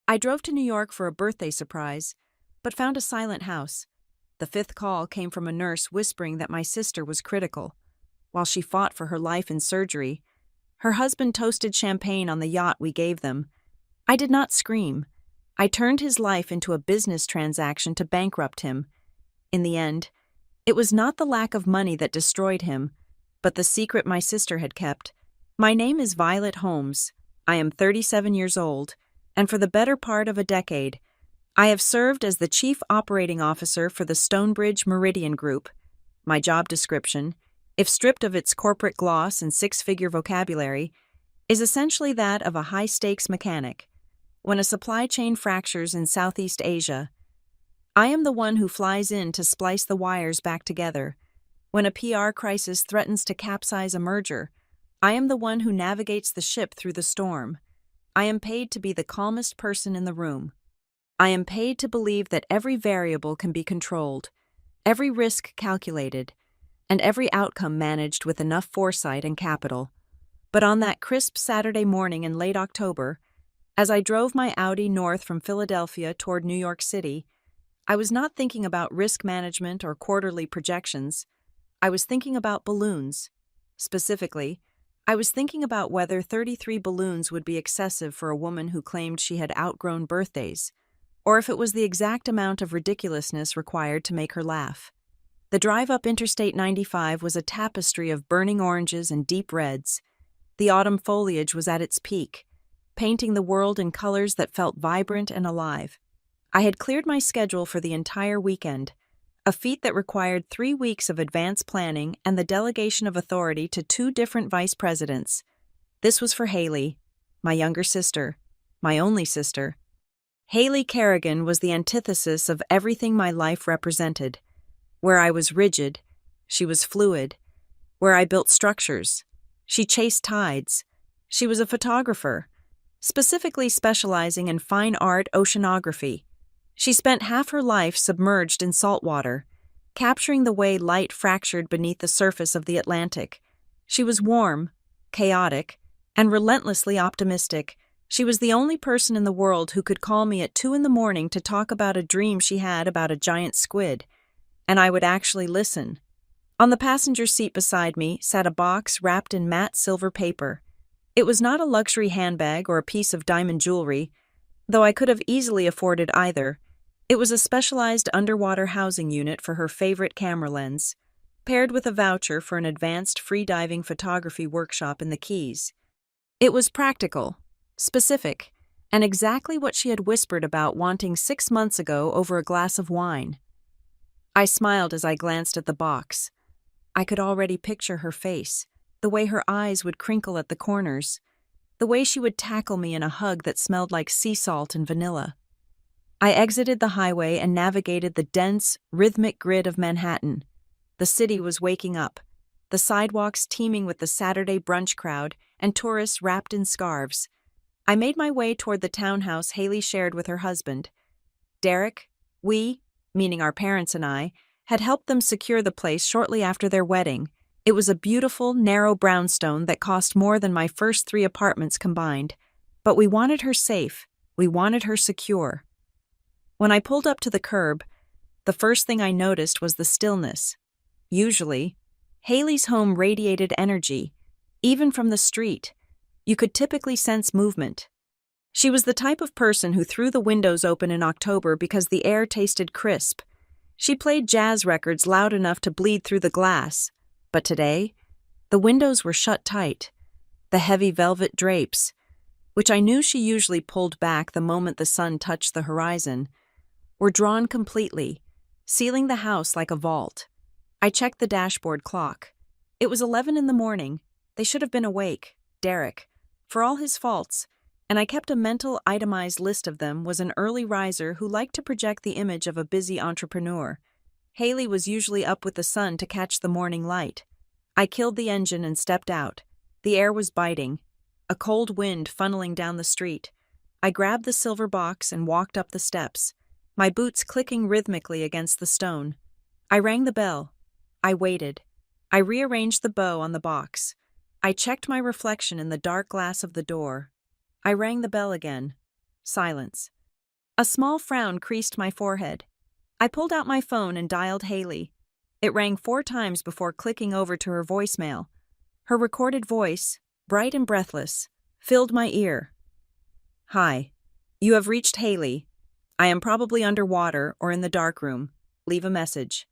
I drove to New York for a birthday surprise, but found a silent house. The fifth call came from a nurse whispering that my sister was critical. While she fought for her life in surgery, her husband toasted champagne on the yacht we gave them. I did not scream. I turned his life into a business transaction to bankrupt him. In the end, it was not the lack of money that destroyed him, but the secret my sister had kept. My name is Violet Holmes. I am 37 years old, and for the better part of a decade, I have served as the Chief Operating Officer for the Stonebridge Meridian Group. My job description, if stripped of its corporate gloss and six-figure vocabulary, is essentially that of a high-stakes mechanic. When a supply chain fractures in Southeast Asia, I am the one who flies in to splice the wires back together. When a PR crisis threatens to capsize a merger, I am the one who navigates the ship through the storm. I am paid to be the calmest person in the room. I am paid to believe that every variable can be controlled, every risk calculated, and every outcome managed with enough foresight and capital. But on that crisp Saturday morning in late October, as I drove my Audi north from Philadelphia toward New York City, I was not thinking about risk management or quarterly projections. I was thinking about balloons. Specifically, I was thinking about whether 33 balloons would be excessive for a woman who claimed she had outgrown birthdays, or if it was the exact amount of ridiculousness required to make her laugh. The drive up Interstate 95 was a tapestry of burning oranges and deep reds. The autumn foliage was at its peak, painting the world in colors that felt vibrant and alive. I had cleared my schedule for the entire weekend, a feat that required 3 weeks of advance planning and the delegation of authority to 2 different vice presidents. This was for Haley, my younger sister, my only sister. Haley Kerrigan was the antithesis of everything my life represented. Where I was rigid, she was fluid. Where I built structures, she chased tides. She was a photographer, specifically specializing in fine art oceanography. She spent half her life submerged in salt water, capturing the way light fractured beneath the surface of the Atlantic. She was warm, chaotic, and relentlessly optimistic. She was the only person in the world who could call me at 2 a.m. to talk about a dream she had about a giant squid, and I would actually listen. On the passenger seat beside me sat a box wrapped in matte silver paper. It was not a luxury handbag or a piece of diamond jewelry, though I could have easily afforded either. It was a specialized underwater housing unit for her favorite camera lens, paired with a voucher for an advanced free-diving photography workshop in the Keys. It was practical, specific, and exactly what she had whispered about wanting 6 months ago over a glass of wine. I smiled as I glanced at the box. I could already picture her face, the way her eyes would crinkle at the corners, the way she would tackle me in a hug that smelled like sea salt and vanilla. I exited the highway and navigated the dense, rhythmic grid of Manhattan. The city was waking up, the sidewalks teeming with the Saturday brunch crowd and tourists wrapped in scarves. I made my way toward the townhouse Haley shared with her husband. Derek, meaning our parents and I, had helped them secure the place shortly after their wedding. It was a beautiful, narrow brownstone that cost more than my first 3 apartments combined. But we wanted her safe. We wanted her secure. When I pulled up to the curb, the first thing I noticed was the stillness. Usually, Haley's home radiated energy. Even from the street, you could typically sense movement. She was the type of person who threw the windows open in October because the air tasted crisp. She played jazz records loud enough to bleed through the glass. But today, the windows were shut tight. The heavy velvet drapes, which I knew she usually pulled back the moment the sun touched the horizon, were drawn completely, sealing the house like a vault. I checked the dashboard clock. It was 11 a.m. They should have been awake. Derek, for all his faults, and I kept a mental itemized list of them, was an early riser who liked to project the image of a busy entrepreneur. Haley was usually up with the sun to catch the morning light. I killed the engine and stepped out. The air was biting, a cold wind funneling down the street. I grabbed the silver box and walked up the steps, my boots clicking rhythmically against the stone. I rang the bell. I waited. I rearranged the bow on the box. I checked my reflection in the dark glass of the door. I rang the bell again. Silence. A small frown creased my forehead. I pulled out my phone and dialed Haley. It rang 4 times before clicking over to her voicemail. Her recorded voice, bright and breathless, filled my ear. "Hi. You have reached Haley. I am probably underwater or in the darkroom. Leave a message."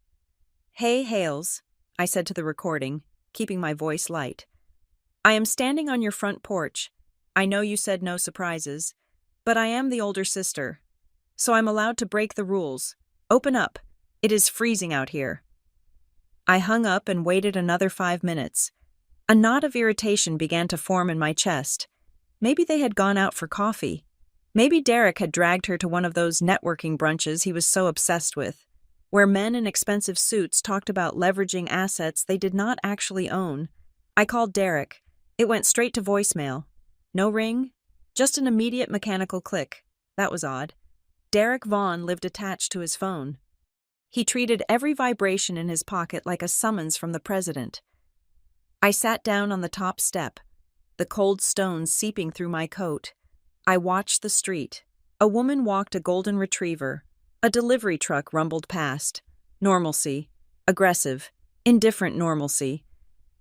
"Hey, Hales," I said to the recording, keeping my voice light. "I am standing on your front porch. I know you said no surprises, but I am the older sister, so I'm allowed to break the rules. Open up. It is freezing out here." I hung up and waited another 5 minutes. A knot of irritation began to form in my chest. Maybe they had gone out for coffee. Maybe Derek had dragged her to one of those networking brunches he was so obsessed with, where men in expensive suits talked about leveraging assets they did not actually own. I called Derek. It went straight to voicemail. No ring, just an immediate mechanical click. That was odd. Derek Vaughn lived attached to his phone. He treated every vibration in his pocket like a summons from the president. I sat down on the top step, the cold stones seeping through my coat. I watched the street. A woman walked a golden retriever. A delivery truck rumbled past. Normalcy. Aggressive. Indifferent normalcy.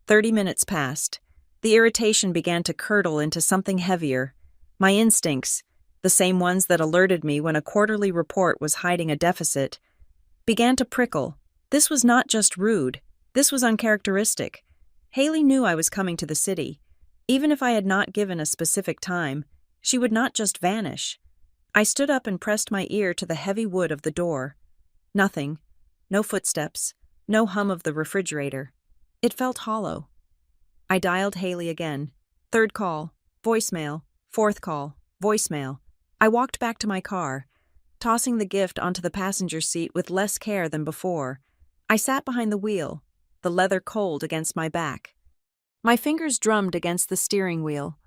30 minutes passed. The irritation began to curdle into something heavier. My instincts, the same ones that alerted me when a quarterly report was hiding a deficit, began to prickle. This was not just rude. This was uncharacteristic. Haley knew I was coming to the city. Even if I had not given a specific time, she would not just vanish. I stood up and pressed my ear to the heavy wood of the door. Nothing. No footsteps. No hum of the refrigerator. It felt hollow. I dialed Haley again. 3rd call. Voicemail. 4th call. Voicemail. I walked back to my car, tossing the gift onto the passenger seat with less care than before. I sat behind the wheel, the leather cold against my back. My fingers drummed against the steering wheel.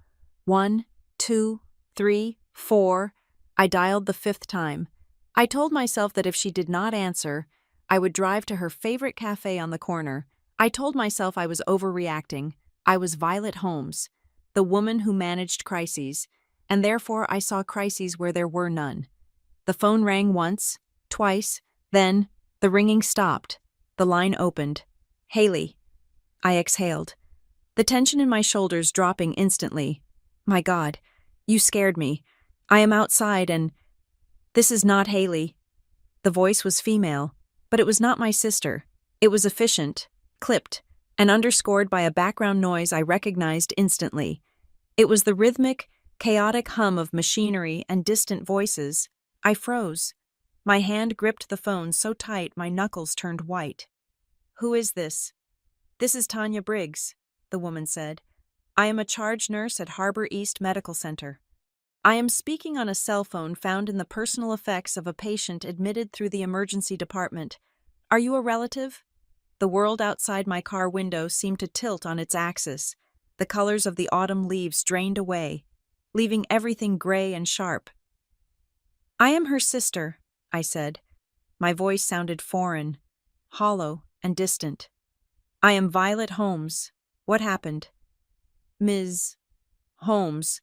1, 2, 3, 4. I dialed the 5th time. I told myself that if she did not answer, I would drive to her favorite cafe on the corner. I told myself I was overreacting. I was Violet Holmes, the woman who managed crises, and therefore I saw crises where there were none. The phone rang once, twice, then the ringing stopped. The line opened. "Haley." I exhaled, the tension in my shoulders dropping instantly. "My God, you scared me. I am outside and—" "This is not Haley." The voice was female, but it was not my sister. It was efficient, clipped, and underscored by a background noise I recognized instantly. It was the rhythmic, chaotic hum of machinery and distant voices. I froze. My hand gripped the phone so tight my knuckles turned white. "Who is this?" "This is Tanya Briggs," the woman said. "I am a charge nurse at Harbor East Medical Center. I am speaking on a cell phone found in the personal effects of a patient admitted through the emergency department. Are you a relative?" The world outside my car window seemed to tilt on its axis. The colors of the autumn leaves drained away, leaving everything gray and sharp. "I am her sister," I said. My voice sounded foreign, hollow, and distant. "I am Violet Holmes. What happened?" "Ms. Holmes,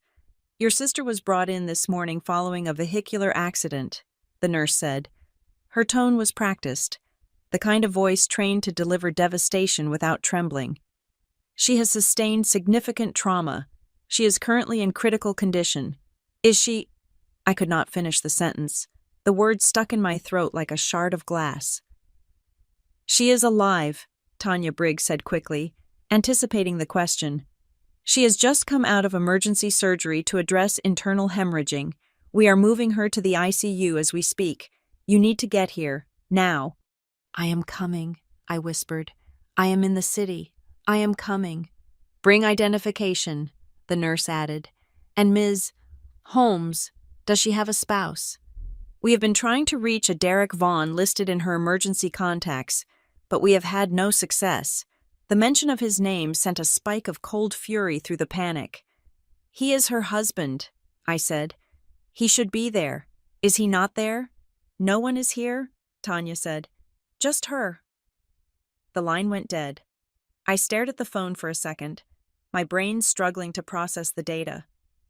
your sister was brought in this morning following a vehicular accident," the nurse said. Her tone was practiced, the kind of voice trained to deliver devastation without trembling. "She has sustained significant trauma. She is currently in critical condition. Is she—" I could not finish the sentence. The word stuck in my throat like a shard of glass. "She is alive," Tanya Briggs said quickly, anticipating the question. "She has just come out of emergency surgery to address internal hemorrhaging. We are moving her to the ICU as we speak. You need to get here, now." "I am coming," I whispered. "I am in the city. I am coming." "Bring identification," the nurse added. "And Ms. Holmes, does she have a spouse?" "We have been trying to reach a Derek Vaughn listed in her emergency contacts, but we have had no success." The mention of his name sent a spike of cold fury through the panic. "He is her husband," I said. "He should be there. Is he not there?" "No one is here," Tanya said. "Just her." The line went dead. I stared at the phone for a second, my brain struggling to process the data.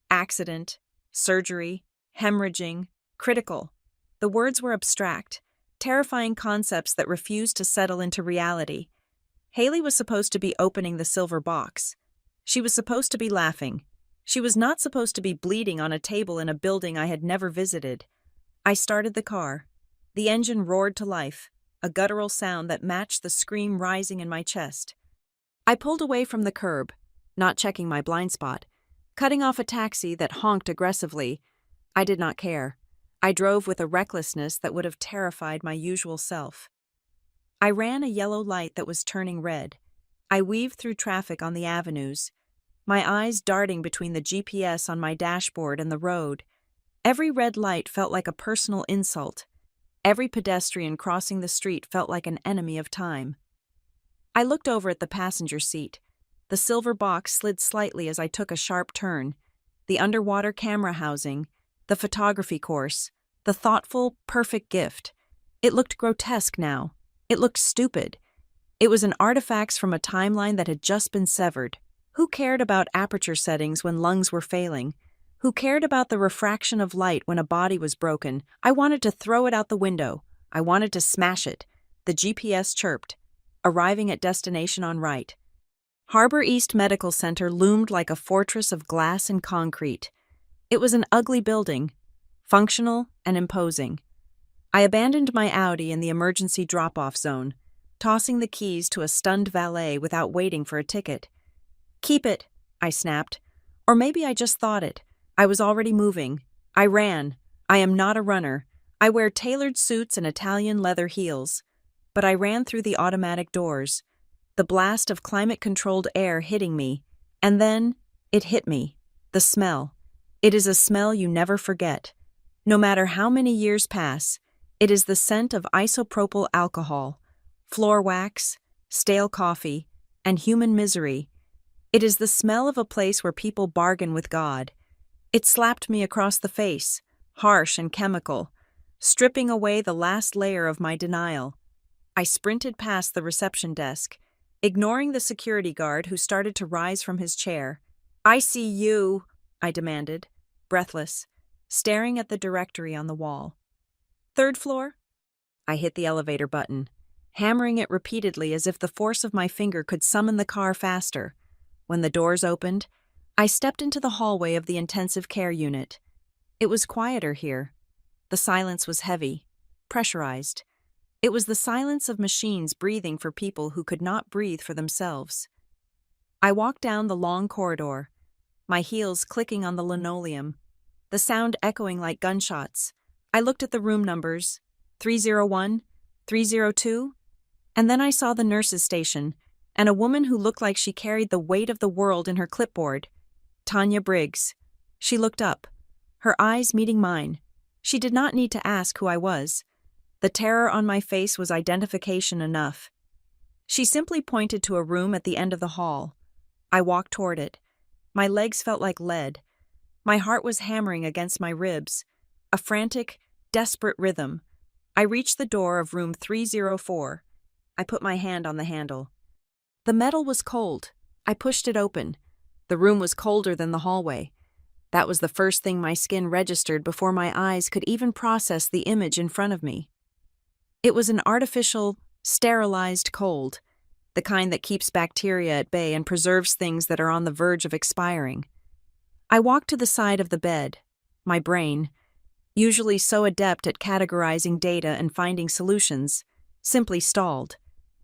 Accident, surgery, hemorrhaging, critical. The words were abstract, terrifying concepts that refused to settle into reality. Haley was supposed to be opening the silver box. She was supposed to be laughing. She was not supposed to be bleeding on a table in a building I had never visited. I started the car. The engine roared to life, a guttural sound that matched the scream rising in my chest. I pulled away from the curb, not checking my blind spot, cutting off a taxi that honked aggressively. I did not care. I drove with a recklessness that would have terrified my usual self. I ran a yellow light that was turning red. I weaved through traffic on the avenues, my eyes darting between the GPS on my dashboard and the road. Every red light felt like a personal insult. Every pedestrian crossing the street felt like an enemy of time. I looked over at the passenger seat. The silver box slid slightly as I took a sharp turn. The underwater camera housing, the photography course, the thoughtful, perfect gift. It looked grotesque now. It looked stupid. It was an artifact from a timeline that had just been severed. Who cared about aperture settings when lungs were failing? Who cared about the refraction of light when a body was broken? I wanted to throw it out the window. I wanted to smash it. The GPS chirped, arriving at destination on right. Harbor East Medical Center loomed like a fortress of glass and concrete. It was an ugly building, functional and imposing. I abandoned my Audi in the emergency drop-off zone, tossing the keys to a stunned valet without waiting for a ticket. "Keep it," I snapped. Or maybe I just thought it. I was already moving. I ran. I am not a runner. I wear tailored suits and Italian leather heels. But I ran through the automatic doors, the blast of climate-controlled air hitting me, and then it hit me. The smell. It is a smell you never forget. No matter how many years pass, it is the scent of isopropyl alcohol, floor wax, stale coffee, and human misery. It is the smell of a place where people bargain with God. It slapped me across the face, harsh and chemical, stripping away the last layer of my denial. I sprinted past the reception desk, ignoring the security guard who started to rise from his chair. "I see you," I demanded, breathless, staring at the directory on the wall. "Third floor?" I hit the elevator button, hammering it repeatedly as if the force of my finger could summon the car faster. When the doors opened, I stepped into the hallway of the intensive care unit. It was quieter here. The silence was heavy, pressurized. It was the silence of machines breathing for people who could not breathe for themselves. I walked down the long corridor, my heels clicking on the linoleum, the sound echoing like gunshots. I looked at the room numbers, 301, 302, and then I saw the nurse's station and a woman who looked like she carried the weight of the world in her clipboard. Tanya Briggs. She looked up, her eyes meeting mine. She did not need to ask who I was. The terror on my face was identification enough. She simply pointed to a room at the end of the hall. I walked toward it. My legs felt like lead. My heart was hammering against my ribs, a frantic, desperate rhythm. I reached the door of room 304. I put my hand on the handle. The metal was cold. I pushed it open. The room was colder than the hallway. That was the first thing my skin registered before my eyes could even process the image in front of me. It was an artificial, sterilized cold, the kind that keeps bacteria at bay and preserves things that are on the verge of expiring. I walked to the side of the bed. My brain, usually so adept at categorizing data and finding solutions, simply stalled.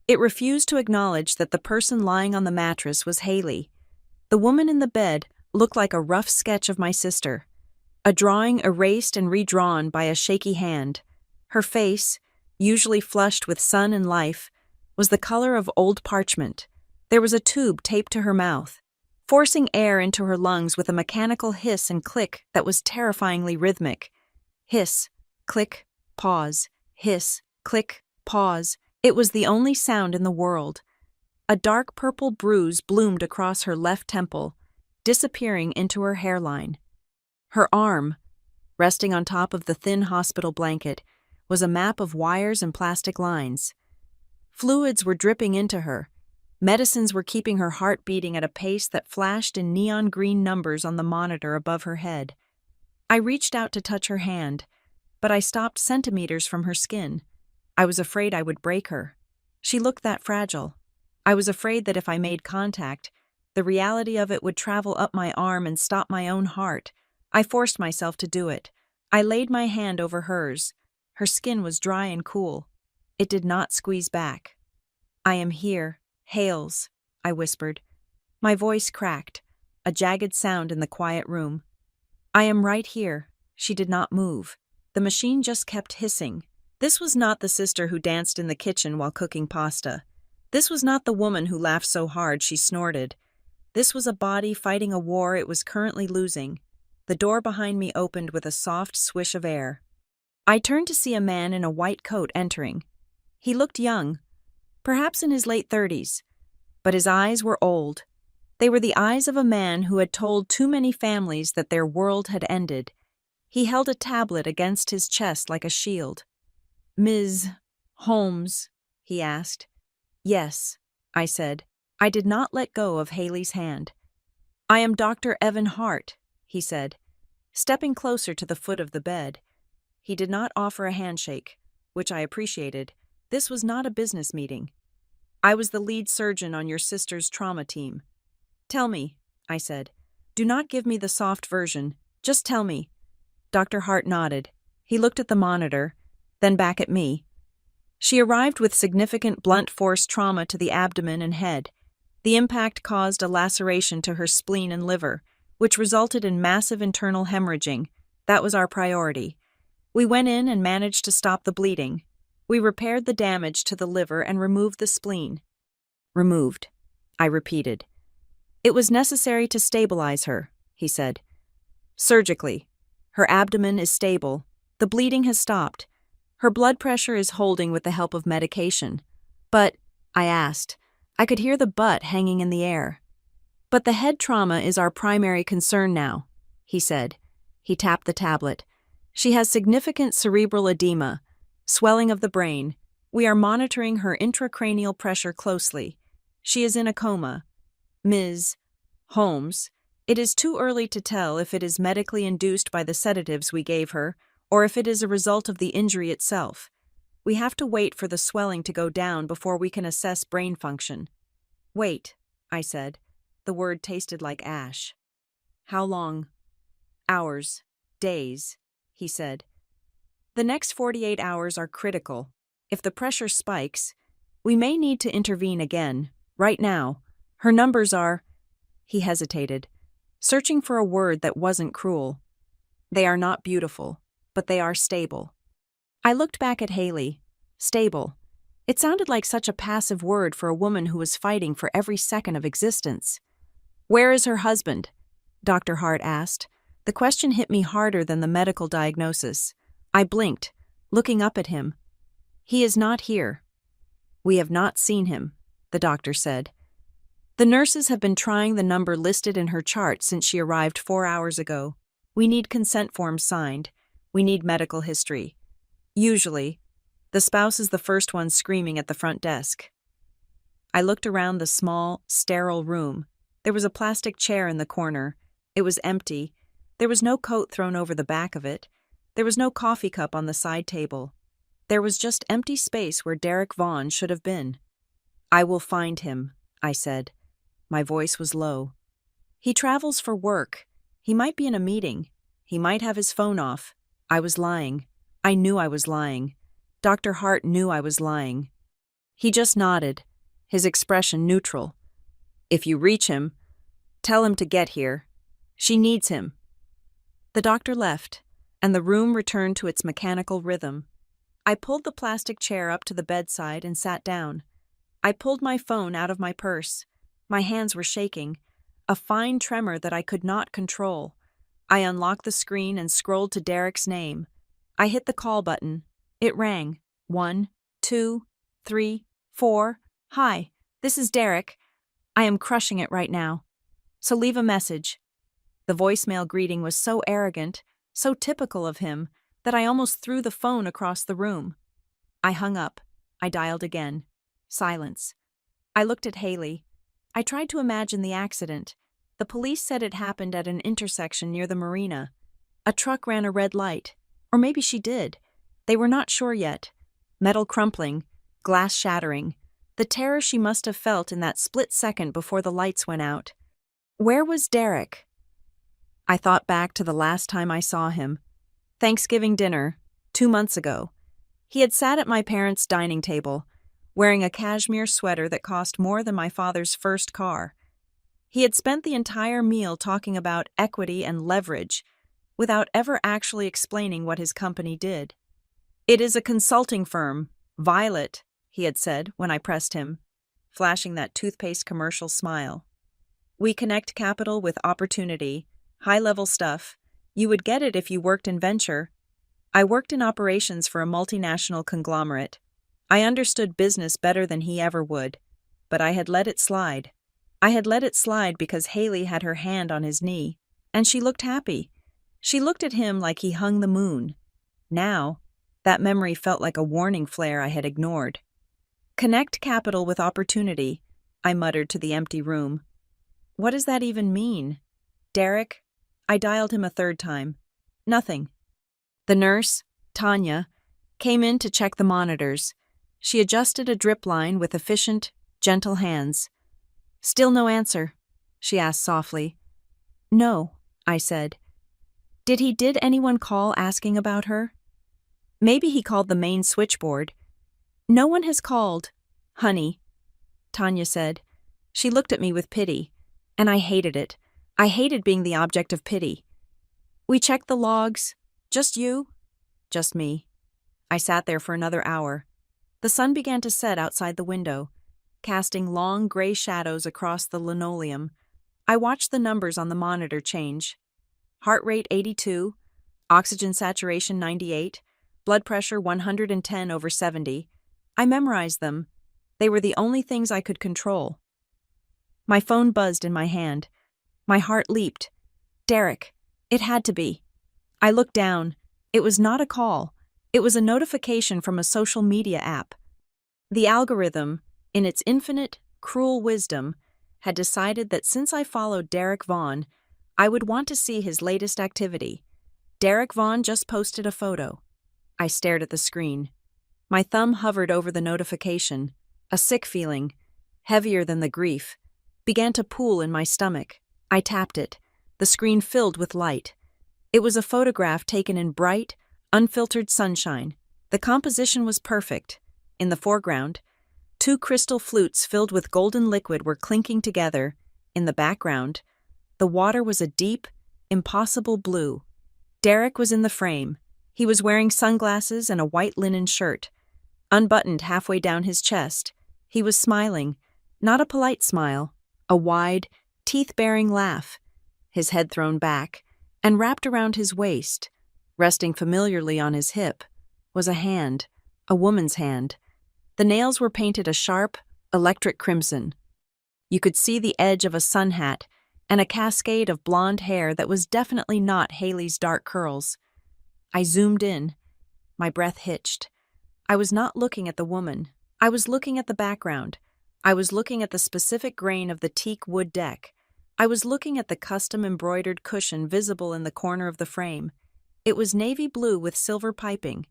It refused to acknowledge that the person lying on the mattress was Haley. The woman in the bed looked like a rough sketch of my sister, a drawing erased and redrawn by a shaky hand. Her face, usually flushed with sun and life, was the color of old parchment. There was a tube taped to her mouth, forcing air into her lungs with a mechanical hiss and click that was terrifyingly rhythmic. Hiss, click, pause, hiss, click, pause. It was the only sound in the world. A dark purple bruise bloomed across her left temple, disappearing into her hairline. Her arm, resting on top of the thin hospital blanket, was a map of wires and plastic lines. Fluids were dripping into her. Medicines were keeping her heart beating at a pace that flashed in neon green numbers on the monitor above her head. I reached out to touch her hand, but I stopped centimeters from her skin. I was afraid I would break her. She looked that fragile. I was afraid that if I made contact, the reality of it would travel up my arm and stop my own heart. I forced myself to do it. I laid my hand over hers. Her skin was dry and cool. It did not squeeze back. "I am here, Hales," I whispered. My voice cracked, a jagged sound in the quiet room. "I am right here." She did not move. The machine just kept hissing. This was not the sister who danced in the kitchen while cooking pasta. This was not the woman who laughed so hard she snorted. This was a body fighting a war it was currently losing. The door behind me opened with a soft swish of air. I turned to see a man in a white coat entering. He looked young, perhaps in his late 30s, but his eyes were old. They were the eyes of a man who had told too many families that their world had ended. He held a tablet against his chest like a shield. "Ms. Holmes?" he asked. "Yes," I said. I did not let go of Haley's hand. "I am Dr. Evan Hart," he said, stepping closer to the foot of the bed. He did not offer a handshake, which I appreciated. This was not a business meeting. "I was the lead surgeon on your sister's trauma team." "Tell me," I said. "Do not give me the soft version. Just tell me." Dr. Hart nodded. He looked at the monitor, then back at me. "She arrived with significant blunt force trauma to the abdomen and head. The impact caused a laceration to her spleen and liver, which resulted in massive internal hemorrhaging. That was our priority. We went in and managed to stop the bleeding. We repaired the damage to the liver and removed the spleen." "Removed," I repeated. "It was necessary to stabilize her," he said. "Surgically. Her abdomen is stable. The bleeding has stopped. Her blood pressure is holding with the help of medication." "But," I asked, I could hear the but hanging in the air. "But the head trauma is our primary concern now," he said. He tapped the tablet. "She has significant cerebral edema, swelling of the brain. We are monitoring her intracranial pressure closely. She is in a coma. Ms. Holmes, it is too early to tell if it is medically induced by the sedatives we gave her, or if it is a result of the injury itself. We have to wait for the swelling to go down before we can assess brain function." "Wait," I said. The word tasted like ash. "How long?" "Hours. Days," he said. "The next 48 hours are critical. If the pressure spikes, we may need to intervene again. Right now, her numbers are—" He hesitated, searching for a word that wasn't cruel. "They are not beautiful, but they are stable." I looked back at Haley. Stable. It sounded like such a passive word for a woman who was fighting for every second of existence. "Where is her husband?" Dr. Hart asked. The question hit me harder than the medical diagnosis. I blinked, looking up at him. "He is not here." "We have not seen him," the doctor said. "The nurses have been trying the number listed in her chart since she arrived 4 hours ago. We need consent forms signed. We need medical history. Usually, the spouse is the first one screaming at the front desk." I looked around the small, sterile room. There was a plastic chair in the corner. It was empty. There was no coat thrown over the back of it. There was no coffee cup on the side table. There was just empty space where Derek Vaughn should have been. "I will find him," I said. My voice was low. "He travels for work. He might be in a meeting. He might have his phone off." I was lying. I knew I was lying. Dr. Hart knew I was lying. He just nodded, his expression neutral. "If you reach him, tell him to get here. She needs him." The doctor left, and the room returned to its mechanical rhythm. I pulled the plastic chair up to the bedside and sat down. I pulled my phone out of my purse. My hands were shaking, a fine tremor that I could not control. I unlocked the screen and scrolled to Derek's name. I hit the call button. It rang. 1, 2, 3, 4. "Hi, this is Derek. I am crushing it right now. So leave a message." The voicemail greeting was so arrogant, so typical of him, that I almost threw the phone across the room. I hung up. I dialed again. Silence. I looked at Haley. I tried to imagine the accident. The police said it happened at an intersection near the marina. A truck ran a red light. Or maybe she did. They were not sure yet. Metal crumpling, glass shattering. The terror she must have felt in that split second before the lights went out. Where was Derek? I thought back to the last time I saw him. Thanksgiving dinner, 2 months ago. He had sat at my parents' dining table, wearing a cashmere sweater that cost more than my father's first car. He had spent the entire meal talking about equity and leverage, without ever actually explaining what his company did. "It is a consulting firm, Violet," he had said when I pressed him, flashing that toothpaste commercial smile. "We connect capital with opportunity, high-level stuff. You would get it if you worked in venture." I worked in operations for a multinational conglomerate. I understood business better than he ever would, but I had let it slide. I had let it slide because Haley had her hand on his knee, and she looked happy. She looked at him like he hung the moon. Now, that memory felt like a warning flare I had ignored. "Connect capital with opportunity," I muttered to the empty room. What does that even mean? "Derek?" I dialed him a third time. Nothing. The nurse, Tanya, came in to check the monitors. She adjusted a drip line with efficient, gentle hands. "Still no answer?" she asked softly. "No," I said. Did anyone call asking about her? Maybe he called the main switchboard. "No one has called, honey," Tanya said. She looked at me with pity, and I hated it. I hated being the object of pity. "We checked the logs. Just you?" "Just me." I sat there for another hour. The sun began to set outside the window, casting long gray shadows across the linoleum. I watched the numbers on the monitor change. Heart rate 82, oxygen saturation 98, blood pressure 110/70. I memorized them. They were the only things I could control. My phone buzzed in my hand. My heart leaped. Derek. It had to be. I looked down. It was not a call. It was a notification from a social media app. The algorithm, in its infinite, cruel wisdom, had decided that since I followed Derek Vaughn, I would want to see his latest activity. Derek Vaughn just posted a photo. I stared at the screen. My thumb hovered over the notification. A sick feeling, heavier than the grief, began to pool in my stomach. I tapped it. The screen filled with light. It was a photograph taken in bright, unfiltered sunshine. The composition was perfect. In the foreground, 2 crystal flutes filled with golden liquid were clinking together. In the background, the water was a deep, impossible blue. Derek was in the frame. He was wearing sunglasses and a white linen shirt. Unbuttoned halfway down his chest, he was smiling, not a polite smile, a wide, teeth-baring laugh, his head thrown back, and wrapped around his waist, resting familiarly on his hip, was a hand, a woman's hand. The nails were painted a sharp, electric crimson. You could see the edge of a sun hat and a cascade of blonde hair that was definitely not Haley's dark curls. I zoomed in. My breath hitched. I was not looking at the woman. I was looking at the background. I was looking at the specific grain of the teak wood deck. I was looking at the custom-embroidered cushion visible in the corner of the frame. It was navy blue with silver piping.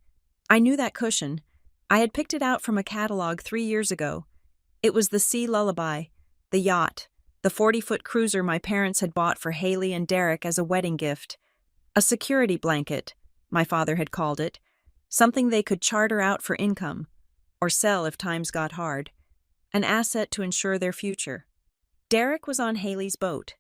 I knew that cushion. I had picked it out from a catalog 3 years ago. It was the Sea Lullaby, the yacht, the 40-foot cruiser my parents had bought for Haley and Derek as a wedding gift. A security blanket, my father had called it, something they could charter out for income, or sell if times got hard, an asset to ensure their future. Derek was on Haley's boat.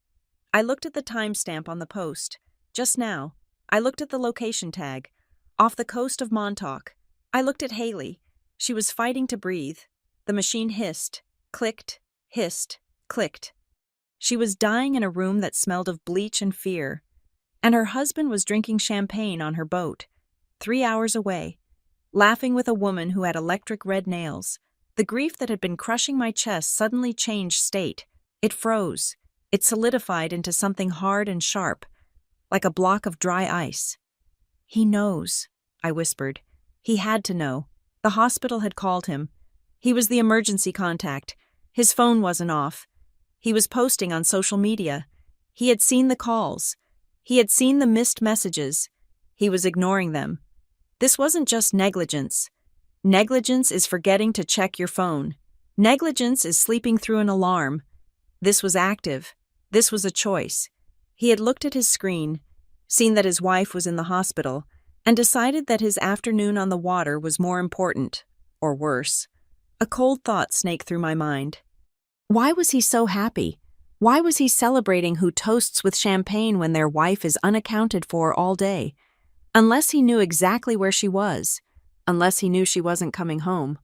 I looked at the timestamp on the post. Just now, I looked at the location tag, off the coast of Montauk. I looked at Haley. She was fighting to breathe. The machine hissed, clicked, hissed, clicked. She was dying in a room that smelled of bleach and fear, and her husband was drinking champagne on her boat, 3 hours away, laughing with a woman who had electric red nails. The grief that had been crushing my chest suddenly changed state. It froze. It solidified into something hard and sharp, like a block of dry ice. "He knows," I whispered. He had to know. The hospital had called him. He was the emergency contact. His phone wasn't off. He was posting on social media. He had seen the calls. He had seen the missed messages. He was ignoring them. This wasn't just negligence. Negligence is forgetting to check your phone. Negligence is sleeping through an alarm. This was active. This was a choice. He had looked at his screen, seen that his wife was in the hospital, and decided that his afternoon on the water was more important, or worse. A cold thought snaked through my mind. Why was he so happy? Why was he celebrating who toasts with champagne when their wife is unaccounted for all day? Unless he knew exactly where she was. Unless he knew she wasn't coming home.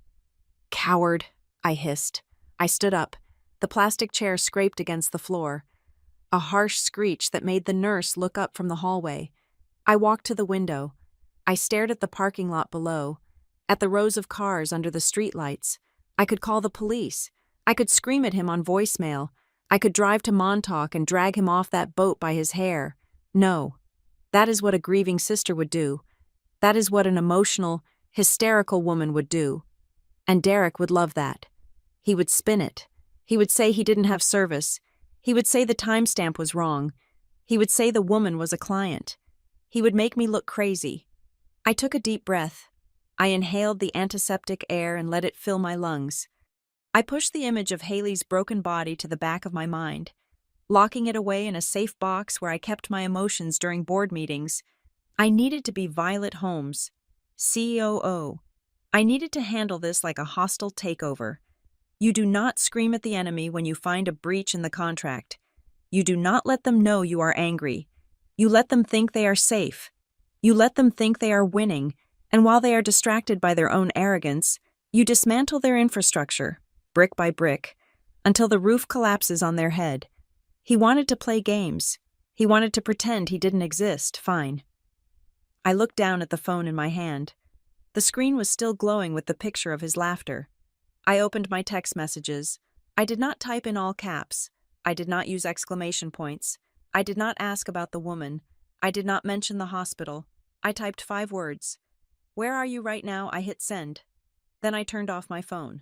Coward, I hissed. I stood up. The plastic chair scraped against the floor. A harsh screech that made the nurse look up from the hallway. I walked to the window. I stared at the parking lot below, at the rows of cars under the streetlights. I could call the police. I could scream at him on voicemail. I could drive to Montauk and drag him off that boat by his hair. No. That is what a grieving sister would do. That is what an emotional, hysterical woman would do. And Derek would love that. He would spin it. He would say he didn't have service. He would say the timestamp was wrong. He would say the woman was a client. He would make me look crazy. I took a deep breath. I inhaled the antiseptic air and let it fill my lungs. I pushed the image of Haley's broken body to the back of my mind, locking it away in a safe box where I kept my emotions during board meetings. I needed to be Violet Holmes, COO. I needed to handle this like a hostile takeover. You do not scream at the enemy when you find a breach in the contract. You do not let them know you are angry. You let them think they are safe. You let them think they are winning, and while they are distracted by their own arrogance, you dismantle their infrastructure, brick by brick, until the roof collapses on their head. He wanted to play games. He wanted to pretend he didn't exist, fine. I looked down at the phone in my hand. The screen was still glowing with the picture of his laughter. I opened my text messages. I did not type in all caps. I did not use exclamation points. I did not ask about the woman. I did not mention the hospital. I typed 5 words. Where are you right now? I hit send. Then I turned off my phone.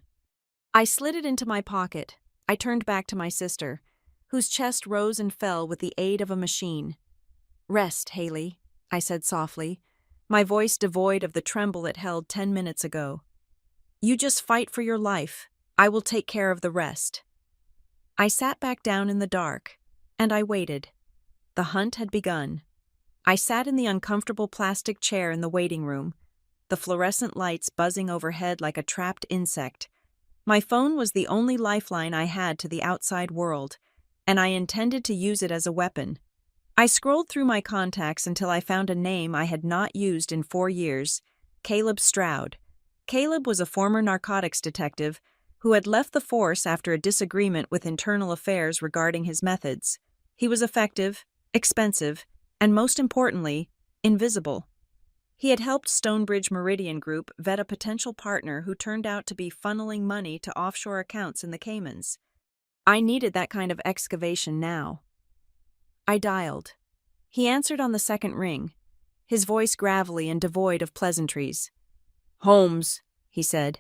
I slid it into my pocket. I turned back to my sister, whose chest rose and fell with the aid of a machine. Rest, Haley, I said softly, my voice devoid of the tremble it held 10 minutes ago. You just fight for your life. I will take care of the rest. I sat back down in the dark, and I waited. The hunt had begun. I sat in the uncomfortable plastic chair in the waiting room, the fluorescent lights buzzing overhead like a trapped insect. My phone was the only lifeline I had to the outside world, and I intended to use it as a weapon. I scrolled through my contacts until I found a name I had not used in 4 years, Caleb Stroud. Caleb was a former narcotics detective who had left the force after a disagreement with internal affairs regarding his methods. He was effective, expensive, and most importantly, invisible. He had helped Stonebridge Meridian Group vet a potential partner who turned out to be funneling money to offshore accounts in the Caymans. I needed that kind of excavation now. I dialed. He answered on the second ring, his voice gravelly and devoid of pleasantries. Holmes, he said,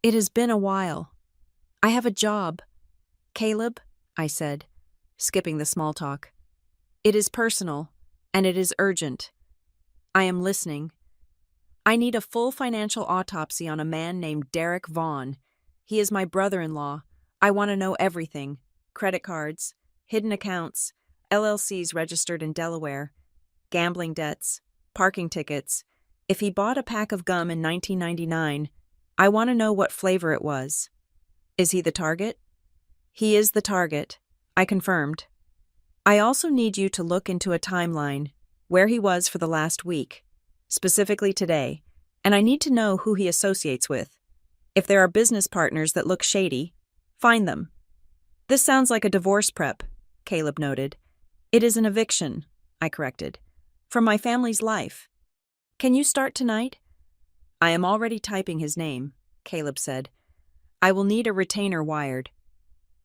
it has been a while. I have a job. Caleb, I said, skipping the small talk. It is personal, and it is urgent. I am listening. I need a full financial autopsy on a man named Derek Vaughn. He is my brother-in-law. I want to know everything. Credit cards, hidden accounts, LLCs registered in Delaware, gambling debts, parking tickets. If he bought a pack of gum in 1999, I want to know what flavor it was. Is he the target? He is the target, I confirmed. I also need you to look into a timeline, where he was for the last week, specifically today, and I need to know who he associates with. If there are business partners that look shady, find them. This sounds like a divorce prep, Caleb noted. It is an eviction, I corrected, from my family's life. Can you start tonight? I am already typing his name, Caleb said. I will need a retainer wired.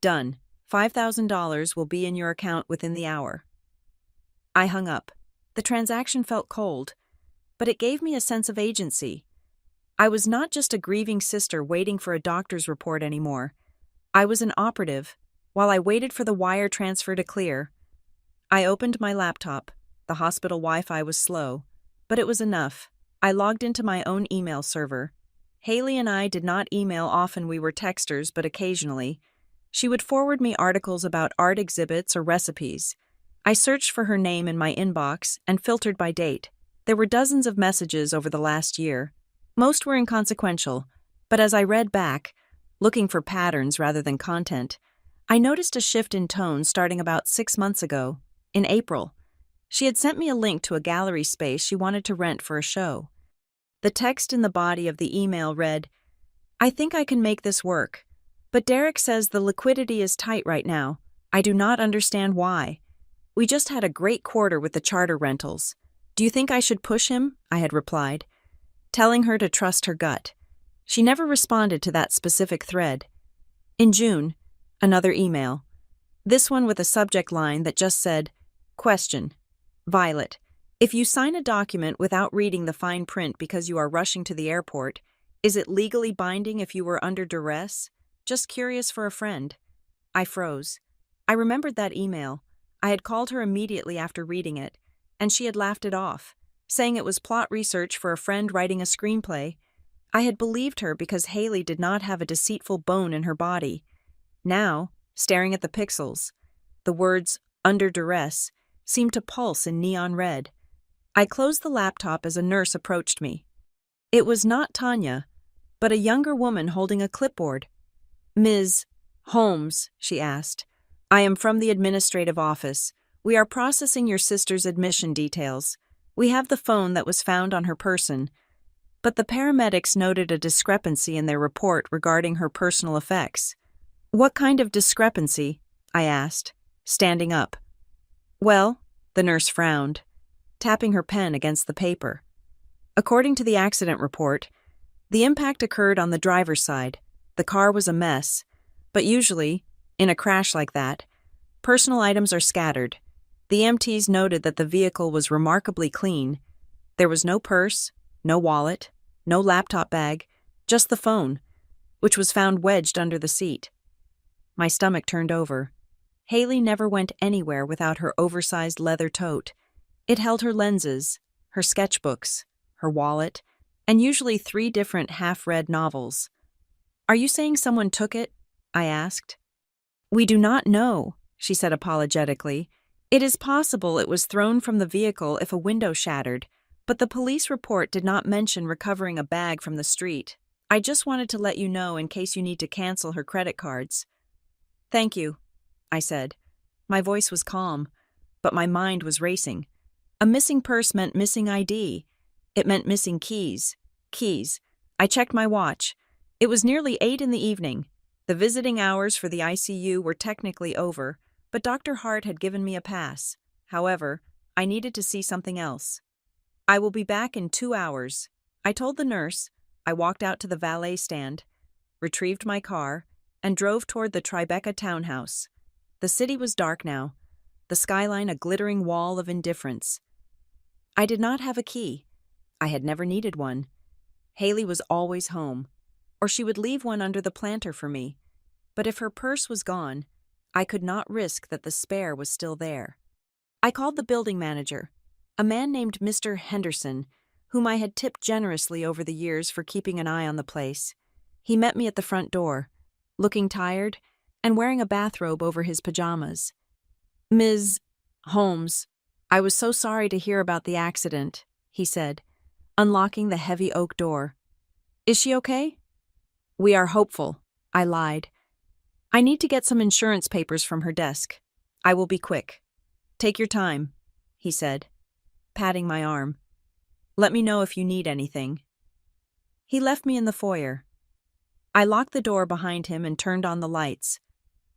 Done. $5,000 will be in your account within the hour. I hung up. The transaction felt cold, but it gave me a sense of agency. I was not just a grieving sister waiting for a doctor's report anymore. I was an operative, while I waited for the wire transfer to clear. I opened my laptop. The hospital Wi-Fi was slow, but it was enough. I logged into my own email server. Haley and I did not email often. We were texters, but occasionally. She would forward me articles about art exhibits or recipes. I searched for her name in my inbox and filtered by date. There were dozens of messages over the last year. Most were inconsequential, but as I read back, looking for patterns rather than content, I noticed a shift in tone starting about 6 months ago, in April. She had sent me a link to a gallery space she wanted to rent for a show. The text in the body of the email read, "I think I can make this work, but Derek says the liquidity is tight right now. I do not understand why. We just had a great quarter with the charter rentals. Do you think I should push him?" I had replied, telling her to trust her gut. She never responded to that specific thread. In June, another email. This one with a subject line that just said, "Question. Violet, if you sign a document without reading the fine print because you are rushing to the airport, is it legally binding if you were under duress? Just curious for a friend." I froze. I remembered that email. I had called her immediately after reading it, and she had laughed it off, saying it was plot research for a friend writing a screenplay. I had believed her because Haley did not have a deceitful bone in her body. Now, staring at the pixels, the words "under duress" seemed to pulse in neon red. I closed the laptop as a nurse approached me. It was not Tanya, but a younger woman holding a clipboard. "Ms. Holmes," she asked, "I am from the administrative office. We are processing your sister's admission details. We have the phone that was found on her person." But the paramedics noted a discrepancy in their report regarding her personal effects. "What kind of discrepancy?" I asked, standing up. "Well," the nurse frowned, tapping her pen against the paper. "According to the accident report, the impact occurred on the driver's side. The car was a mess, but usually, in a crash like that, personal items are scattered. The EMTs noted that the vehicle was remarkably clean. There was no purse, no wallet, no laptop bag, just the phone, which was found wedged under the seat." My stomach turned over. Haley never went anywhere without her oversized leather tote. It held her lenses, her sketchbooks, her wallet, and usually 3 different half-read novels. "Are you saying someone took it?" I asked. "We do not know," she said apologetically. "It is possible it was thrown from the vehicle if a window shattered, but the police report did not mention recovering a bag from the street. I just wanted to let you know in case you need to cancel her credit cards." "Thank you," I said. My voice was calm, but my mind was racing. A missing purse meant missing ID. It meant missing keys. Keys. I checked my watch. It was nearly 8 in the evening. The visiting hours for the ICU were technically over, but Dr. Hart had given me a pass. However, I needed to see something else. "I will be back in 2 hours," I told the nurse. I walked out to the valet stand, retrieved my car, and drove toward the Tribeca townhouse. The city was dark now, the skyline a glittering wall of indifference. I did not have a key. I had never needed one. Haley was always home, or she would leave one under the planter for me. But if her purse was gone, I could not risk that the spare was still there. I called the building manager, a man named Mr. Henderson, whom I had tipped generously over the years for keeping an eye on the place. He met me at the front door, looking tired and wearing a bathrobe over his pajamas. "Ms. Holmes, I was so sorry to hear about the accident," he said, unlocking the heavy oak door. "Is she okay?" "We are hopeful," I lied. "I need to get some insurance papers from her desk. I will be quick." "Take your time," he said, patting my arm. "Let me know if you need anything." He left me in the foyer. I locked the door behind him and turned on the lights.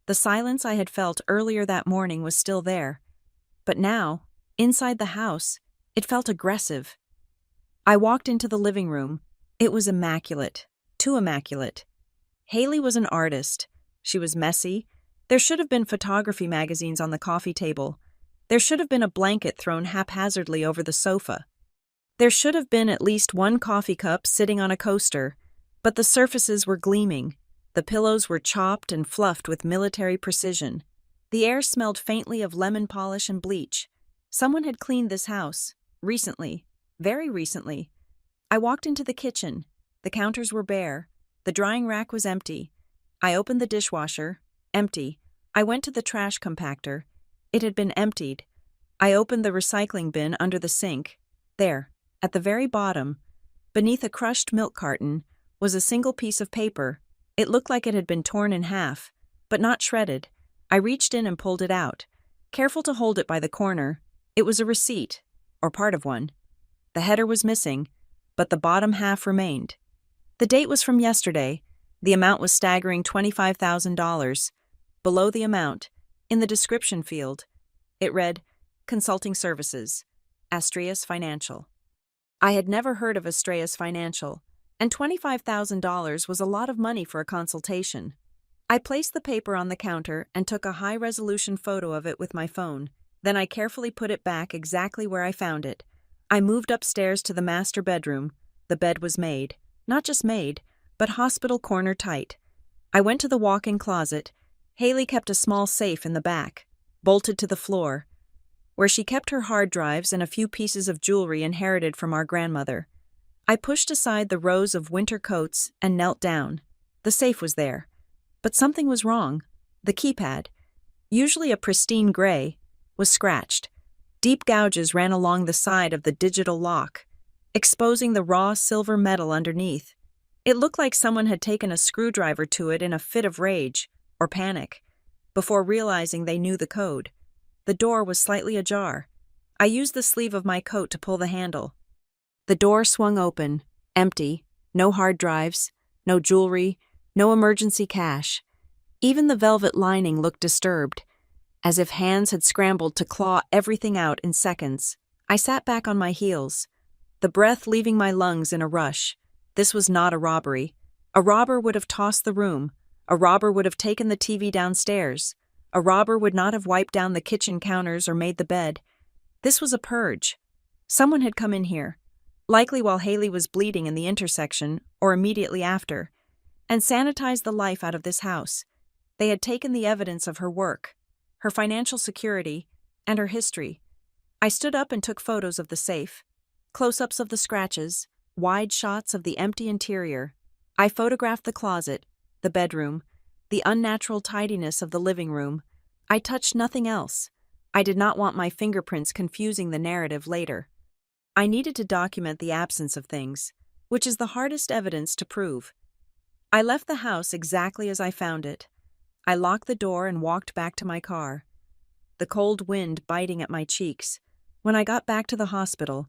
The silence I had felt earlier that morning was still there, but now, inside the house, it felt aggressive. I walked into the living room. It was immaculate, too immaculate. Haley was an artist. She was messy. There should have been photography magazines on the coffee table. There should have been a blanket thrown haphazardly over the sofa. There should have been at least one coffee cup sitting on a coaster, but the surfaces were gleaming. The pillows were chopped and fluffed with military precision. The air smelled faintly of lemon polish and bleach. Someone had cleaned this house. Recently. Very recently. I walked into the kitchen. The counters were bare. The drying rack was empty. I opened the dishwasher. Empty. I went to the trash compactor. It had been emptied. I opened the recycling bin under the sink. There, at the very bottom, beneath a crushed milk carton, was a single piece of paper. It looked like it had been torn in half, but not shredded. I reached in and pulled it out, careful to hold it by the corner. It was a receipt, or part of one. The header was missing, but the bottom half remained. The date was from yesterday. The amount was staggering $25,000. Below the amount, in the description field, it read, Consulting Services, Astreas Financial. I had never heard of Astreas Financial, and $25,000 was a lot of money for a consultation. I placed the paper on the counter and took a high-resolution photo of it with my phone. Then I carefully put it back exactly where I found it. I moved upstairs to the master bedroom. The bed was made. Not just made, but hospital corner tight. I went to the walk-in closet. Haley kept a small safe in the back, bolted to the floor, where she kept her hard drives and a few pieces of jewelry inherited from our grandmother. I pushed aside the rows of winter coats and knelt down. The safe was there. But something was wrong. The keypad, usually a pristine gray, was scratched. Deep gouges ran along the side of the digital lock, exposing the raw silver metal underneath. It looked like someone had taken a screwdriver to it in a fit of rage or panic, before realizing they knew the code. The door was slightly ajar. I used the sleeve of my coat to pull the handle. The door swung open, empty, no hard drives, no jewelry, no emergency cash. Even the velvet lining looked disturbed, as if hands had scrambled to claw everything out in seconds. I sat back on my heels, the breath leaving my lungs in a rush. This was not a robbery. A robber would have tossed the room. A robber would have taken the TV downstairs. A robber would not have wiped down the kitchen counters or made the bed. This was a purge. Someone had come in here, likely while Haley was bleeding in the intersection or immediately after, and sanitized the life out of this house. They had taken the evidence of her work, her financial security, and her history. I stood up and took photos of the safe, close-ups of the scratches, wide shots of the empty interior. I photographed the closet, the bedroom, the unnatural tidiness of the living room. I touched nothing else. I did not want my fingerprints confusing the narrative later. I needed to document the absence of things, which is the hardest evidence to prove. I left the house exactly as I found it. I locked the door and walked back to my car, the cold wind biting at my cheeks. When I got back to the hospital,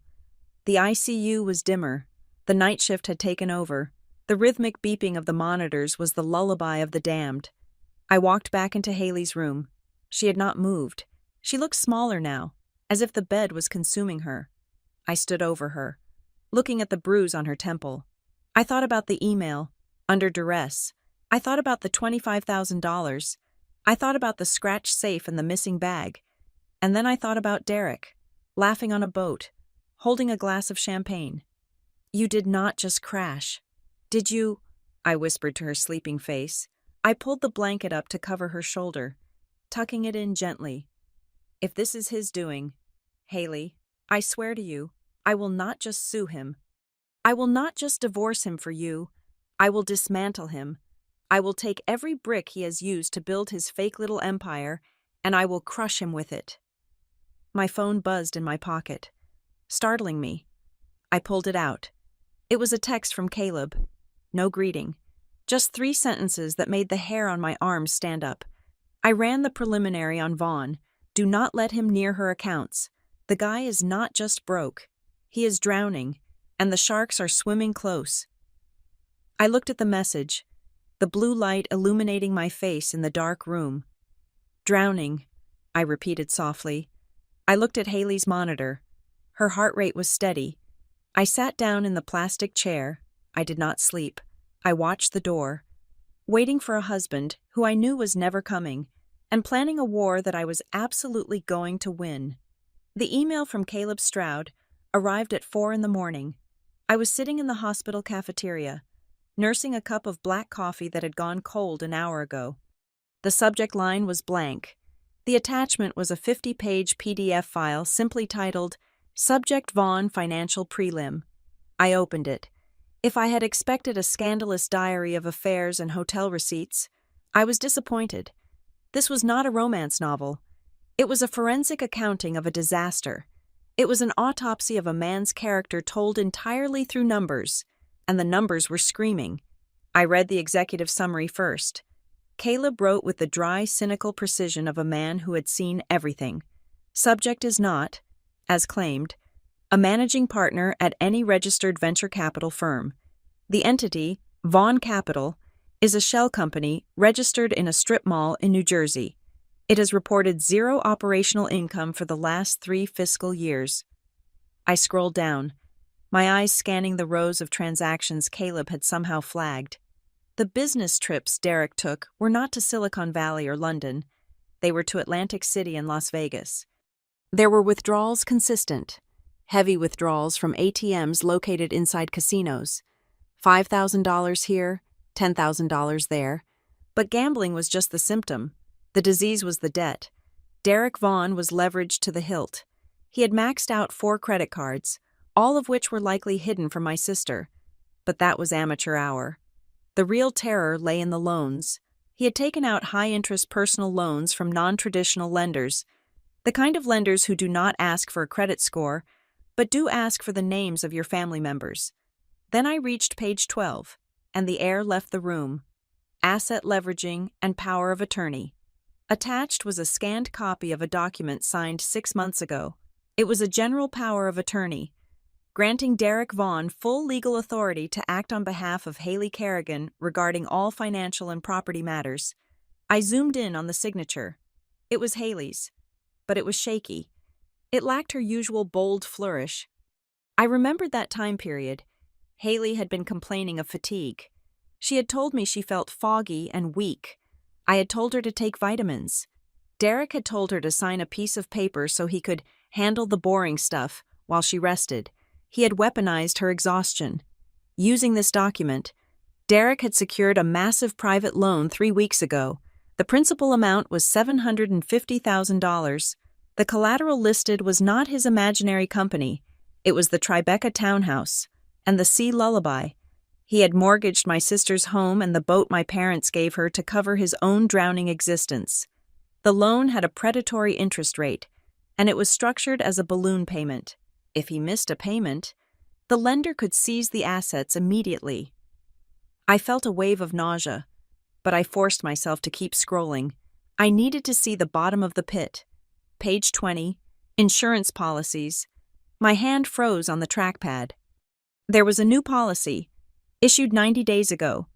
the ICU was dimmer. The night shift had taken over. The rhythmic beeping of the monitors was the lullaby of the damned. I walked back into Haley's room. She had not moved. She looked smaller now, as if the bed was consuming her. I stood over her, looking at the bruise on her temple. I thought about the email, under duress. I thought about the $25,000. I thought about the scratched safe and the missing bag. And then I thought about Derek, laughing on a boat, holding a glass of champagne. You did not just crash. Did you? I whispered to her sleeping face. I pulled the blanket up to cover her shoulder, tucking it in gently. If this is his doing, Haley, I swear to you, I will not just sue him. I will not just divorce him for you. I will dismantle him. I will take every brick he has used to build his fake little empire, and I will crush him with it. My phone buzzed in my pocket, startling me. I pulled it out. It was a text from Caleb. No greeting. Just 3 sentences that made the hair on my arms stand up. I ran the preliminary on Vaughn. Do not let him near her accounts. The guy is not just broke. He is drowning, and the sharks are swimming close. I looked at the message, the blue light illuminating my face in the dark room. Drowning, I repeated softly. I looked at Haley's monitor. Her heart rate was steady. I sat down in the plastic chair. I did not sleep. I watched the door, waiting for a husband who I knew was never coming, and planning a war that I was absolutely going to win. The email from Caleb Stroud arrived at 4 a.m. I was sitting in the hospital cafeteria, nursing a cup of black coffee that had gone cold an hour ago. The subject line was blank. The attachment was a 50-page PDF file simply titled, Subject Vaughn Financial Prelim. I opened it. If I had expected a scandalous diary of affairs and hotel receipts, I was disappointed. This was not a romance novel. It was a forensic accounting of a disaster. It was an autopsy of a man's character told entirely through numbers, and the numbers were screaming. I read the executive summary first. Caleb wrote with the dry, cynical precision of a man who had seen everything. Subject is not, as claimed, a managing partner at any registered venture capital firm. The entity, Vaughn Capital, is a shell company registered in a strip mall in New Jersey. It has reported zero operational income for the last 3 fiscal years. I scrolled down, my eyes scanning the rows of transactions Caleb had somehow flagged. The business trips Derek took were not to Silicon Valley or London. They were to Atlantic City and Las Vegas. There were withdrawals consistent, heavy withdrawals from ATMs located inside casinos. $5,000 here, $10,000 there. But gambling was just the symptom. The disease was the debt. Derek Vaughn was leveraged to the hilt. He had maxed out 4 credit cards, all of which were likely hidden from my sister. But that was amateur hour. The real terror lay in the loans. He had taken out high-interest personal loans from non-traditional lenders, the kind of lenders who do not ask for a credit score, but do ask for the names of your family members. Then I reached page 12, and the air left the room. Asset leveraging and power of attorney. Attached was a scanned copy of a document signed 6 months ago. It was a general power of attorney, granting Derek Vaughn full legal authority to act on behalf of Haley Kerrigan regarding all financial and property matters. I zoomed in on the signature. It was Haley's, but it was shaky. It lacked her usual bold flourish. I remembered that time period. Haley had been complaining of fatigue. She had told me she felt foggy and weak. I had told her to take vitamins. Derek had told her to sign a piece of paper so he could handle the boring stuff while she rested. He had weaponized her exhaustion. Using this document, Derek had secured a massive private loan 3 weeks ago. The principal amount was $750,000. The collateral listed was not his imaginary company. It was the Tribeca townhouse and the Sea Lullaby. He had mortgaged my sister's home and the boat my parents gave her to cover his own drowning existence. The loan had a predatory interest rate, and it was structured as a balloon payment. If he missed a payment, the lender could seize the assets immediately. I felt a wave of nausea, but I forced myself to keep scrolling. I needed to see the bottom of the pit. Page 20, Insurance Policies. My hand froze on the trackpad. There was a new policy, issued 90 days ago.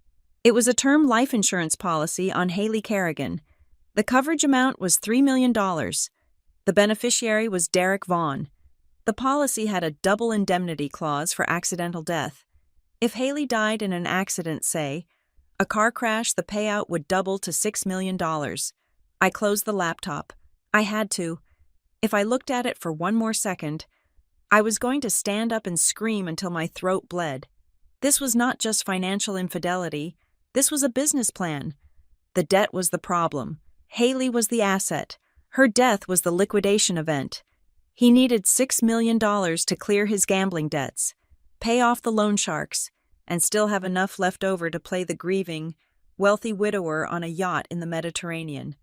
It was a term life insurance policy on Haley Kerrigan. The coverage amount was $3 million. The beneficiary was Derek Vaughn. The policy had a double indemnity clause for accidental death. If Haley died in an accident, say, a car crash, the payout would double to $6 million. I closed the laptop. I had to. If I looked at it for one more second, I was going to stand up and scream until my throat bled. This was not just financial infidelity. This was a business plan. The debt was the problem. Haley was the asset. Her death was the liquidation event. He needed $6 million to clear his gambling debts, pay off the loan sharks, and still have enough left over to play the grieving, wealthy widower on a yacht in the Mediterranean.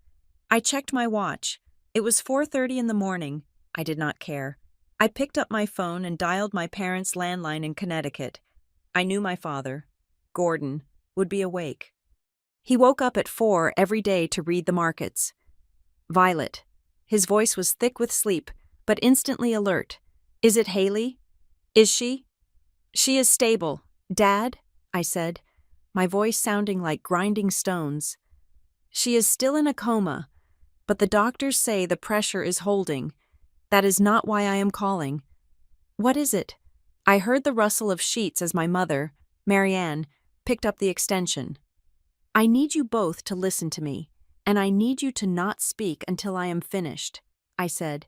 I checked my watch. It was 4:30 in the morning. I did not care. I picked up my phone and dialed my parents' landline in Connecticut. I knew my father, Gordon, would be awake. He woke up at 4 every day to read the markets. Violet. His voice was thick with sleep, but instantly alert. Is it Haley? Is she? She is stable. Dad? I said, my voice sounding like grinding stones. She is still in a coma, but the doctors say the pressure is holding. That is not why I am calling. What is it? I heard the rustle of sheets as my mother, Marianne, picked up the extension. I need you both to listen to me, and I need you to not speak until I am finished, I said.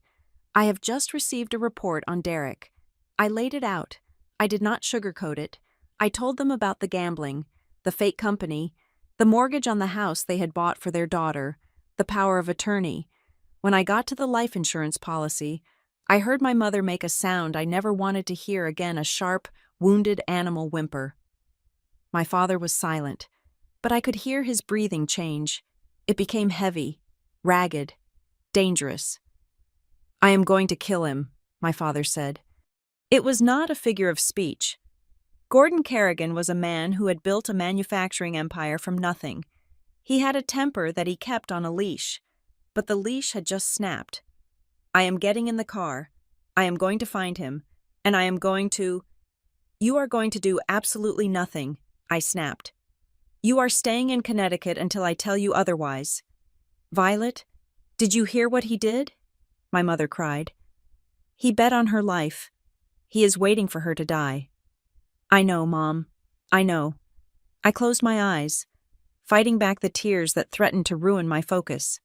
I have just received a report on Derek. I laid it out. I did not sugarcoat it. I told them about the gambling, the fake company, the mortgage on the house they had bought for their daughter, the power of attorney. When I got to the life insurance policy, I heard my mother make a sound I never wanted to hear again, a sharp, wounded animal whimper. My father was silent, but I could hear his breathing change. It became heavy, ragged, dangerous. "I am going to kill him," my father said. It was not a figure of speech. Gordon Kerrigan was a man who had built a manufacturing empire from nothing. He had a temper that he kept on a leash, but the leash had just snapped. "I am getting in the car. I am going to find him, and I am going to—" "You are going to do absolutely nothing," I snapped. "You are staying in Connecticut until I tell you otherwise." "Violet, did you hear what he did?" my mother cried. "He bet on her life. He is waiting for her to die." "I know, Mom. I know." I closed my eyes, fighting back the tears that threatened to ruin my focus.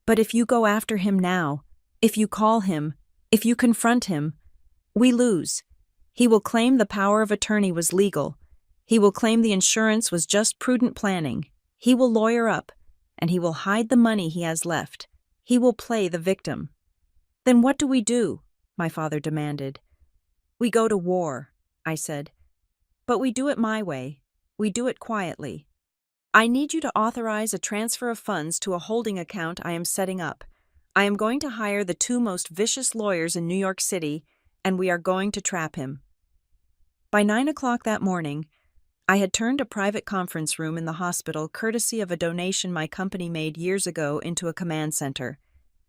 "But if you go after him now, if you call him, if you confront him, we lose. He will claim the power of attorney was legal. He will claim the insurance was just prudent planning. He will lawyer up, and he will hide the money he has left. He will play the victim." "Then what do we do?" my father demanded. "We go to war," I said. "But we do it my way. We do it quietly. I need you to authorize a transfer of funds to a holding account I am setting up. I am going to hire the 2 most vicious lawyers in New York City, and we are going to trap him." By 9 o'clock that morning, I had turned a private conference room in the hospital, courtesy of a donation my company made years ago, into a command center.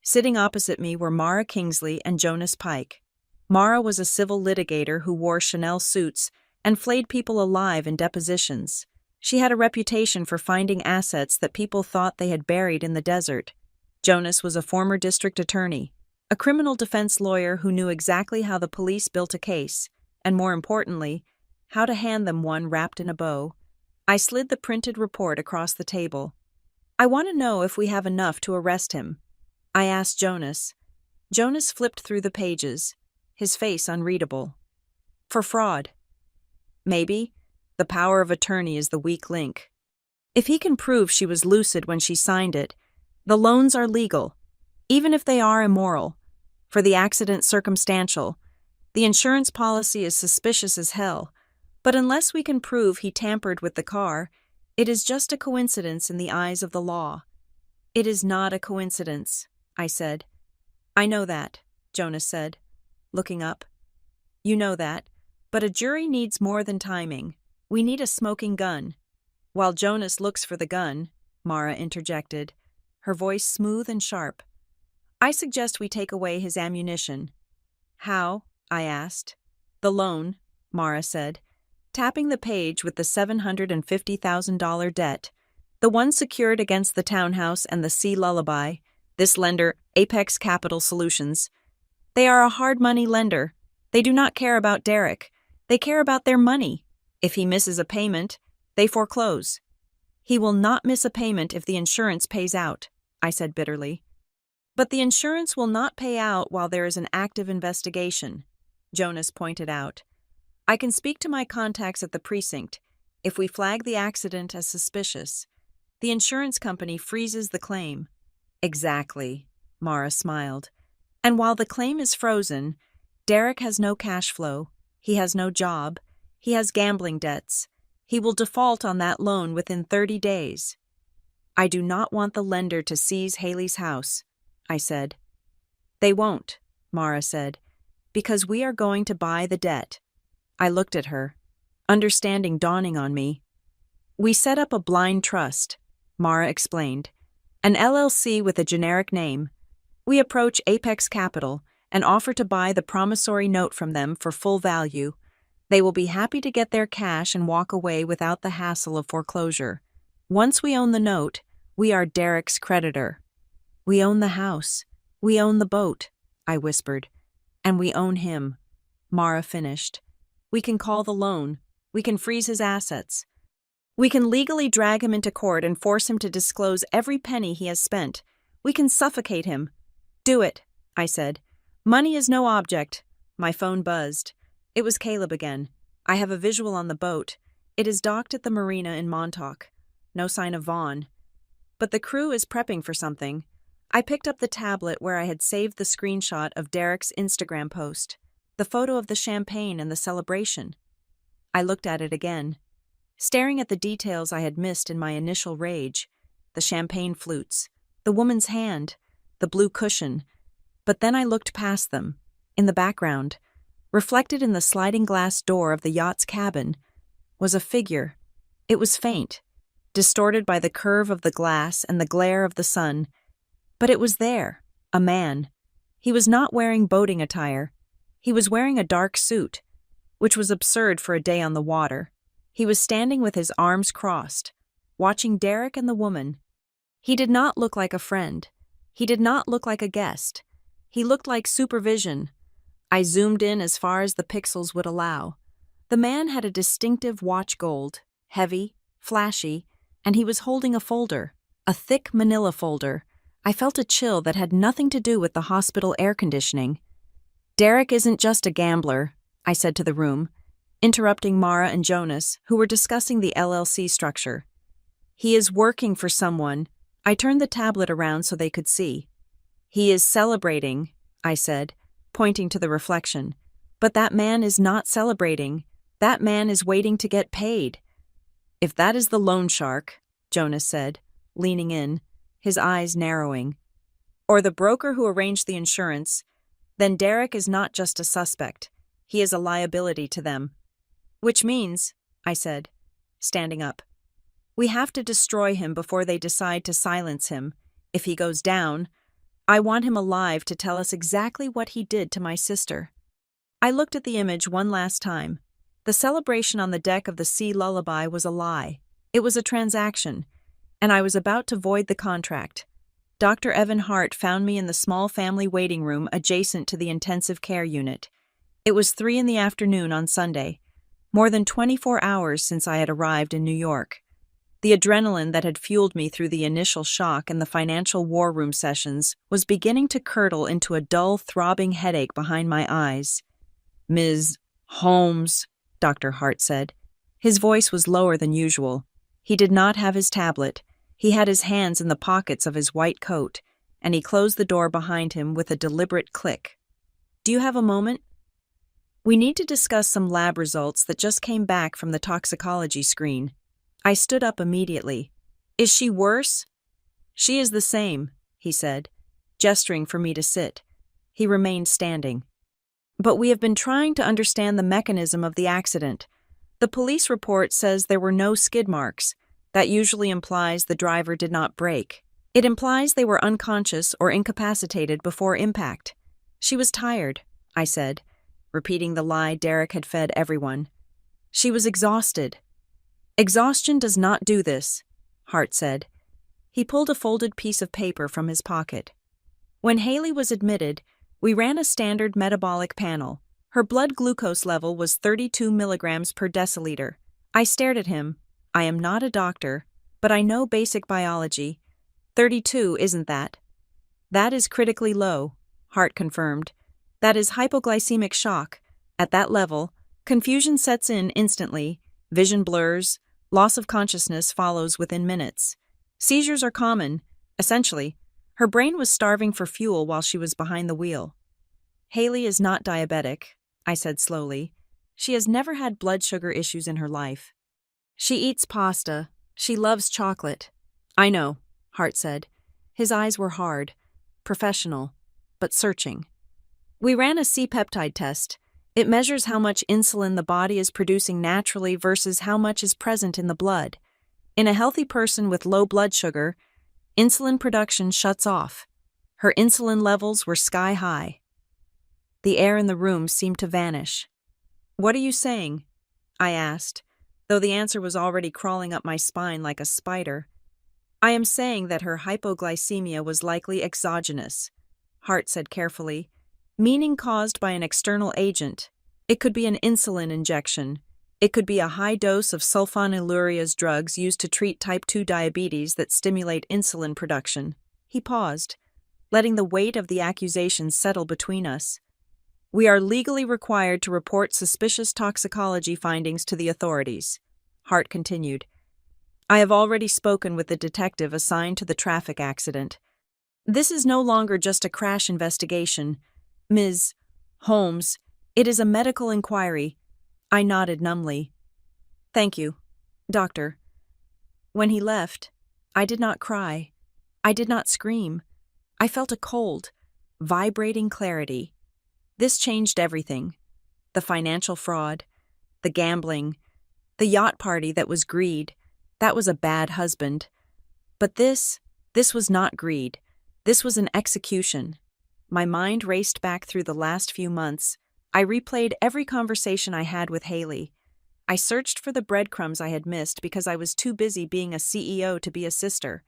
Sitting opposite me were Mara Kingsley and Jonas Pike. Mara was a civil litigator who wore Chanel suits and flayed people alive in depositions. She had a reputation for finding assets that people thought they had buried in the desert. Jonas was a former district attorney, a criminal defense lawyer who knew exactly how the police built a case, and more importantly, how to hand them one wrapped in a bow. I slid the printed report across the table. "I want to know if we have enough to arrest him," I asked Jonas. Jonas flipped through the pages, his face unreadable. "For fraud." "Maybe. The power of attorney is the weak link. If he can prove she was lucid when she signed it, the loans are legal, even if they are immoral. For the accident circumstantial, the insurance policy is suspicious as hell, but unless we can prove he tampered with the car, it is just a coincidence in the eyes of the law." "It is not a coincidence," I said. "I know that," Jonas said, looking up. "You know that, but a jury needs more than timing. We need a smoking gun." "While Jonas looks for the gun," Mara interjected, her voice smooth and sharp, "I suggest we take away his ammunition." "How?" I asked. "The loan," Mara said, tapping the page with the $750,000 debt, the one secured against the townhouse and the Sea Lullaby. This lender, Apex Capital Solutions. They are a hard money lender. They do not care about Derek. They care about their money. If he misses a payment, they foreclose. "He will not miss a payment if the insurance pays out," I said bitterly. "But the insurance will not pay out while there is an active investigation," Jonas pointed out. "I can speak to my contacts at the precinct. If we flag the accident as suspicious, the insurance company freezes the claim." "Exactly," Mara smiled. "And while the claim is frozen, Derek has no cash flow. He has no job. He has gambling debts. He will default on that loan within 30 days. "I do not want the lender to seize Haley's house," I said. "They won't," Mara said, "because we are going to buy the debt." I looked at her, understanding dawning on me. "We set up a blind trust," Mara explained, "an LLC with a generic name. We approach Apex Capital and offer to buy the promissory note from them for full value. They will be happy to get their cash and walk away without the hassle of foreclosure. Once we own the note, we are Derek's creditor." "We own the house. We own the boat," I whispered. "And we own him," Mara finished. "We can call the loan. We can freeze his assets. We can legally drag him into court and force him to disclose every penny he has spent. We can suffocate him." "Do it," I said. "Money is no object." My phone buzzed. It was Caleb again. "I have a visual on the boat. It is docked at the marina in Montauk. No sign of Vaughn. But the crew is prepping for something. I picked up the tablet where I had saved the screenshot of Derek's Instagram post, the photo of the champagne and the celebration. I looked at it again, staring at the details I had missed in my initial rage, the champagne flutes, the woman's hand, the blue cushion. But then I looked past them. In the background, reflected in the sliding glass door of the yacht's cabin, was a figure. It was faint, distorted by the curve of the glass and the glare of the sun. But it was there, a man. He was not wearing boating attire. He was wearing a dark suit, which was absurd for a day on the water. He was standing with his arms crossed, watching Derek and the woman. He did not look like a friend. He did not look like a guest. He looked like supervision. I zoomed in as far as the pixels would allow. The man had a distinctive watch gold, heavy, flashy, and he was holding a folder, a thick manila folder. I felt a chill that had nothing to do with the hospital air conditioning. Derek isn't just a gambler, I said to the room, interrupting Mara and Jonas, who were discussing the LLC structure. He is working for someone. I turned the tablet around so they could see. He is celebrating, I said, pointing to the reflection. But that man is not celebrating. That man is waiting to get paid. If that is the loan shark, Jonas said, leaning in, his eyes narrowing, or the broker who arranged the insurance, then Derek is not just a suspect. He is a liability to them. Which means, I said, standing up, we have to destroy him before they decide to silence him. If he goes down, I want him alive to tell us exactly what he did to my sister. I looked at the image one last time. The celebration on the deck of the Sea Lullaby was a lie. It was a transaction, and I was about to void the contract. Dr. Evan Hart found me in the small family waiting room adjacent to the intensive care unit. It was 3 p.m. on Sunday, more than 24 hours since I had arrived in New York. The adrenaline that had fueled me through the initial shock and the financial war room sessions was beginning to curdle into a dull, throbbing headache behind my eyes. Ms. Holmes, Dr. Hart said. His voice was lower than usual. He did not have his tablet. He had his hands in the pockets of his white coat, and he closed the door behind him with a deliberate click. Do you have a moment? We need to discuss some lab results that just came back from the toxicology screen. I stood up immediately. Is she worse? She is the same, he said, gesturing for me to sit. He remained standing. But we have been trying to understand the mechanism of the accident. The police report says there were no skid marks. That usually implies the driver did not brake. It implies they were unconscious or incapacitated before impact. She was tired, I said, repeating the lie Derek had fed everyone. She was exhausted. Exhaustion does not do this, Hart said. He pulled a folded piece of paper from his pocket. When Haley was admitted, we ran a standard metabolic panel. Her blood glucose level was 32 milligrams per deciliter. I stared at him. I am not a doctor, but I know basic biology. 32, isn't that? That is critically low, Hart confirmed. That is hypoglycemic shock. At that level, confusion sets in instantly, vision blurs, loss of consciousness follows within minutes. Seizures are common. Essentially, her brain was starving for fuel while she was behind the wheel. Haley is not diabetic, I said slowly. She has never had blood sugar issues in her life. She eats pasta. She loves chocolate. I know, Hart said. His eyes were hard, professional, but searching. We ran a C-peptide test. It measures how much insulin the body is producing naturally versus how much is present in the blood. In a healthy person with low blood sugar, insulin production shuts off. Her insulin levels were sky high. The air in the room seemed to vanish. What are you saying? I asked, though the answer was already crawling up my spine like a spider. I am saying that her hypoglycemia was likely exogenous, Hart said carefully, meaning caused by an external agent. It could be an insulin injection. It could be a high dose of sulfonylureas drugs used to treat type 2 diabetes that stimulate insulin production. He paused, letting the weight of the accusations settle between us. We are legally required to report suspicious toxicology findings to the authorities, Hart continued. I have already spoken with the detective assigned to the traffic accident. This is no longer just a crash investigation. Ms. Holmes, it is a medical inquiry. I nodded numbly. Thank you, doctor. When he left, I did not cry. I did not scream. I felt a cold, vibrating clarity. This changed everything. The financial fraud, the gambling, the yacht party that was greed. That was a bad husband. But this was not greed. This was an execution. My mind raced back through the last few months. I replayed every conversation I had with Haley. I searched for the breadcrumbs I had missed because I was too busy being a CEO to be a sister.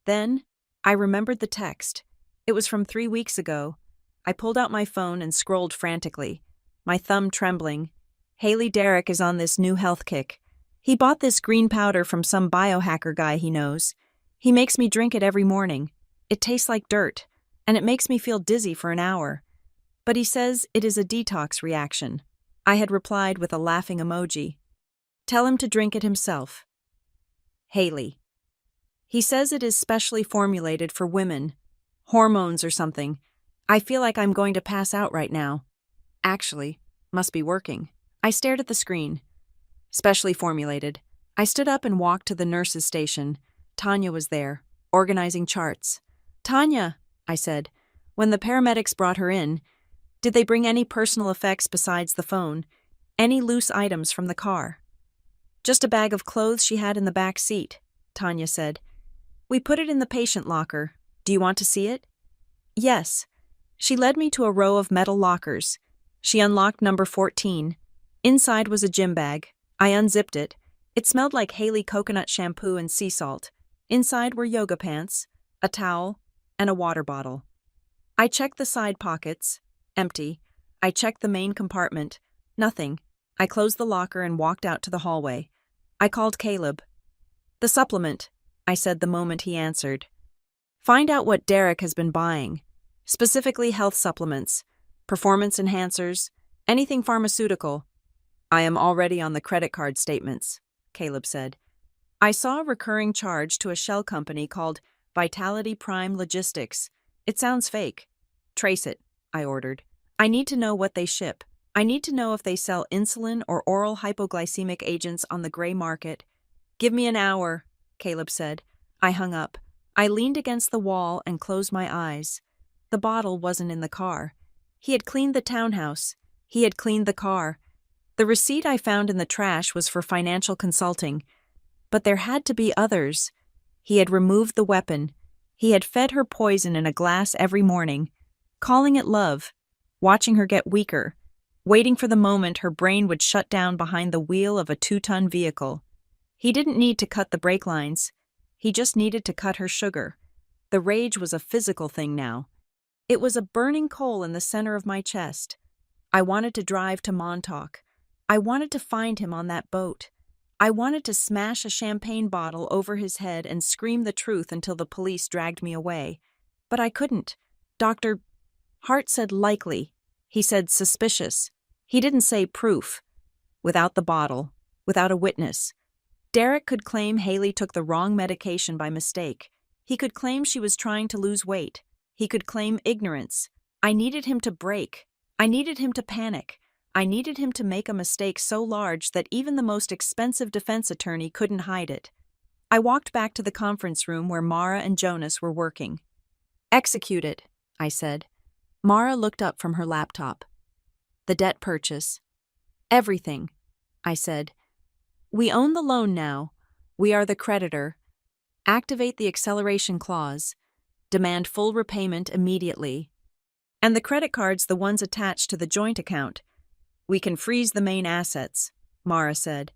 Then, I remembered the text. It was from 3 weeks ago. I pulled out my phone and scrolled frantically, my thumb trembling. Haley Derrick is on this new health kick. He bought this green powder from some biohacker guy he knows. He makes me drink it every morning. It tastes like dirt, and it makes me feel dizzy for an hour. But he says it is a detox reaction. I had replied with a laughing emoji. Tell him to drink it himself. Haley. He says it is specially formulated for women. Hormones or something. I feel like I'm going to pass out right now. Actually, must be working. I stared at the screen. Specially formulated. I stood up and walked to the nurse's station. Tanya was there, organizing charts. Tanya, I said, when the paramedics brought her in, did they bring any personal effects besides the phone? Any loose items from the car? Just a bag of clothes she had in the back seat, Tanya said. We put it in the patient locker. Do you want to see it? Yes. She led me to a row of metal lockers. She unlocked number 14. Inside was a gym bag. I unzipped it. It smelled like Haley coconut shampoo and sea salt. Inside were yoga pants, a towel, and a water bottle. I checked the side pockets. Empty. I checked the main compartment. Nothing. I closed the locker and walked out to the hallway. I called Caleb. The supplement, I said the moment he answered. Find out what Derrick has been buying. Specifically health supplements, performance enhancers, anything pharmaceutical. I am already on the credit card statements, Caleb said. I saw a recurring charge to a shell company called Vitality Prime Logistics. It sounds fake. Trace it, I ordered. I need to know what they ship. I need to know if they sell insulin or oral hypoglycemic agents on the gray market. Give me an hour, Caleb said. I hung up. I leaned against the wall and closed my eyes. The bottle wasn't in the car. He had cleaned the townhouse. He had cleaned the car. The receipt I found in the trash was for financial consulting. But there had to be others. He had removed the weapon. He had fed her poison in a glass every morning, calling it love, watching her get weaker, waiting for the moment her brain would shut down behind the wheel of a 2-ton vehicle. He didn't need to cut the brake lines. He just needed to cut her sugar. The rage was a physical thing now. It was a burning coal in the center of my chest. I wanted to drive to Montauk. I wanted to find him on that boat. I wanted to smash a champagne bottle over his head and scream the truth until the police dragged me away. But I couldn't. Dr. Hart said likely. He said suspicious. He didn't say proof. Without the bottle. Without a witness. Derrick could claim Haley took the wrong medication by mistake. He could claim she was trying to lose weight. He could claim ignorance. I needed him to break. I needed him to panic. I needed him to make a mistake so large that even the most expensive defense attorney couldn't hide it. I walked back to the conference room where Mara and Jonas were working. Execute it, I said. Mara looked up from her laptop. The debt purchase. Everything, I said. We own the loan now. We are the creditor. Activate the acceleration clause. Demand full repayment immediately. And the credit card's the ones attached to the joint account. We can freeze the main assets, Mara said.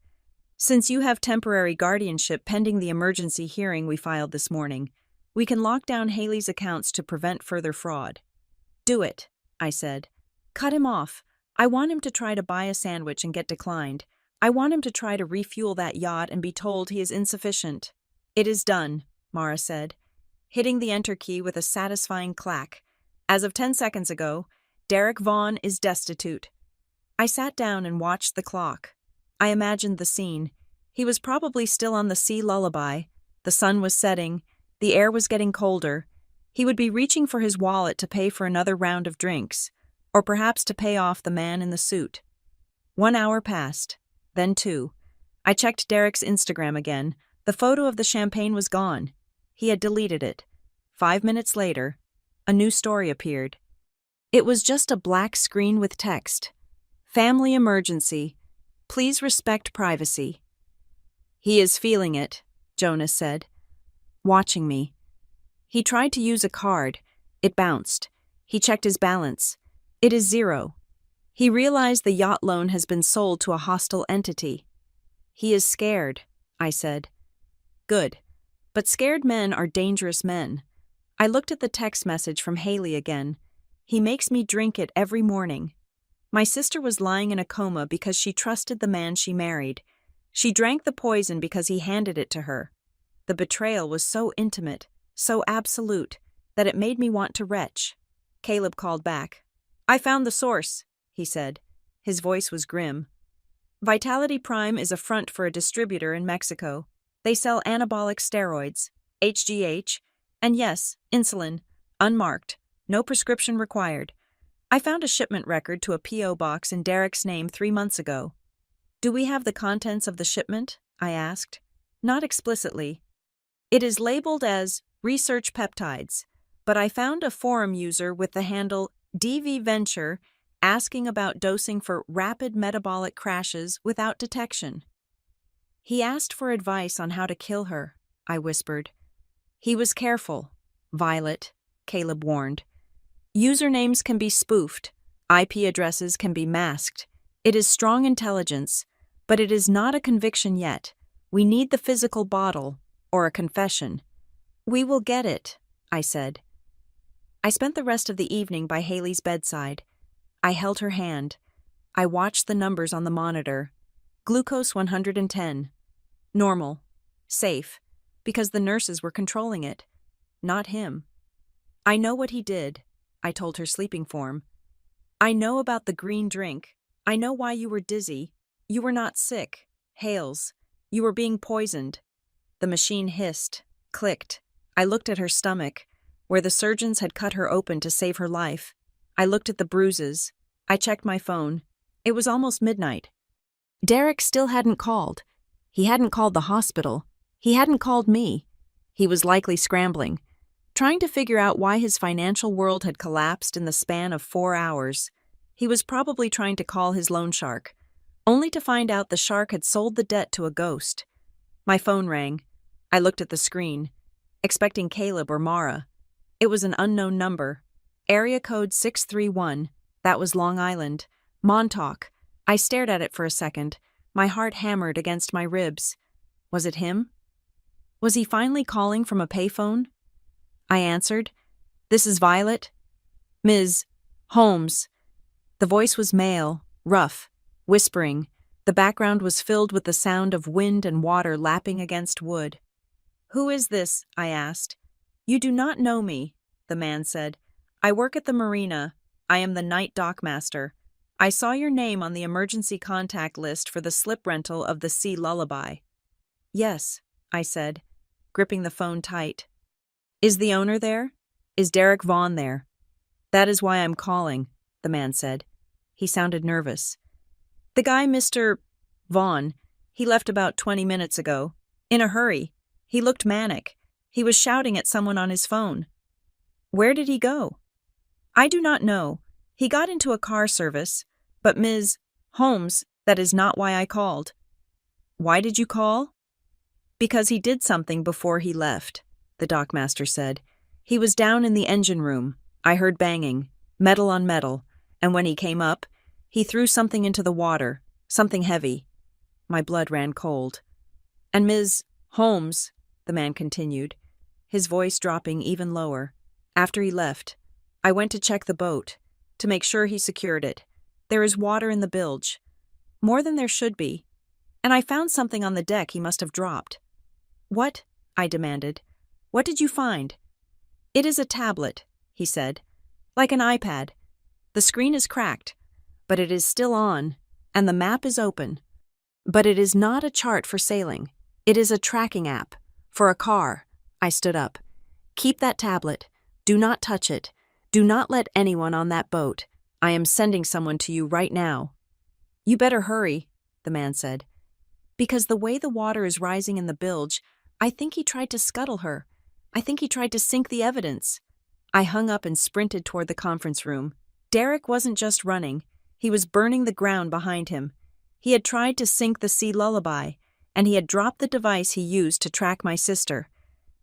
Since you have temporary guardianship pending the emergency hearing we filed this morning, we can lock down Haley's accounts to prevent further fraud. Do it, I said. Cut him off. I want him to try to buy a sandwich and get declined. I want him to try to refuel that yacht and be told he is insufficient. It is done, Mara said, hitting the enter key with a satisfying clack. As of 10 seconds ago, Derrick Vaughn is destitute. I sat down and watched the clock. I imagined the scene. He was probably still on the sea lullaby. The sun was setting. The air was getting colder. He would be reaching for his wallet to pay for another round of drinks, or perhaps to pay off the man in the suit. 1 hour passed, then 2. I checked Derek's Instagram again. The photo of the champagne was gone. He had deleted it. 5 minutes later, a new story appeared. It was just a black screen with text. Family emergency. Please respect privacy. He is feeling it, Jonas said, watching me. He tried to use a card. It bounced. He checked his balance. It is 0. He realized the yacht loan has been sold to a hostile entity. He is scared, I said. Good. But scared men are dangerous men. I looked at the text message from Haley again. He makes me drink it every morning. My sister was lying in a coma because she trusted the man she married. She drank the poison because he handed it to her. The betrayal was so intimate, so absolute, that it made me want to retch. Caleb called back. I found the source, he said. His voice was grim. Vitality Prime is a front for a distributor in Mexico. They sell anabolic steroids, HGH, and yes, insulin, unmarked, no prescription required. I found a shipment record to a P.O. box in Derek's name 3 months ago. Do we have the contents of the shipment? I asked. Not explicitly. It is labeled as Research Peptides, but I found a forum user with the handle DV Venture asking about dosing for rapid metabolic crashes without detection. He asked for advice on how to kill her, I whispered. He was careful, Violet, Caleb warned. Usernames can be spoofed, IP addresses can be masked. It is strong intelligence, but it is not a conviction yet. We need the physical bottle, or a confession. We will get it, I said. I spent the rest of the evening by Haley's bedside. I held her hand. I watched the numbers on the monitor. Glucose 110. Normal. Safe. Because the nurses were controlling it. Not him. I know what he did, I told her sleeping form. I know about the green drink. I know why you were dizzy. You were not sick. Hales. You were being poisoned. The machine hissed, clicked. I looked at her stomach, where the surgeons had cut her open to save her life. I looked at the bruises. I checked my phone. It was almost midnight. Derek still hadn't called. He hadn't called the hospital. He hadn't called me. He was likely scrambling, trying to figure out why his financial world had collapsed in the span of 4 hours. He was probably trying to call his loan shark, only to find out the shark had sold the debt to a ghost. My phone rang. I looked at the screen, expecting Caleb or Mara. It was an unknown number. Area code 631. That was Long Island. Montauk. I stared at it for a second. My heart hammered against my ribs. Was it him? Was he finally calling from a payphone? I answered. This is Violet. Ms. Holmes. The voice was male, rough, whispering. The background was filled with the sound of wind and water lapping against wood. Who is this? I asked. You do not know me, the man said. I work at the marina. I am the night dockmaster. I saw your name on the emergency contact list for the slip rental of the Sea Lullaby. Yes, I said, gripping the phone tight. Is the owner there? Is Derek Vaughn there? That is why I'm calling, the man said. He sounded nervous. The guy, Mr. Vaughn, he left about 20 minutes ago. In a hurry. He looked manic. He was shouting at someone on his phone. Where did he go? I do not know. He got into a car service, but Ms. Holmes, that is not why I called. Why did you call? Because he did something before he left, the dockmaster said. He was down in the engine room. I heard banging, metal on metal, and when he came up, he threw something into the water, something heavy. My blood ran cold. And Ms. Holmes, the man continued, his voice dropping even lower. After he left, I went to check the boat, to make sure he secured it. There is water in the bilge, more than there should be, and I found something on the deck he must have dropped. What? I demanded. What did you find? It is a tablet, he said, like an iPad. The screen is cracked, but it is still on, and the map is open. But it is not a chart for sailing. It is a tracking app. For a car. I stood up. Keep that tablet. Do not touch it. Do not let anyone on that boat. I am sending someone to you right now." "You better hurry," the man said. "Because the way the water is rising in the bilge, I think he tried to scuttle her. I think he tried to sink the evidence." I hung up and sprinted toward the conference room. Derek wasn't just running, he was burning the ground behind him. He had tried to sink the Sea Lullaby, and he had dropped the device he used to track my sister.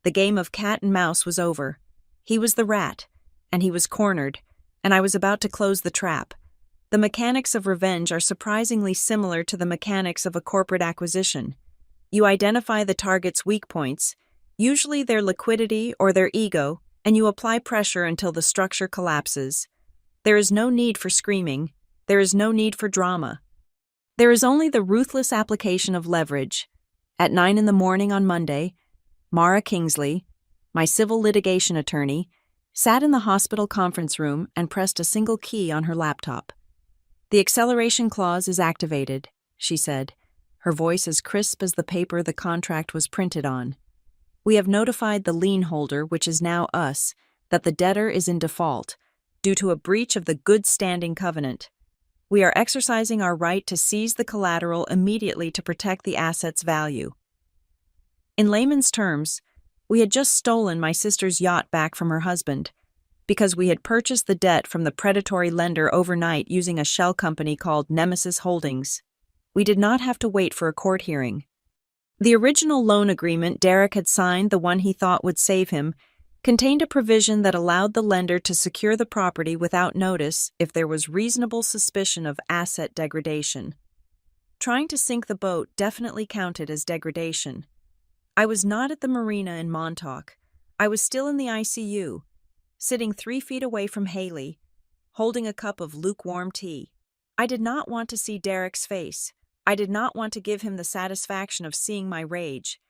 The game of cat and mouse was over. He was the rat, and he was cornered, and I was about to close the trap. The mechanics of revenge are surprisingly similar to the mechanics of a corporate acquisition. You identify the target's weak points, usually their liquidity or their ego, and you apply pressure until the structure collapses. There is no need for screaming. There is no need for drama. There is only the ruthless application of leverage. At 9 a.m. on Monday, Mara Kingsley, my civil litigation attorney, sat in the hospital conference room and pressed a single key on her laptop. "The acceleration clause is activated," she said, her voice as crisp as the paper the contract was printed on. "We have notified the lien holder, which is now us, that the debtor is in default, due to a breach of the good standing covenant. We are exercising our right to seize the collateral immediately to protect the asset's value." In layman's terms, we had just stolen my sister's yacht back from her husband, because we had purchased the debt from the predatory lender overnight using a shell company called Nemesis Holdings. We did not have to wait for a court hearing. The original loan agreement Derek had signed, the one he thought would save him, contained a provision that allowed the lender to secure the property without notice if there was reasonable suspicion of asset degradation. Trying to sink the boat definitely counted as degradation. I was not at the marina in Montauk. I was still in the ICU, sitting 3 feet away from Haley, holding a cup of lukewarm tea. I did not want to see Derek's face. I did not want to give him the satisfaction of seeing my rage.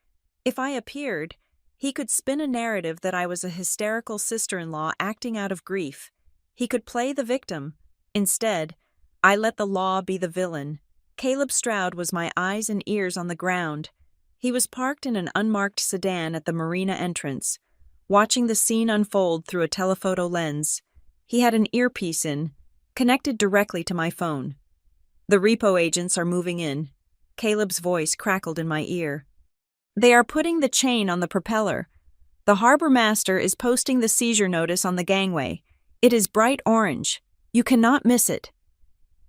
If I appeared, he could spin a narrative that I was a hysterical sister-in-law acting out of grief. He could play the victim. Instead, I let the law be the villain. Caleb Stroud was my eyes and ears on the ground. He was parked in an unmarked sedan at the marina entrance, watching the scene unfold through a telephoto lens. He had an earpiece in, connected directly to my phone. "The repo agents are moving in." Caleb's voice crackled in my ear. "They are putting the chain on the propeller. The harbor master is posting the seizure notice on the gangway. It is bright orange. You cannot miss it."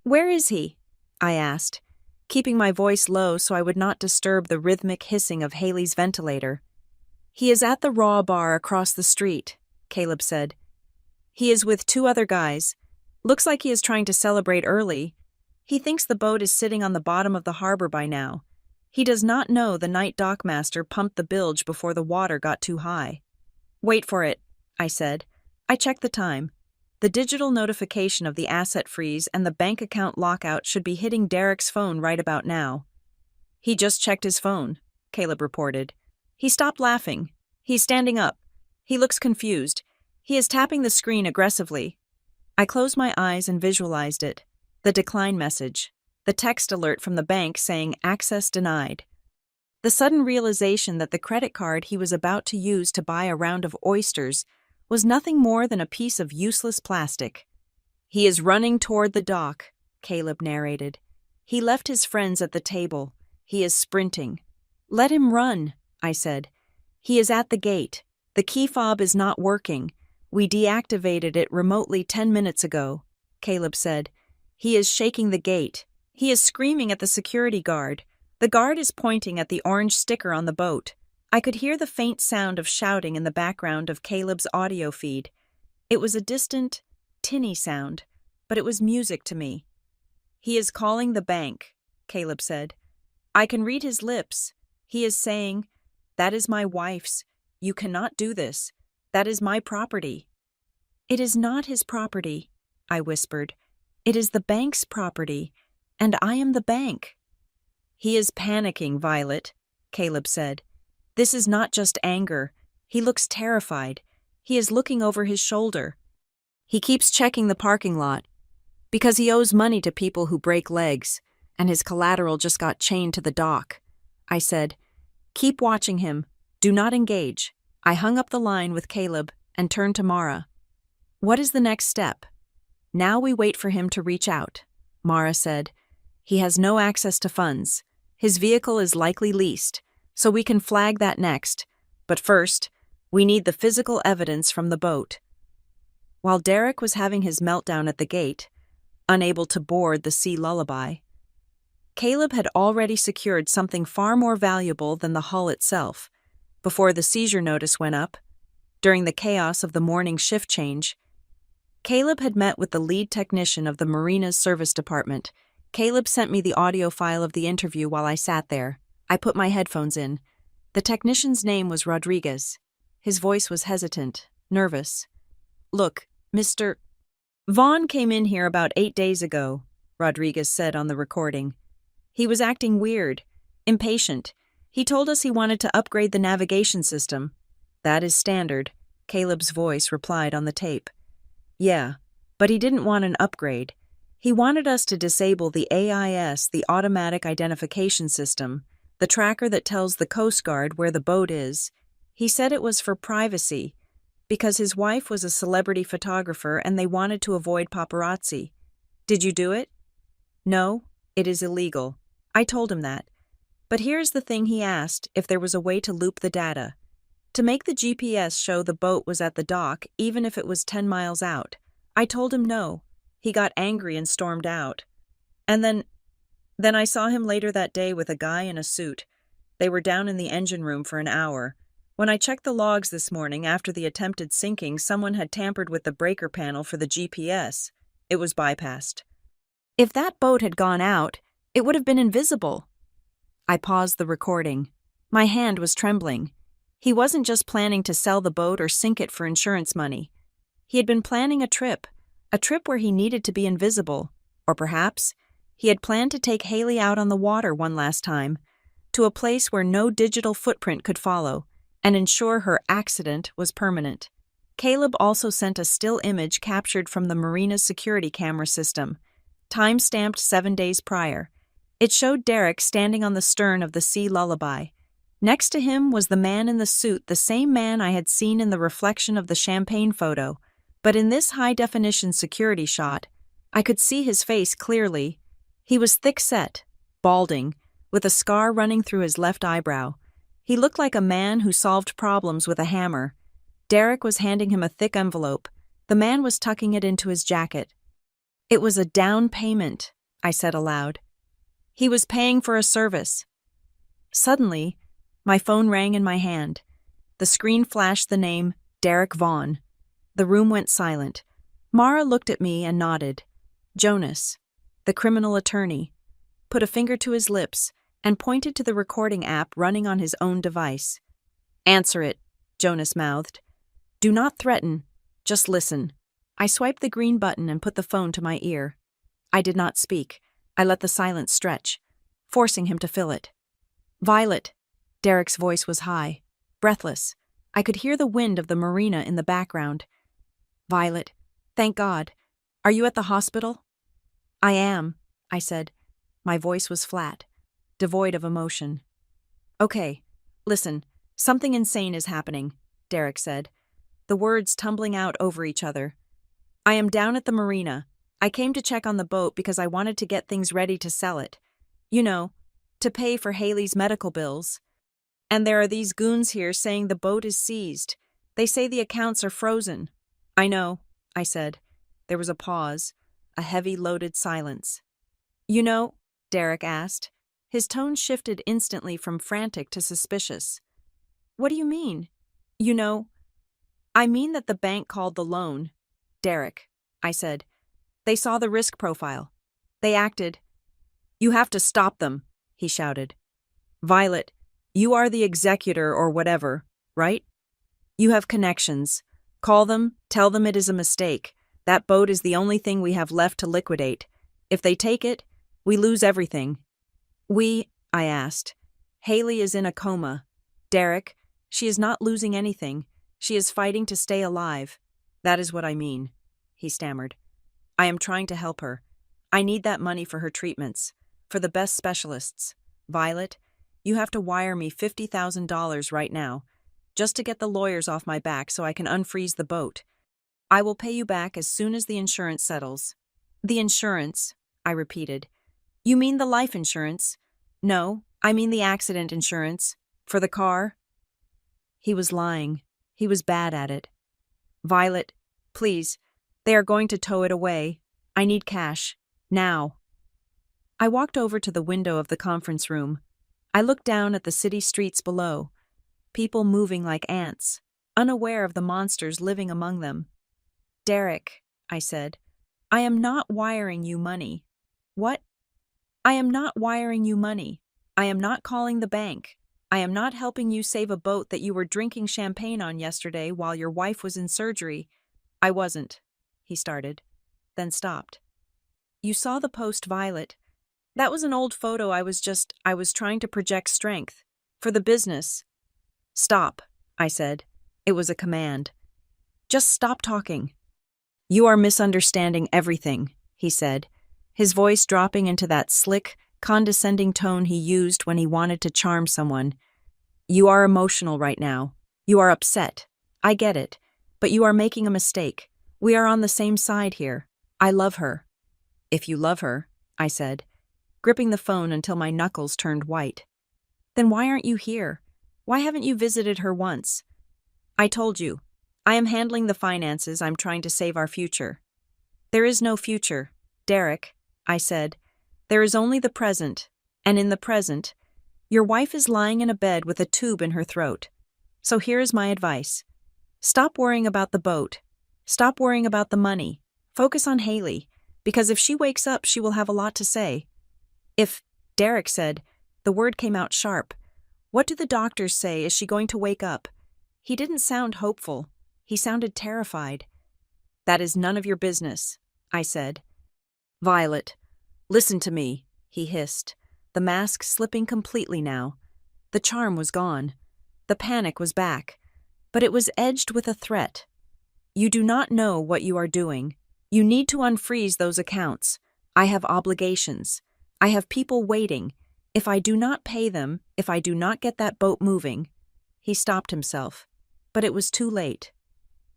"Where is he?" I asked, keeping my voice low so I would not disturb the rhythmic hissing of Haley's ventilator. "He is at the Raw Bar across the street," Caleb said. "He is with 2 other guys. Looks like he is trying to celebrate early. He thinks the boat is sitting on the bottom of the harbor by now. He does not know the night dockmaster pumped the bilge before the water got too high." "Wait for it," I said. I checked the time. The digital notification of the asset freeze and the bank account lockout should be hitting Derek's phone right about now. "He just checked his phone," Caleb reported. "He stopped laughing. He's standing up. He looks confused. He is tapping the screen aggressively." I closed my eyes and visualized it. The decline message. The text alert from the bank saying access denied. The sudden realization that the credit card he was about to use to buy a round of oysters was nothing more than a piece of useless plastic. "He is running toward the dock," Caleb narrated. "He left his friends at the table. He is sprinting." "Let him run," I said. "He is at the gate. The key fob is not working. We deactivated it remotely 10 minutes ago," Caleb said. "He is shaking the gate. He is screaming at the security guard. The guard is pointing at the orange sticker on the boat." I could hear the faint sound of shouting in the background of Caleb's audio feed. It was a distant, tinny sound, but it was music to me. "He is calling the bank," Caleb said. "I can read his lips. He is saying, 'That is my wife's. You cannot do this. That is my property.'" "It is not his property," I whispered. "It is the bank's property, and I am the bank." "He is panicking, Violet," Caleb said. "This is not just anger. He looks terrified. He is looking over his shoulder. He keeps checking the parking lot because he owes money to people who break legs, and his collateral just got chained to the dock." I said, "Keep watching him. Do not engage." I hung up the line with Caleb and turned to Mara. "What is the next step?" "Now we wait for him to reach out," Mara said. "He has no access to funds. His vehicle is likely leased, so we can flag that next. But first, we need the physical evidence from the boat." While Derek was having his meltdown at the gate, unable to board the Sea Lullaby, Caleb had already secured something far more valuable than the hull itself. Before the seizure notice went up, during the chaos of the morning shift change, Caleb had met with the lead technician of the Marina's service department. Caleb sent me the audio file of the interview while I sat there. I put my headphones in. The technician's name was Rodriguez. His voice was hesitant, nervous. "Look, Mr. Vaughn came in here about 8 days ago," Rodriguez said on the recording. "He was acting weird, impatient. He told us he wanted to upgrade the navigation system." "That is standard," Caleb's voice replied on the tape. "Yeah, but he didn't want an upgrade. He wanted us to disable the AIS, the Automatic Identification System, the tracker that tells the Coast Guard where the boat is. He said it was for privacy, because his wife was a celebrity photographer and they wanted to avoid paparazzi." "Did you do it?" "No, it is illegal." I told him that. But here's the thing, he asked if there was a way to loop the data, to make the GPS show the boat was at the dock even if it was 10 miles out. I told him no. He got angry and stormed out. And then I saw him later that day with a guy in a suit. They were down in the engine room for an hour. When I checked the logs this morning after the attempted sinking, someone had tampered with the breaker panel for the GPS. It was bypassed. If that boat had gone out, it would have been invisible. I paused the recording. My hand was trembling. He wasn't just planning to sell the boat or sink it for insurance money. He had been planning a trip where he needed to be invisible. Or perhaps he had planned to take Haley out on the water one last time, to a place where no digital footprint could follow, and ensure her accident was permanent. Caleb also sent a still image captured from the Marina's security camera system, time-stamped 7 days prior. It showed Derek standing on the stern of the Sea Lullaby. Next to him was the man in the suit, the same man I had seen in the reflection of the champagne photo. But in this high-definition security shot, I could see his face clearly. He was thick-set, balding, with a scar running through his left eyebrow. He looked like a man who solved problems with a hammer. Derek was handing him a thick envelope. The man was tucking it into his jacket. "It was a down payment," I said aloud. "He was paying for a service." Suddenly, my phone rang in my hand. The screen flashed the name Derek Vaughn. The room went silent. Mara looked at me and nodded. Jonas, the criminal attorney, put a finger to his lips and pointed to the recording app running on his own device. "Answer it," Jonas mouthed. "Do not threaten, just listen." I swiped the green button and put the phone to my ear. I did not speak. I let the silence stretch, forcing him to fill it. "Violet." Derek's voice was high, breathless. I could hear the wind of the marina in the background. "Violet, thank God. Are you at the hospital?" "I am," I said. My voice was flat, devoid of emotion. "Okay, listen, something insane is happening," Derek said, the words tumbling out over each other. "I am down at the marina. I came to check on the boat because I wanted to get things ready to sell it. You know, to pay for Haley's medical bills. And there are these goons here saying the boat is seized. They say the accounts are frozen." "I know," I said. There was a pause, a heavy, loaded silence. "You know?" Derek asked. His tone shifted instantly from frantic to suspicious. "What do you mean?" "You know?" "I mean that the bank called the loan." "Derek," I said. "They saw the risk profile. They acted." "You have to stop them," he shouted. "Violet, you are the executor or whatever, right? You have connections. Call them, tell them it is a mistake. That boat is the only thing we have left to liquidate. If they take it, we lose everything." I asked. "Haley is in a coma. Derek, she is not losing anything. She is fighting to stay alive." "That is what I mean," he stammered. "I am trying to help her. I need that money for her treatments, for the best specialists. Violet, you have to wire me $50,000 right now. just to get the lawyers off my back so I can unfreeze the boat. I will pay you back as soon as the insurance settles." "The insurance," I repeated. "You mean the life insurance?" "No, I mean the accident insurance. For the car?" He was lying. He was bad at it. "Violet, please. They are going to tow it away. I need cash. Now." I walked over to the window of the conference room. I looked down at the city streets below, people moving like ants, unaware of the monsters living among them. "Derek," I said, "I am not wiring you money." "What?" "I am not wiring you money. I am not calling the bank. I am not helping you save a boat that you were drinking champagne on yesterday while your wife was in surgery." "I wasn't," he started, then stopped. "You saw the post, Violet. That was an old photo. I was trying to project strength. For the business." "Stop," I said. It was a command. "Just stop talking." "You are misunderstanding everything," he said, his voice dropping into that slick, condescending tone he used when he wanted to charm someone. "You are emotional right now. You are upset. I get it. But you are making a mistake. We are on the same side here. I love her." "If you love her," I said, gripping the phone until my knuckles turned white. "Then why aren't you here? Why haven't you visited her once?" "I told you. I am handling the finances. I'm trying to save our future." "There is no future, Derek," I said. "There is only the present, and in the present, your wife is lying in a bed with a tube in her throat. So here is my advice. Stop worrying about the boat. Stop worrying about the money. Focus on Haley, because if she wakes up, she will have a lot to say." "If," Derek said, the word came out sharp. "What do the doctors say? Is she going to wake up?" He didn't sound hopeful. He sounded terrified. "That is none of your business," I said. "Violet, listen to me," he hissed, the mask slipping completely now. The charm was gone. The panic was back. But it was edged with a threat. "You do not know what you are doing. You need to unfreeze those accounts. I have obligations. I have people waiting. If I do not pay them, if I do not get that boat moving—" He stopped himself. But it was too late.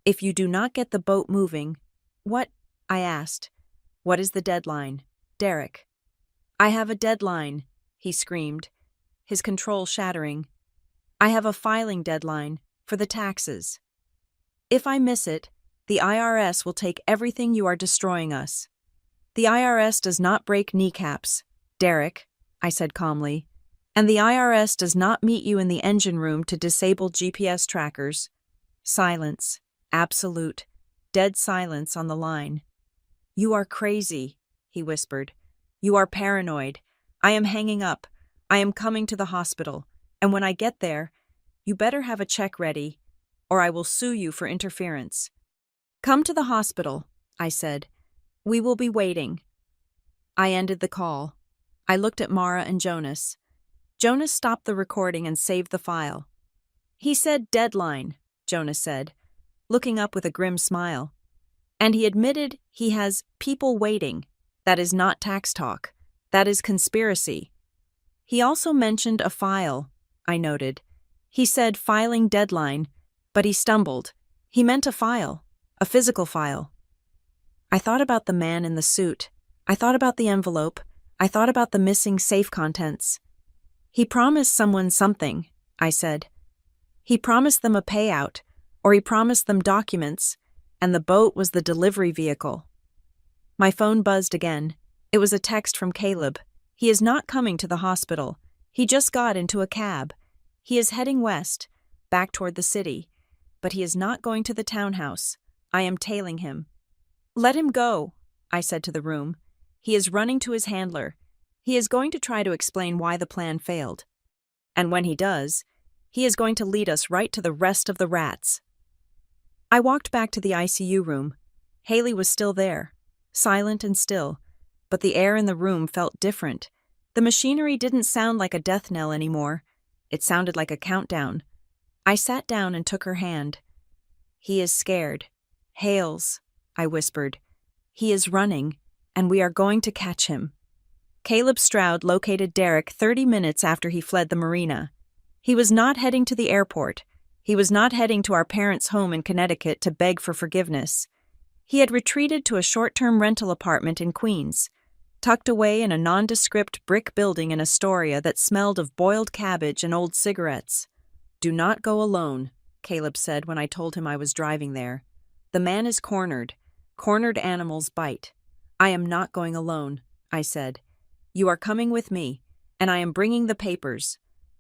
"If you do not get the boat moving—" "What?" I asked. "What is the deadline, Derek?" "I have a deadline," he screamed, his control shattering. "I have a filing deadline for the taxes. If I miss it, the IRS will take everything. You are destroying us." "The IRS does not break kneecaps, Derek," I said calmly, "and the IRS does not meet you in the engine room to disable GPS trackers." Silence, absolute, dead silence on the line. "You are crazy," he whispered. "You are paranoid. I am hanging up. I am coming to the hospital, and when I get there, you better have a check ready, or I will sue you for interference." "Come to the hospital," I said. "We will be waiting." I ended the call. I looked at Mara and Jonas. Jonas stopped the recording and saved the file. "He said deadline," Jonas said, looking up with a grim smile. "And he admitted he has people waiting. That is not tax talk. That is conspiracy." "He also mentioned a file," I noted. "He said filing deadline, but he stumbled. He meant a file, a physical file." I thought about the man in the suit. I thought about the envelope. I thought about the missing safe contents. "He promised someone something," I said. "He promised them a payout, or he promised them documents, and the boat was the delivery vehicle." My phone buzzed again. It was a text from Caleb. "He is not coming to the hospital. He just got into a cab. He is heading west, back toward the city. But he is not going to the townhouse. I am tailing him." "Let him go," I said to the room. "He is running to his handler. He is going to try to explain why the plan failed. And when he does, he is going to lead us right to the rest of the rats." I walked back to the ICU room. Haley was still there, silent and still, but the air in the room felt different. The machinery didn't sound like a death knell anymore. It sounded like a countdown. I sat down and took her hand. "He is scared. Hales," I whispered. "He is running, and we are going to catch him." Caleb Stroud located Derek 30 minutes after he fled the marina. He was not heading to the airport. He was not heading to our parents' home in Connecticut to beg for forgiveness. He had retreated to a short-term rental apartment in Queens, tucked away in a nondescript brick building in Astoria that smelled of boiled cabbage and old cigarettes. "Do not go alone," Caleb said when I told him I was driving there. "The man is cornered. Cornered animals bite." "I am not going alone," I said. "You are coming with me, and I am bringing the papers."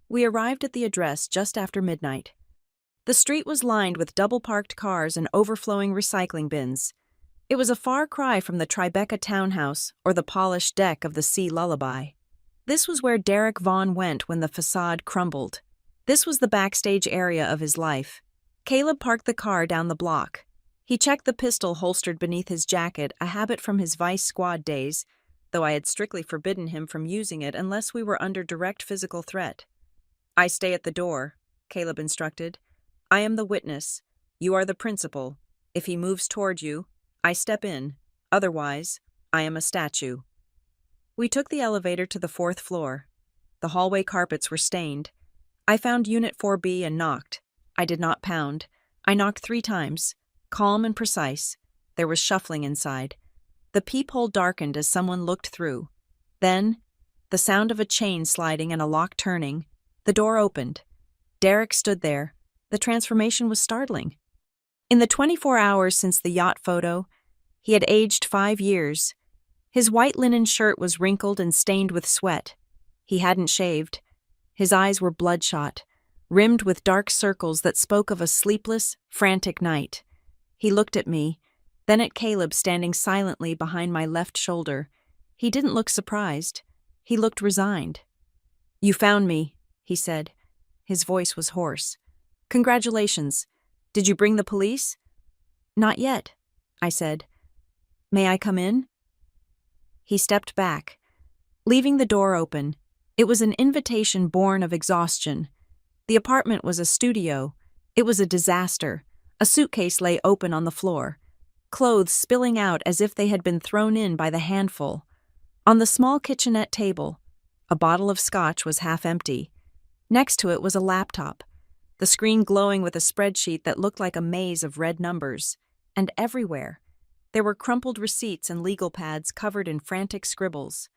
We arrived at the address just after midnight. The street was lined with double-parked cars and overflowing recycling bins. It was a far cry from the Tribeca townhouse or the polished deck of the Sea Lullaby. This was where Derek Vaughn went when the facade crumbled. This was the backstage area of his life. Caleb parked the car down the block. He checked the pistol holstered beneath his jacket, a habit from his Vice Squad days, though I had strictly forbidden him from using it unless we were under direct physical threat. "I stay at the door," Caleb instructed. "I am the witness. You are the principal. If he moves toward you, I step in. Otherwise, I am a statue." We took the elevator to the 4th floor. The hallway carpets were stained. I found Unit 4B and knocked. I did not pound. I knocked 3 times. Calm and precise. There was shuffling inside. The peephole darkened as someone looked through. Then, the sound of a chain sliding and a lock turning. The door opened. Derek stood there. The transformation was startling. In the 24 hours since the yacht photo, he had aged 5 years. His white linen shirt was wrinkled and stained with sweat. He hadn't shaved. His eyes were bloodshot, rimmed with dark circles that spoke of a sleepless, frantic night. He looked at me, then at Caleb standing silently behind my left shoulder. He didn't look surprised. He looked resigned. "You found me," he said. His voice was hoarse. "Congratulations. Did you bring the police?" "Not yet," I said. "May I come in?" He stepped back, leaving the door open. It was an invitation born of exhaustion. The apartment was a studio. It was a disaster. A suitcase lay open on the floor, clothes spilling out as if they had been thrown in by the handful. On the small kitchenette table, a bottle of scotch was half empty. Next to it was a laptop, the screen glowing with a spreadsheet that looked like a maze of red numbers. And everywhere, there were crumpled receipts and legal pads covered in frantic scribbles.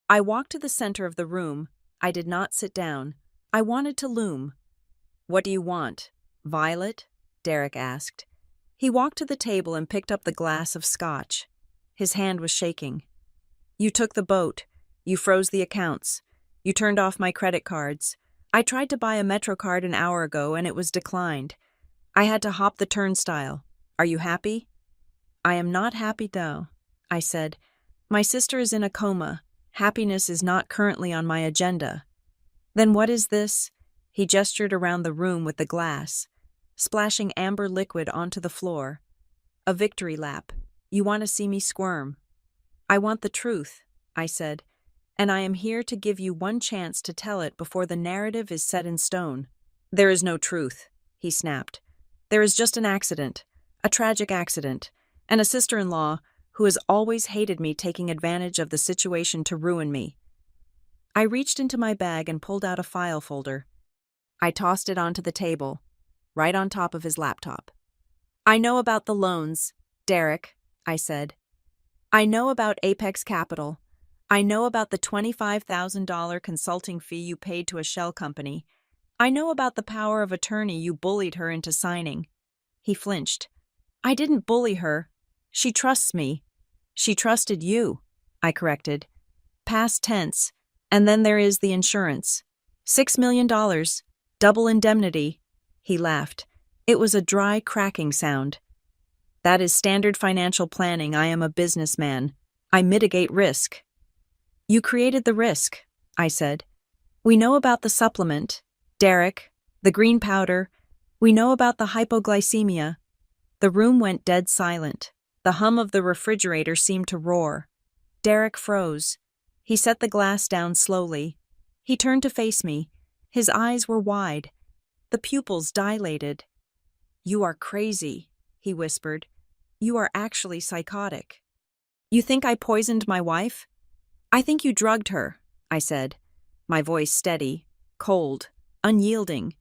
I walked to the center of the room. I did not sit down. I wanted to loom. "What do you want? Violet?" Derek asked. He walked to the table and picked up the glass of scotch. His hand was shaking. "You took the boat. You froze the accounts. You turned off my credit cards. I tried to buy a MetroCard an hour ago and it was declined. I had to hop the turnstile. Are you happy?" "I am not happy, though," I said. "My sister is in a coma. Happiness is not currently on my agenda." "Then what is this?" He gestured around the room with the glass, splashing amber liquid onto the floor. "A victory lap. You want to see me squirm." "I want the truth," I said, "and I am here to give you one chance to tell it before the narrative is set in stone." "There is no truth," he snapped. "There is just an accident, a tragic accident, and a sister-in-law who has always hated me taking advantage of the situation to ruin me." I reached into my bag and pulled out a file folder. I tossed it onto the table, right on top of his laptop. "I know about the loans, Derek," I said. "I know about Apex Capital. I know about the $25,000 consulting fee you paid to a shell company. I know about the power of attorney you bullied her into signing." He flinched. "I didn't bully her. She trusts me." "She trusted you," I corrected. "Past tense. And then there is the insurance. $6 million. Double indemnity." He laughed. It was a dry, cracking sound. "That is standard financial planning. I am a businessman. I mitigate risk." "You created the risk," I said. "We know about the supplement, Derek, the green powder. We know about the hypoglycemia." The room went dead silent. The hum of the refrigerator seemed to roar. Derek froze. He set the glass down slowly. He turned to face me. His eyes were wide. The pupils dilated. "You are crazy," he whispered. "You are actually psychotic." "You think I poisoned my wife?" "I think you drugged her," I said, my voice steady, cold, unyielding.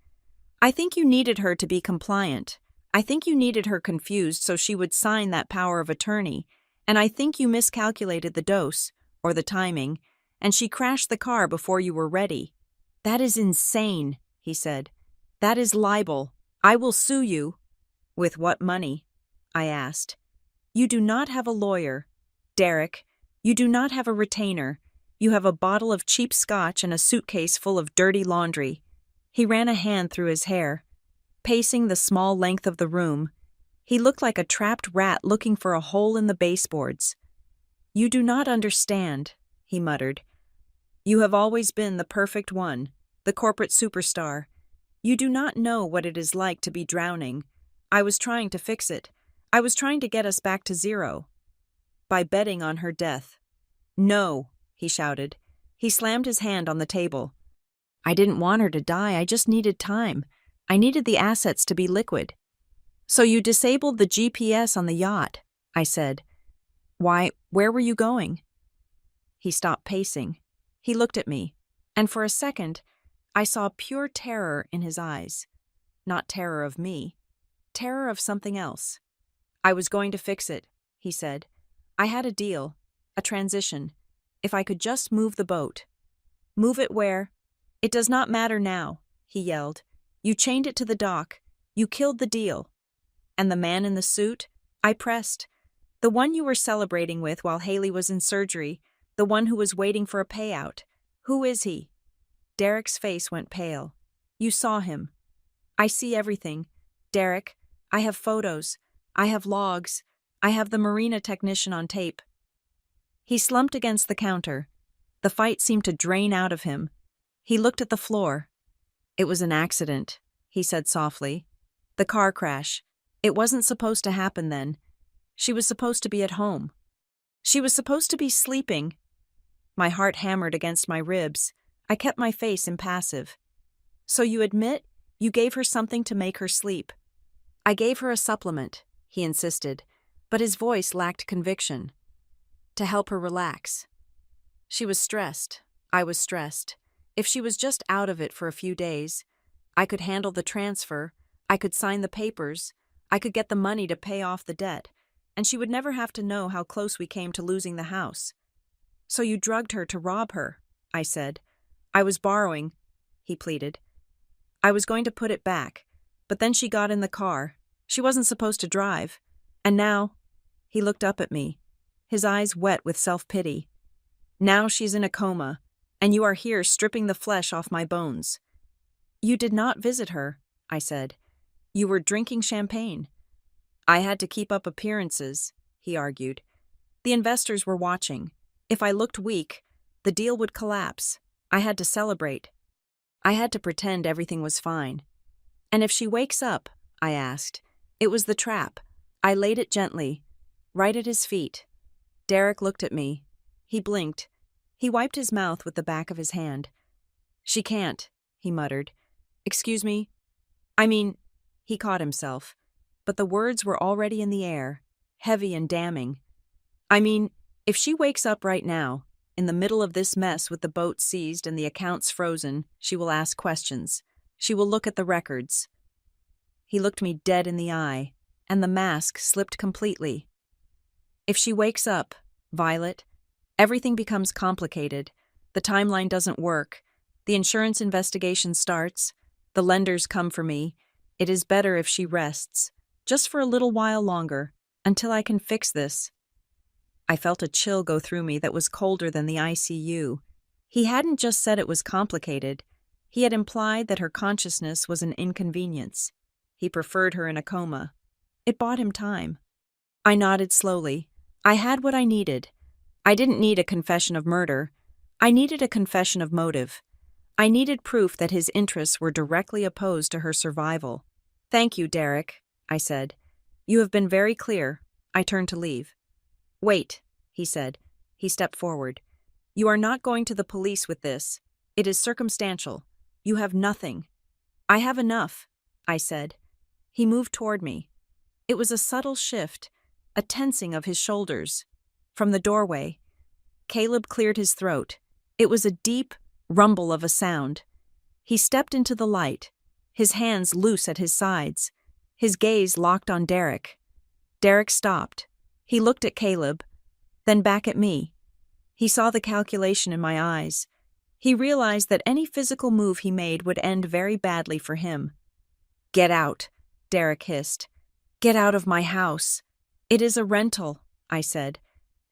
I think you needed her to be compliant. I think you needed her confused so she would sign that power of attorney. And I think you miscalculated the dose, or the timing, and she crashed the car before you were ready. That is insane, he said. That is libel. I will sue you. With what money? I asked. You do not have a lawyer. Derek, you do not have a retainer. You have a bottle of cheap scotch and a suitcase full of dirty laundry. He ran a hand through his hair. Pacing the small length of the room, he looked like a trapped rat looking for a hole in the baseboards. You do not understand, he muttered. You have always been the perfect one, the corporate superstar. You do not know what it is like to be drowning. I was trying to fix it. I was trying to get us back to zero. By betting on her death. No, he shouted. He slammed his hand on the table. I didn't want her to die, I just needed time. I needed the assets to be liquid. So you disabled the GPS on the yacht, I said. Why, where were you going? He stopped pacing. He looked at me, and for a second, I saw pure terror in his eyes. Not terror of me, terror of something else. I was going to fix it, he said. I had a deal, a transition. If I could just move the boat. Move it where? It does not matter now, he yelled. You chained it to the dock. You killed the deal. And the man in the suit? I pressed. The one you were celebrating with while Haley was in surgery, the one who was waiting for a payout. Who is he? Derek's face went pale. You saw him. I see everything. Derek, I have photos. I have logs. I have the marina technician on tape. He slumped against the counter. The fight seemed to drain out of him. He looked at the floor. It was an accident, he said softly. The car crash. It wasn't supposed to happen then. She was supposed to be at home. She was supposed to be sleeping. My heart hammered against my ribs. I kept my face impassive. So you admit you gave her something to make her sleep? I gave her a supplement, he insisted, but his voice lacked conviction. To help her relax. She was stressed. I was stressed. If she was just out of it for a few days, I could handle the transfer, I could sign the papers, I could get the money to pay off the debt, and she would never have to know how close we came to losing the house. So you drugged her to rob her, I said. I was borrowing, he pleaded. I was going to put it back, but then she got in the car. She wasn't supposed to drive. And now, he looked up at me, his eyes wet with self-pity. Now she's in a coma, and you are here stripping the flesh off my bones. You did not visit her, I said. You were drinking champagne. I had to keep up appearances, he argued. The investors were watching. If I looked weak, the deal would collapse. I had to celebrate. I had to pretend everything was fine. And if she wakes up, I asked. It was the trap. I laid it gently, right at his feet. Derek looked at me. He blinked. He wiped his mouth with the back of his hand. She can't, he muttered. Excuse me? I mean, he caught himself, but the words were already in the air, heavy and damning. I mean, if she wakes up right now, in the middle of this mess with the boat seized and the accounts frozen, she will ask questions. She will look at the records. He looked me dead in the eye, and the mask slipped completely. If she wakes up, Violet, everything becomes complicated. The timeline doesn't work. The insurance investigation starts. The lenders come for me. It is better if she rests, just for a little while longer, until I can fix this. I felt a chill go through me that was colder than the ICU. He hadn't just said it was complicated. He had implied that her consciousness was an inconvenience. He preferred her in a coma. It bought him time. I nodded slowly. I had what I needed. I didn't need a confession of murder. I needed a confession of motive. I needed proof that his interests were directly opposed to her survival. Thank you, Derek, I said. You have been very clear. I turned to leave. Wait, he said. He stepped forward. You are not going to the police with this. It is circumstantial. You have nothing. I have enough, I said. He moved toward me. It was a subtle shift, a tensing of his shoulders. From the doorway, Caleb cleared his throat. It was a deep rumble of a sound. He stepped into the light. his hands loose at his sides, his gaze locked on Derek. Derek stopped. He looked at Caleb, then back at me. He saw the calculation in my eyes. He realized that any physical move he made would end very badly for him. "Get out," Derek hissed. "Get out of my house." "It is a rental," I said.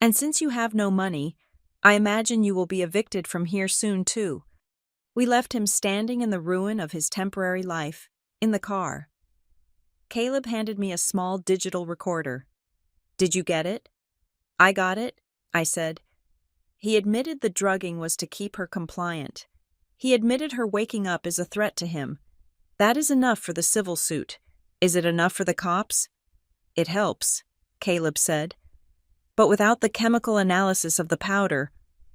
"And since you have no money, I imagine you will be evicted from here soon too." We left him standing in the ruin of his temporary life, in the car. Caleb handed me a small digital recorder. "Did you get it?" "I got it," I said. He admitted the drugging was to keep her compliant. He admitted her waking up is a threat to him. That is enough for the civil suit. Is it enough for the cops? "It helps," Caleb said. "But without the chemical analysis of the powder,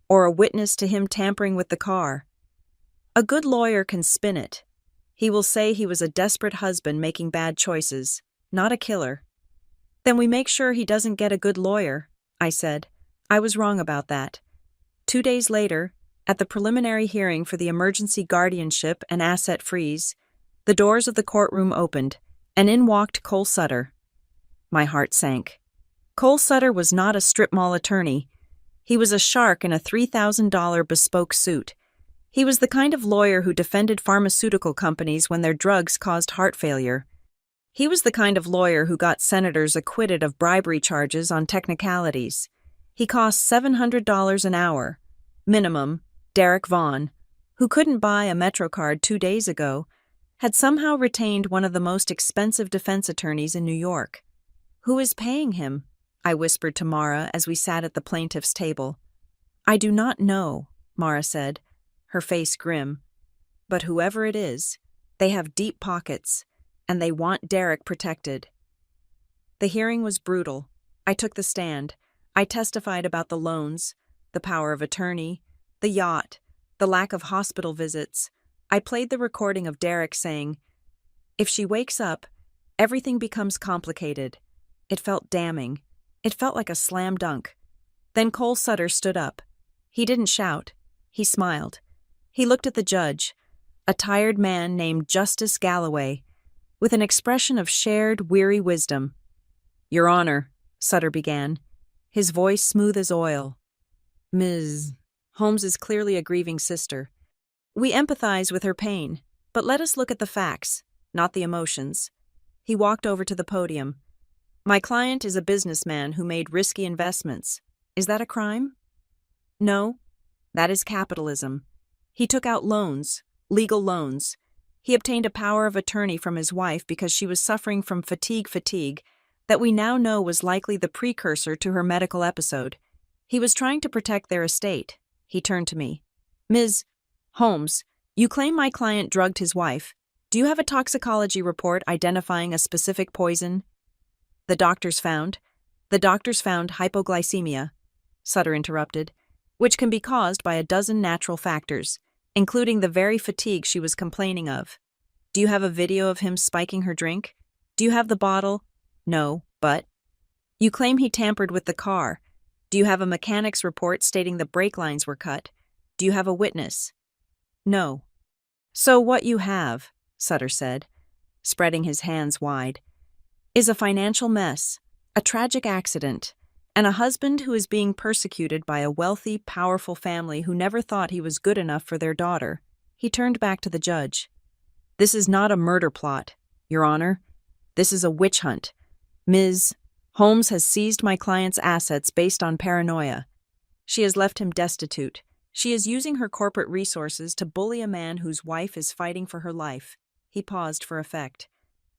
or a witness to him tampering with the car. A good lawyer can spin it. He will say he was a desperate husband making bad choices, not a killer." "Then we make sure he doesn't get a good lawyer," I said. I was wrong about that. 2 days later, at the preliminary hearing for the emergency guardianship and asset freeze, the doors of the courtroom opened, and in walked Cole Sutter. My heart sank. Cole Sutter was not a strip mall attorney. He was a shark in a $3,000 bespoke suit. He was the kind of lawyer who defended pharmaceutical companies when their drugs caused heart failure. He was the kind of lawyer who got senators acquitted of bribery charges on technicalities. He cost $700 an hour. Minimum, Derek Vaughn, who couldn't buy a MetroCard 2 days ago, had somehow retained one of the most expensive defense attorneys in New York. "Who is paying him?" I whispered to Mara as we sat at the plaintiff's table. "I do not know," Mara said, her face grim. "But whoever it is, they have deep pockets, and they want Derek protected." The hearing was brutal. I took the stand. I testified about the loans, the power of attorney, the yacht, the lack of hospital visits. I played the recording of Derek saying, "If she wakes up, everything becomes complicated." It felt damning. It felt like a slam dunk. Then Cole Sutter stood up. He didn't shout. He smiled. He looked at the judge, a tired man named Justice Galloway, with an expression of shared, weary wisdom. "Your Honor," Sutter began, his voice smooth as oil. "Ms. Holmes is clearly a grieving sister. We empathize with her pain, but let us look at the facts, not the emotions." He walked over to the podium. "My client is a businessman who made risky investments. Is that a crime?" "No. That is capitalism. He took out loans, legal loans. He obtained a power of attorney from his wife because she was suffering from fatigue that we now know was likely the precursor to her medical episode. He was trying to protect their estate." He turned to me. "Ms. Holmes, you claim my client drugged his wife. Do you have a toxicology report identifying a specific poison?" The doctors found hypoglycemia," Sutter interrupted, "which can be caused by a dozen natural factors, including the very fatigue she was complaining of. Do you have a video of him spiking her drink? Do you have the bottle?" "No, but..." "You claim he tampered with the car. Do you have a mechanic's report stating the brake lines were cut? Do you have a witness?" "No." "So what you have," Sutter said, spreading his hands wide, "is a financial mess, a tragic accident, and a husband who is being persecuted by a wealthy, powerful family who never thought he was good enough for their daughter." He turned back to the judge. "This is not a murder plot, Your Honor. This is a witch hunt. Ms. Holmes has seized my client's assets based on paranoia. She has left him destitute. She is using her corporate resources to bully a man whose wife is fighting for her life." He paused for effect.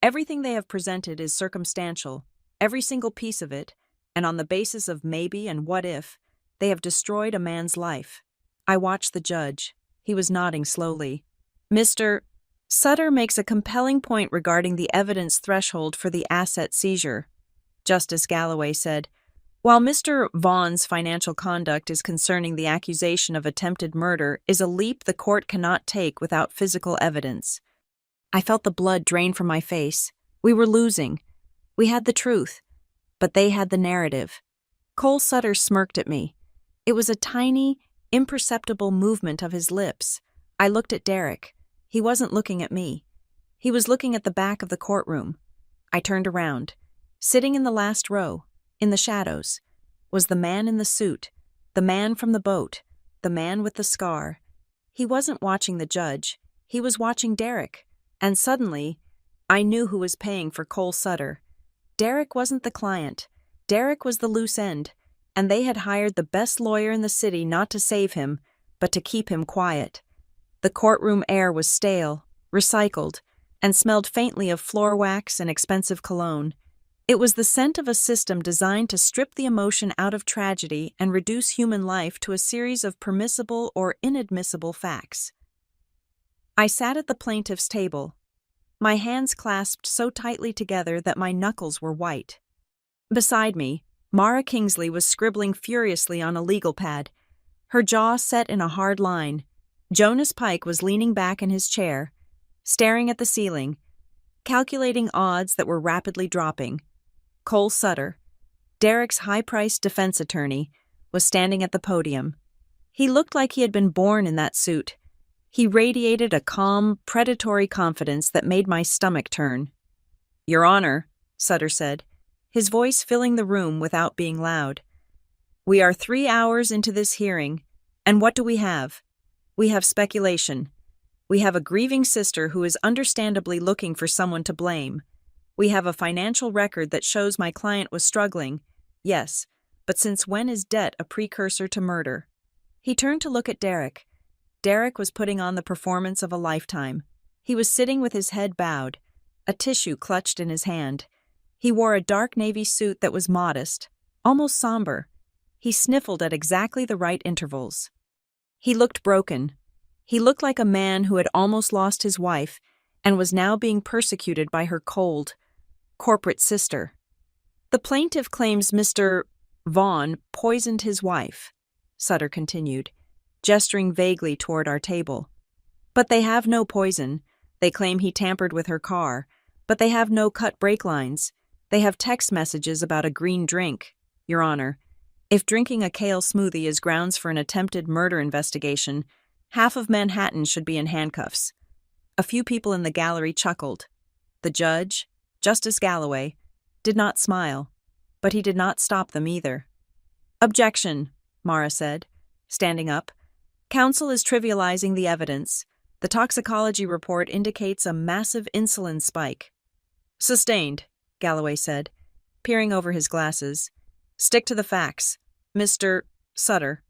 "Everything they have presented is circumstantial, every single piece of it, and on the basis of maybe and what if, they have destroyed a man's life." I watched the judge. He was nodding slowly. "Mr. Sutter makes a compelling point regarding the evidence threshold for the asset seizure," Justice Galloway said. "While Mr. Vaughn's financial conduct is concerning the accusation of attempted murder is a leap the court cannot take without physical evidence." I felt the blood drain from my face. We were losing. We had the truth, but they had the narrative. Cole Sutter smirked at me. It was a tiny, imperceptible movement of his lips. I looked at Derek. He wasn't looking at me. He was looking at the back of the courtroom. I turned around. Sitting in the last row, in the shadows, was the man in the suit, the man from the boat, the man with the scar. He wasn't watching the judge. He was watching Derek. And suddenly, I knew who was paying for Cole Sutter. Derek wasn't the client. Derek was the loose end, and they had hired the best lawyer in the city not to save him, but to keep him quiet. The courtroom air was stale, recycled, and smelled faintly of floor wax and expensive cologne. It was the scent of a system designed to strip the emotion out of tragedy and reduce human life to a series of permissible or inadmissible facts. I sat at the plaintiff's table, my hands clasped so tightly together that my knuckles were white. Beside me, Mara Kingsley was scribbling furiously on a legal pad, her jaw set in a hard line. Jonas Pike was leaning back in his chair, staring at the ceiling, calculating odds that were rapidly dropping. Cole Sutter, Derek's high-priced defense attorney, was standing at the podium. He looked like he had been born in that suit. He radiated a calm, predatory confidence that made my stomach turn. "Your Honor," Sutter said, his voice filling the room without being loud. "We are 3 hours into this hearing, and what do we have? We have speculation. We have a grieving sister who is understandably looking for someone to blame. We have a financial record that shows my client was struggling. Yes, but since when is debt a precursor to murder?" He turned to look at Derek. Derek was putting on the performance of a lifetime. He was sitting with his head bowed, a tissue clutched in his hand. He wore a dark navy suit that was modest, almost somber. He sniffled at exactly the right intervals. He looked broken. He looked like a man who had almost lost his wife and was now being persecuted by her cold, corporate sister. "The plaintiff claims Mr. Vaughn poisoned his wife," Sutter continued, gesturing vaguely toward our table. "But they have no poison. They claim he tampered with her car, but they have no cut brake lines. They have text messages about a green drink. Your Honor, if drinking a kale smoothie is grounds for an attempted murder investigation, half of Manhattan should be in handcuffs." A few people in the gallery chuckled. The judge, Justice Galloway, did not smile, but he did not stop them either. "Objection," Mara said, standing up. "Counsel is trivializing the evidence. The toxicology report indicates a massive insulin spike." "Sustained," Galloway said, peering over his glasses. "Stick to the facts, Mr. Sutter."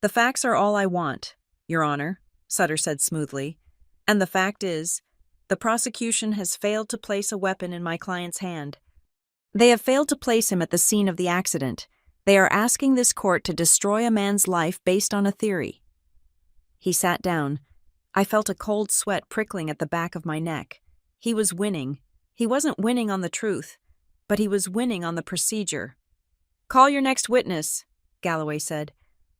"The facts are all I want, Your Honor," Sutter said smoothly. "And the fact is, the prosecution has failed to place a weapon in my client's hand. They have failed to place him at the scene of the accident. They are asking this court to destroy a man's life based on a theory." He sat down. I felt a cold sweat prickling at the back of my neck. He was winning. He wasn't winning on the truth, but he was winning on the procedure. "Call your next witness," Galloway said.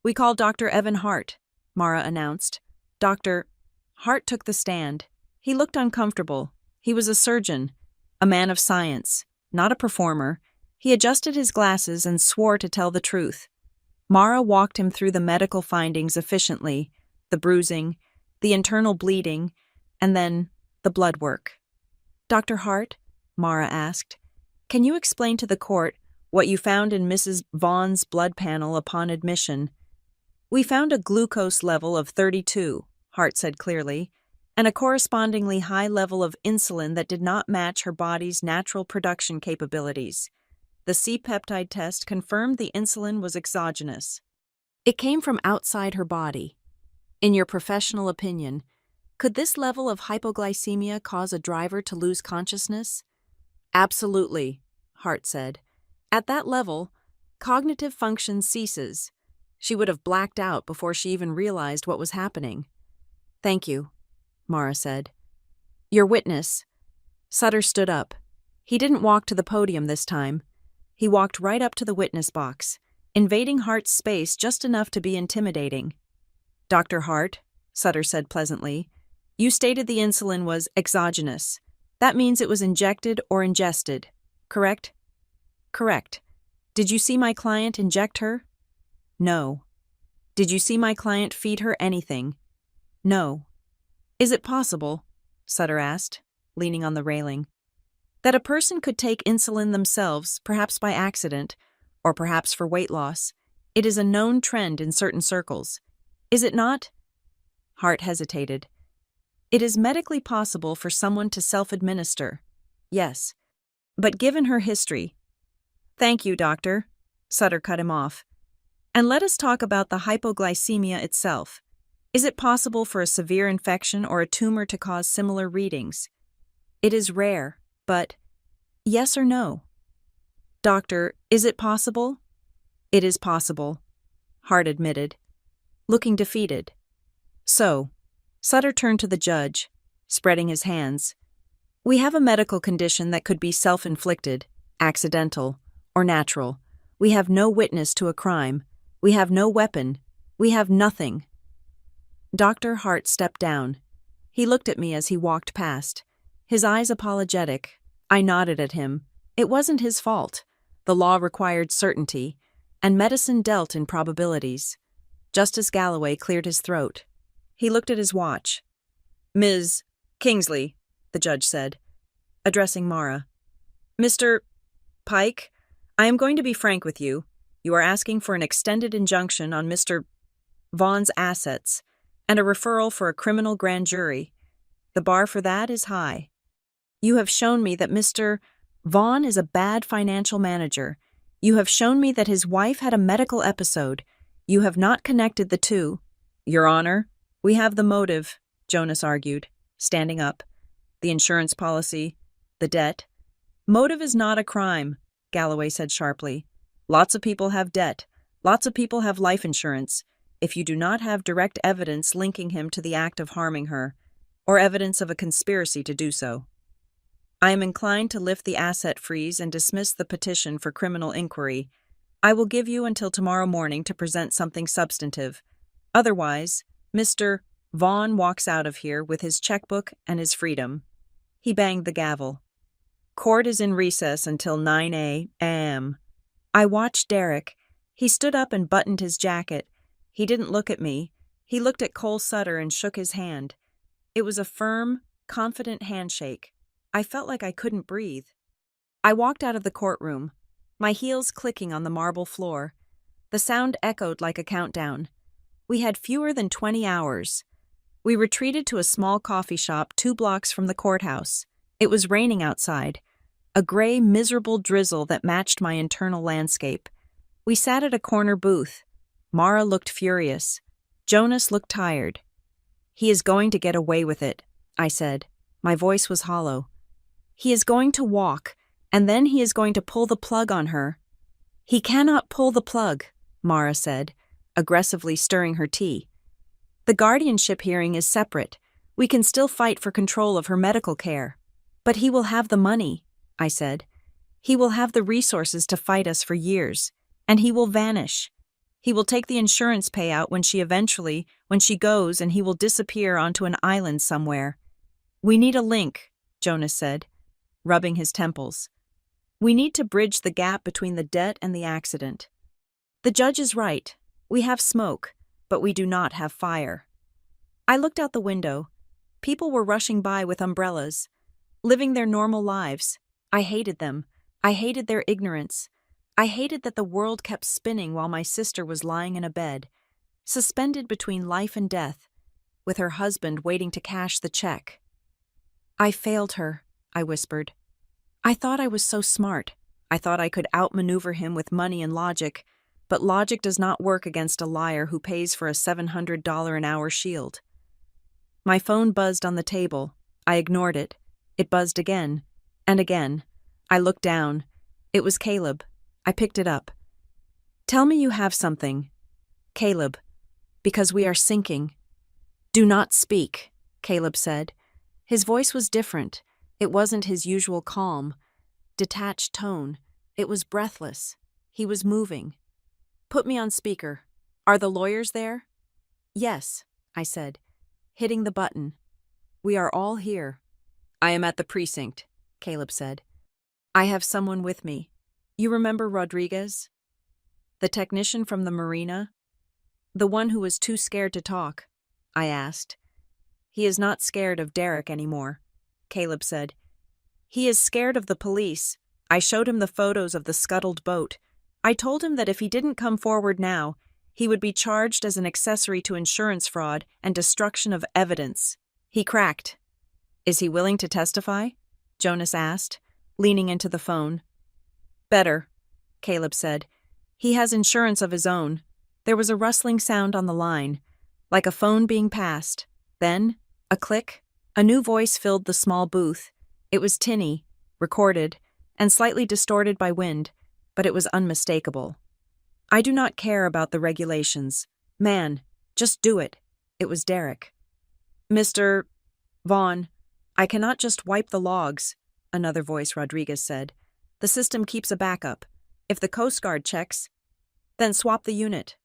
"We call Dr. Evan Hart," Mara announced. Dr. Hart took the stand. He looked uncomfortable. He was a surgeon, a man of science, not a performer. He adjusted his glasses and swore to tell the truth. Mara walked him through the medical findings efficiently, the bruising, the internal bleeding, and then the blood work. "Dr. Hart," Mara asked, "can you explain to the court what you found in Mrs. Vaughn's blood panel upon admission?" "We found a glucose level of 32, Hart said clearly, and a correspondingly high level of insulin that did not match her body's natural production capabilities. The C-peptide test confirmed the insulin was exogenous. It came from outside her body. In your professional opinion, could this level of hypoglycemia cause a driver to lose consciousness?" "Absolutely," Hart said. "At that level, cognitive function ceases. She would have blacked out before she even realized what was happening." "Thank you," Mara said. "Your witness." Sutter stood up. He didn't walk to the podium this time. He walked right up to the witness box, invading Hart's space just enough to be intimidating. "Dr. Hart," Sutter said pleasantly, "you stated the insulin was exogenous. That means it was injected or ingested, correct?" "Correct. Did you see my client inject her?" "No." "Did you see my client feed her anything?" "No." "Is it possible," Sutter asked, leaning on the railing. That a person could take insulin themselves, perhaps by accident, or perhaps for weight loss. It is a known trend in certain circles. Is it not? Hart hesitated. It is medically possible for someone to self-administer. Yes. But given her history— Thank you, doctor. Sutter cut him off. And let us talk about the hypoglycemia itself. Is it possible for a severe infection or a tumor to cause similar readings? It is rare, but— Yes or no? Doctor, is it possible? It is possible, Hart admitted, looking defeated. So, Sutter turned to the judge, spreading his hands. We have a medical condition that could be self-inflicted, accidental, or natural. We have no witness to a crime. We have no weapon. We have nothing. Dr. Hart stepped down. He looked at me as he walked past, his eyes apologetic. I nodded at him. It wasn't his fault. The law required certainty, and medicine dealt in probabilities. Justice Galloway cleared his throat. He looked at his watch. Ms. Kingsley, the judge said, addressing Mara. Mr. Pike, I am going to be frank with you. You are asking for an extended injunction on Mr. Vaughn's assets and a referral for a criminal grand jury. The bar for that is high. You have shown me that Mr. Vaughn is a bad financial manager. You have shown me that his wife had a medical episode. You have not connected the two. Your Honor, we have the motive, Jonas argued, standing up. The insurance policy, the debt. Motive is not a crime, Galloway said sharply. Lots of people have debt. Lots of people have life insurance. If you do not have direct evidence linking him to the act of harming her, or evidence of a conspiracy to do so, I am inclined to lift the asset freeze and dismiss the petition for criminal inquiry. I will give you until tomorrow morning to present something substantive. Otherwise, Mr. Vaughn walks out of here with his checkbook and his freedom. He banged the gavel. Court is in recess until 9 a.m. I watched Derek. He stood up and buttoned his jacket. He didn't look at me. He looked at Cole Sutter and shook his hand. It was a firm, confident handshake. I felt like I couldn't breathe. I walked out of the courtroom, my heels clicking on the marble floor. The sound echoed like a countdown. We had fewer than 20 hours. We retreated to a small coffee shop 2 blocks from the courthouse. It was raining outside, a gray, miserable drizzle that matched my internal landscape. We sat at a corner booth. Mara looked furious. Jonas looked tired. He is going to get away with it, I said. My voice was hollow. He is going to walk, and then he is going to pull the plug on her. He cannot pull the plug, Mara said, aggressively stirring her tea. The guardianship hearing is separate. We can still fight for control of her medical care. But he will have the money, I said. He will have the resources to fight us for years, and he will vanish. He will take the insurance payout when she goes, and he will disappear onto an island somewhere. We need a link, Jonas said, rubbing his temples. We need to bridge the gap between the debt and the accident. The judge is right. We have smoke, but we do not have fire. I looked out the window. People were rushing by with umbrellas, living their normal lives. I hated them. I hated their ignorance. I hated that the world kept spinning while my sister was lying in a bed, suspended between life and death, with her husband waiting to cash the check. I failed her, I whispered. I thought I was so smart. I thought I could outmaneuver him with money and logic, but logic does not work against a liar who pays for a $700 an hour shield. My phone buzzed on the table. I ignored it. It buzzed again, and again. I looked down. It was Caleb. I picked it up. Tell me you have something. Caleb, because we are sinking. Do not speak, Caleb said. His voice was different. It wasn't his usual calm, detached tone. It was breathless. He was moving. Put me on speaker. Are the lawyers there? Yes, I said, hitting the button. We are all here. I am at the precinct, Caleb said. I have someone with me. You remember Rodriguez? The technician from the marina? The one who was too scared to talk, I asked. He is not scared of Derek anymore. Caleb said. He is scared of the police. I showed him the photos of the scuttled boat. I told him that if he didn't come forward now, he would be charged as an accessory to insurance fraud and destruction of evidence. He cracked. Is he willing to testify? Jonas asked, leaning into the phone. Better, Caleb said. He has insurance of his own. There was a rustling sound on the line, like a phone being passed. Then, a click. A new voice filled the small booth. It was tinny, recorded, and slightly distorted by wind, but it was unmistakable. I do not care about the regulations. Man, just do it. It was Derek. Mr. Vaughn, I cannot just wipe the logs, another voice Rodriguez said. The system keeps a backup. If the Coast Guard checks, then swap the unit.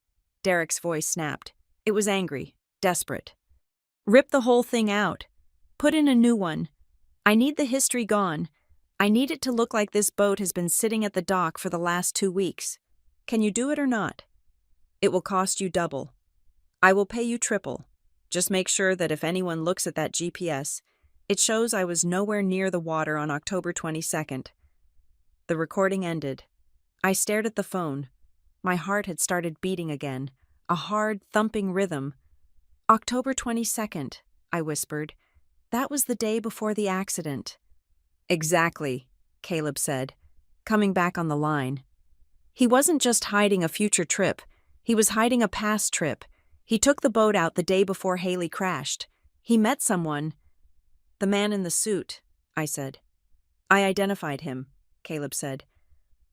Derek's voice snapped. It was angry, desperate. Rip the whole thing out. Put in a new one. I need the history gone. I need it to look like this boat has been sitting at the dock for the last 2 weeks. Can you do it or not? It will cost you double. I will pay you triple. Just make sure that if anyone looks at that GPS, it shows I was nowhere near the water on October 22nd. The recording ended. I stared at the phone. My heart had started beating again, a hard, thumping rhythm. October 22nd, I whispered. That was the day before the accident. Exactly, Caleb said, coming back on the line. He wasn't just hiding a future trip. He was hiding a past trip. He took the boat out the day before Haley crashed. He met someone. The man in the suit, I said. I identified him, Caleb said.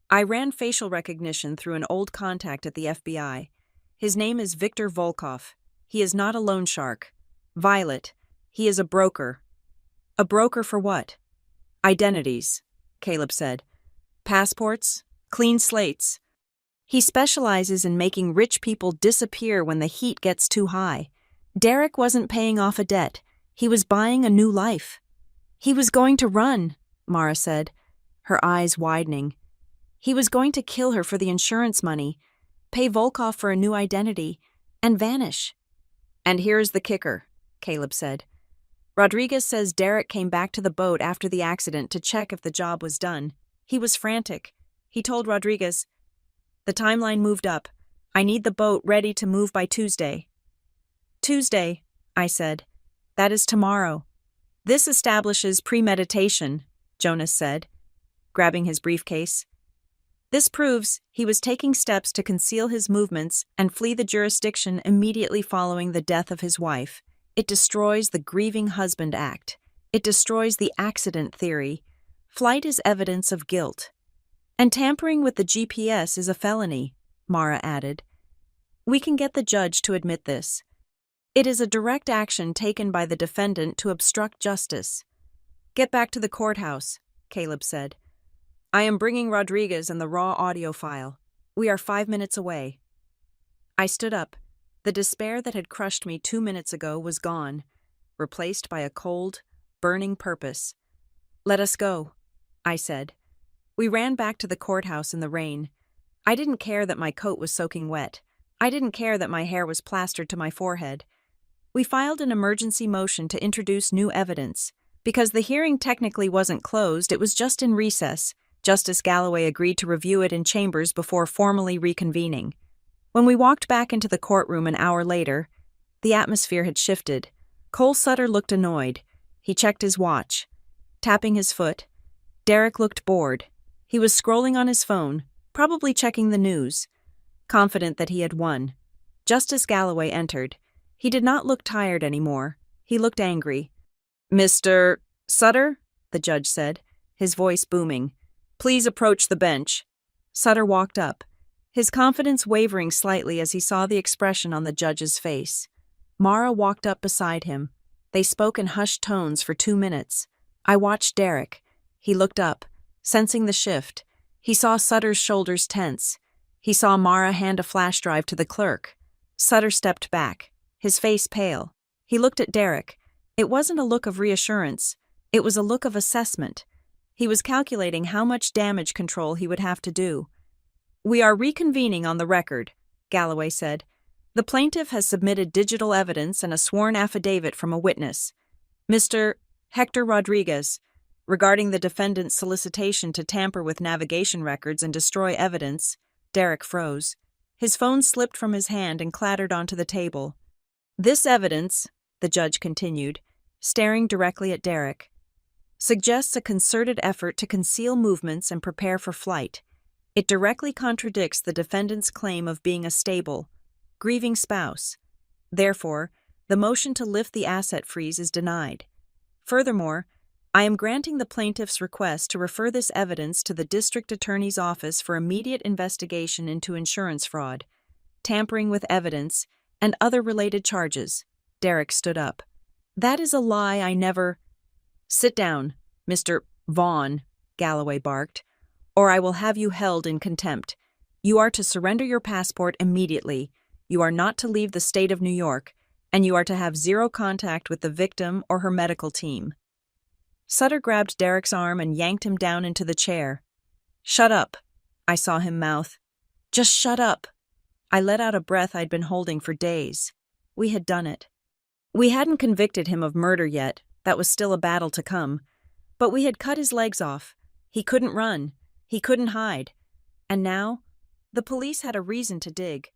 I ran facial recognition through an old contact at the FBI. His name is Victor Volkov. He is not a loan shark. Violet. He is a broker. A broker for what? Identities, Caleb said. Passports, clean slates. He specializes in making rich people disappear when the heat gets too high. Derek wasn't paying off a debt. He was buying a new life. He was going to run, Mara said, her eyes widening. He was going to kill her for the insurance money, pay Volkov for a new identity, and vanish. And here's the kicker, Caleb said. Rodriguez says Derek came back to the boat after the accident to check if the job was done. He was frantic. He told Rodriguez, "The timeline moved up. I need the boat ready to move by Tuesday." Tuesday, I said. That is tomorrow. This establishes premeditation, Jonas said, grabbing his briefcase. This proves he was taking steps to conceal his movements and flee the jurisdiction immediately following the death of his wife. It destroys the grieving husband act. It destroys the accident theory. Flight is evidence of guilt. And tampering with the GPS is a felony, Mara added. We can get the judge to admit this. It is a direct action taken by the defendant to obstruct justice. Get back to the courthouse, Caleb said. I am bringing Rodriguez and the raw audio file. We are 5 minutes away. I stood up. The despair that had crushed me 2 minutes ago was gone, replaced by a cold, burning purpose. Let us go, I said. We ran back to the courthouse in the rain. I didn't care that my coat was soaking wet. I didn't care that my hair was plastered to my forehead. We filed an emergency motion to introduce new evidence. Because the hearing technically wasn't closed, it was just in recess. Justice Galloway agreed to review it in chambers before formally reconvening. When we walked back into the courtroom an hour later, the atmosphere had shifted. Cole Sutter looked annoyed. He checked his watch. Tapping his foot, Derek looked bored. He was scrolling on his phone, probably checking the news, confident that he had won. Justice Galloway entered. He did not look tired anymore. He looked angry. Mr. Sutter, the judge said, his voice booming. Please approach the bench. Sutter walked up, his confidence wavering slightly as he saw the expression on the judge's face. Mara walked up beside him. They spoke in hushed tones for 2 minutes. I watched Derek. He looked up, sensing the shift. He saw Sutter's shoulders tense. He saw Mara hand a flash drive to the clerk. Sutter stepped back, his face pale. He looked at Derek. It wasn't a look of reassurance. It was a look of assessment. He was calculating how much damage control he would have to do. We are reconvening on the record, Galloway said. The plaintiff has submitted digital evidence and a sworn affidavit from a witness. Mr. Hector Rodriguez, regarding the defendant's solicitation to tamper with navigation records and destroy evidence. Derek froze. His phone slipped from his hand and clattered onto the table. This evidence, the judge continued, staring directly at Derek, suggests a concerted effort to conceal movements and prepare for flight. It directly contradicts the defendant's claim of being a stable, grieving spouse. Therefore, the motion to lift the asset freeze is denied. Furthermore, I am granting the plaintiff's request to refer this evidence to the District Attorney's Office for immediate investigation into insurance fraud, tampering with evidence, and other related charges. Derek stood up. That is a lie. I never— Sit down, Mr. Vaughn, Galloway barked, or I will have you held in contempt. You are to surrender your passport immediately. You are not to leave the state of New York, and you are to have zero contact with the victim or her medical team. Sutter grabbed Derek's arm and yanked him down into the chair. Shut up, I saw him mouth. Just shut up. I let out a breath I'd been holding for days. We had done it. We hadn't convicted him of murder yet. That was still a battle to come. But we had cut his legs off. He couldn't run. He couldn't hide. And now, the police had a reason to dig.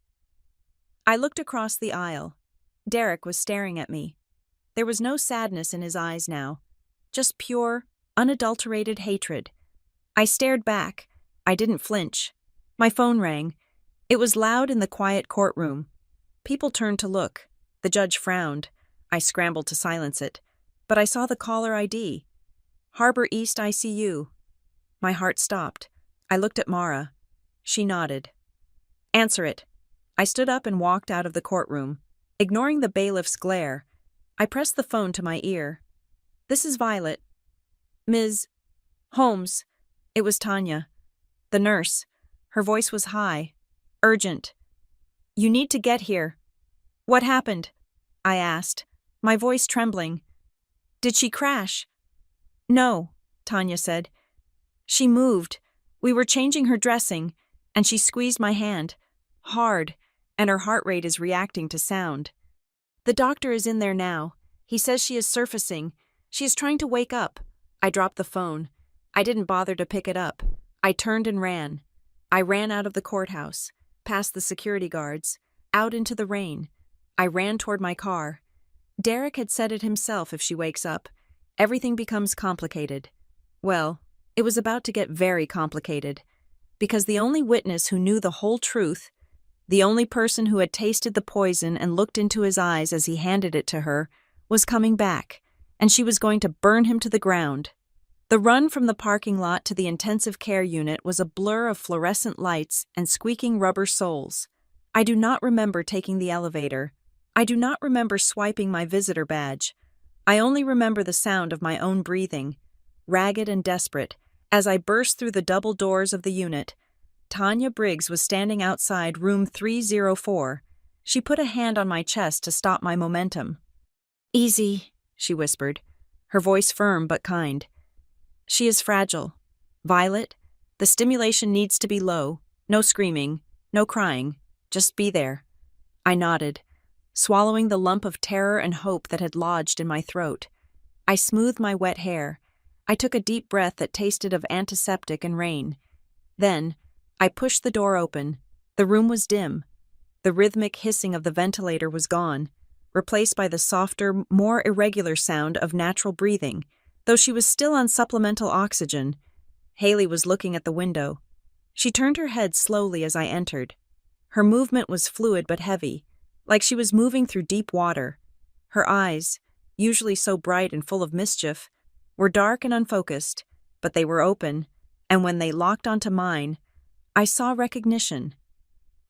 I looked across the aisle. Derek was staring at me. There was no sadness in his eyes now. Just pure, unadulterated hatred. I stared back. I didn't flinch. My phone rang. It was loud in the quiet courtroom. People turned to look. The judge frowned. I scrambled to silence it. But I saw the caller ID. Harbor East ICU. My heart stopped. I looked at Mara. She nodded. Answer it. I stood up and walked out of the courtroom. Ignoring the bailiff's glare, I pressed the phone to my ear. This is Violet. Ms. Holmes. It was Tanya. The nurse. Her voice was high. Urgent. You need to get here. What happened? I asked, my voice trembling. Did she crash? No, Tanya said. She moved. We were changing her dressing, and she squeezed my hand. Hard, and her heart rate is reacting to sound. The doctor is in there now. He says she is surfacing. She is trying to wake up. I dropped the phone. I didn't bother to pick it up. I turned and ran. I ran out of the courthouse, past the security guards, out into the rain. I ran toward my car. Derek had said it himself, if she wakes up, everything becomes complicated. Well, it was about to get very complicated, because the only witness who knew the whole truth, the only person who had tasted the poison and looked into his eyes as he handed it to her, was coming back, and she was going to burn him to the ground. The run from the parking lot to the intensive care unit was a blur of fluorescent lights and squeaking rubber soles. I do not remember taking the elevator. I do not remember swiping my visitor badge. I only remember the sound of my own breathing, ragged and desperate, as I burst through the double doors of the unit. Tanya Briggs was standing outside room 304. She put a hand on my chest to stop my momentum. Easy, she whispered, her voice firm but kind. She is fragile. Violet, the stimulation needs to be low. No screaming, no crying. Just be there. I nodded, swallowing the lump of terror and hope that had lodged in my throat. I smoothed my wet hair. I took a deep breath that tasted of antiseptic and rain. Then, I pushed the door open. The room was dim. The rhythmic hissing of the ventilator was gone, replaced by the softer, more irregular sound of natural breathing, though she was still on supplemental oxygen. Haley was looking at the window. She turned her head slowly as I entered. Her movement was fluid but heavy, like she was moving through deep water. Her eyes, usually so bright and full of mischief, were dark and unfocused, but they were open, and when they locked onto mine, I saw recognition.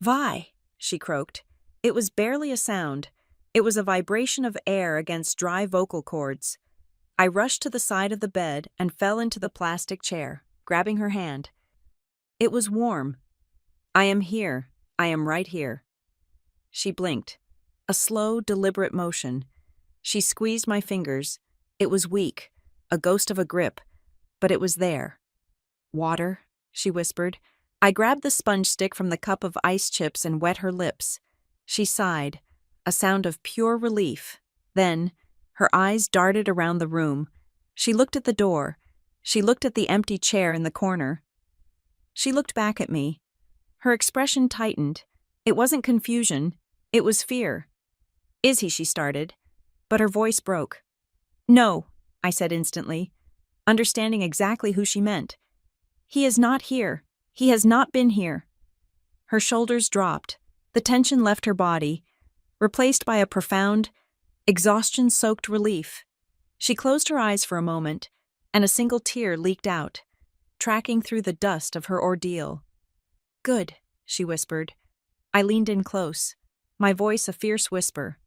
Vi, she croaked. It was barely a sound. It was a vibration of air against dry vocal cords. I rushed to the side of the bed and fell into the plastic chair, grabbing her hand. It was warm. I am here. I am right here. She blinked. A slow, deliberate motion. She squeezed my fingers. It was weak, a ghost of a grip, but it was there. Water, she whispered. I grabbed the sponge stick from the cup of ice chips and wet her lips. She sighed, a sound of pure relief. Then, her eyes darted around the room. She looked at the door. She looked at the empty chair in the corner. She looked back at me. Her expression tightened. It wasn't confusion. It was fear. "Is he?" she started. But her voice broke. "No," I said instantly, understanding exactly who she meant. "He is not here. He has not been here." Her shoulders dropped. The tension left her body, replaced by a profound, exhaustion-soaked relief. She closed her eyes for a moment, and a single tear leaked out, tracking through the dust of her ordeal. "Good," she whispered. I leaned in close, my voice a fierce whisper.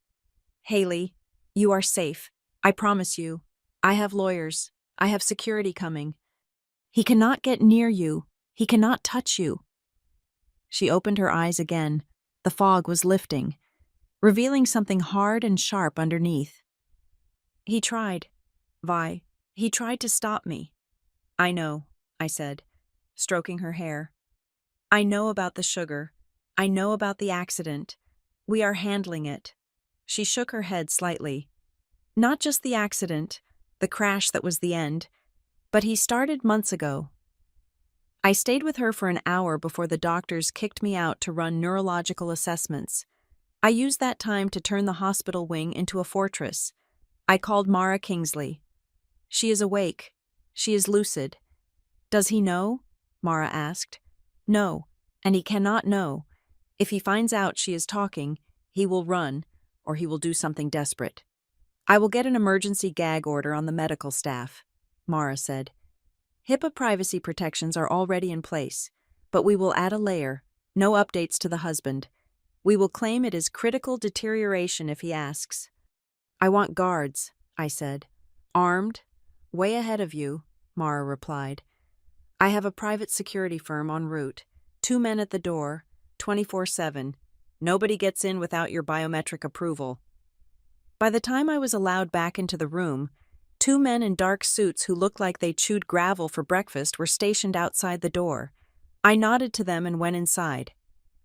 "Haley, you are safe. I promise you. I have lawyers. I have security coming. He cannot get near you. He cannot touch you." She opened her eyes again. The fog was lifting, revealing something hard and sharp underneath. "He tried, Vi. He tried to stop me." "I know," I said, stroking her hair. "I know about the sugar. I know about the accident. We are handling it." She shook her head slightly. "Not just the accident, the crash that was the end, but he started months ago." I stayed with her for an hour before the doctors kicked me out to run neurological assessments. I used that time to turn the hospital wing into a fortress. I called Mara Kingsley. "She is awake. She is lucid." "Does he know?" Mara asked. "No, and he cannot know. If he finds out she is talking, he will run, or he will do something desperate." "I will get an emergency gag order on the medical staff," Mara said. "HIPAA privacy protections are already in place, but we will add a layer, no updates to the husband. We will claim it is critical deterioration if he asks." "I want guards," I said. "Armed? Way ahead of you," Mara replied. "I have a private security firm en route. 2 men at the door, 24/7. Nobody gets in without your biometric approval." By the time I was allowed back into the room, 2 men in dark suits who looked like they chewed gravel for breakfast were stationed outside the door. I nodded to them and went inside.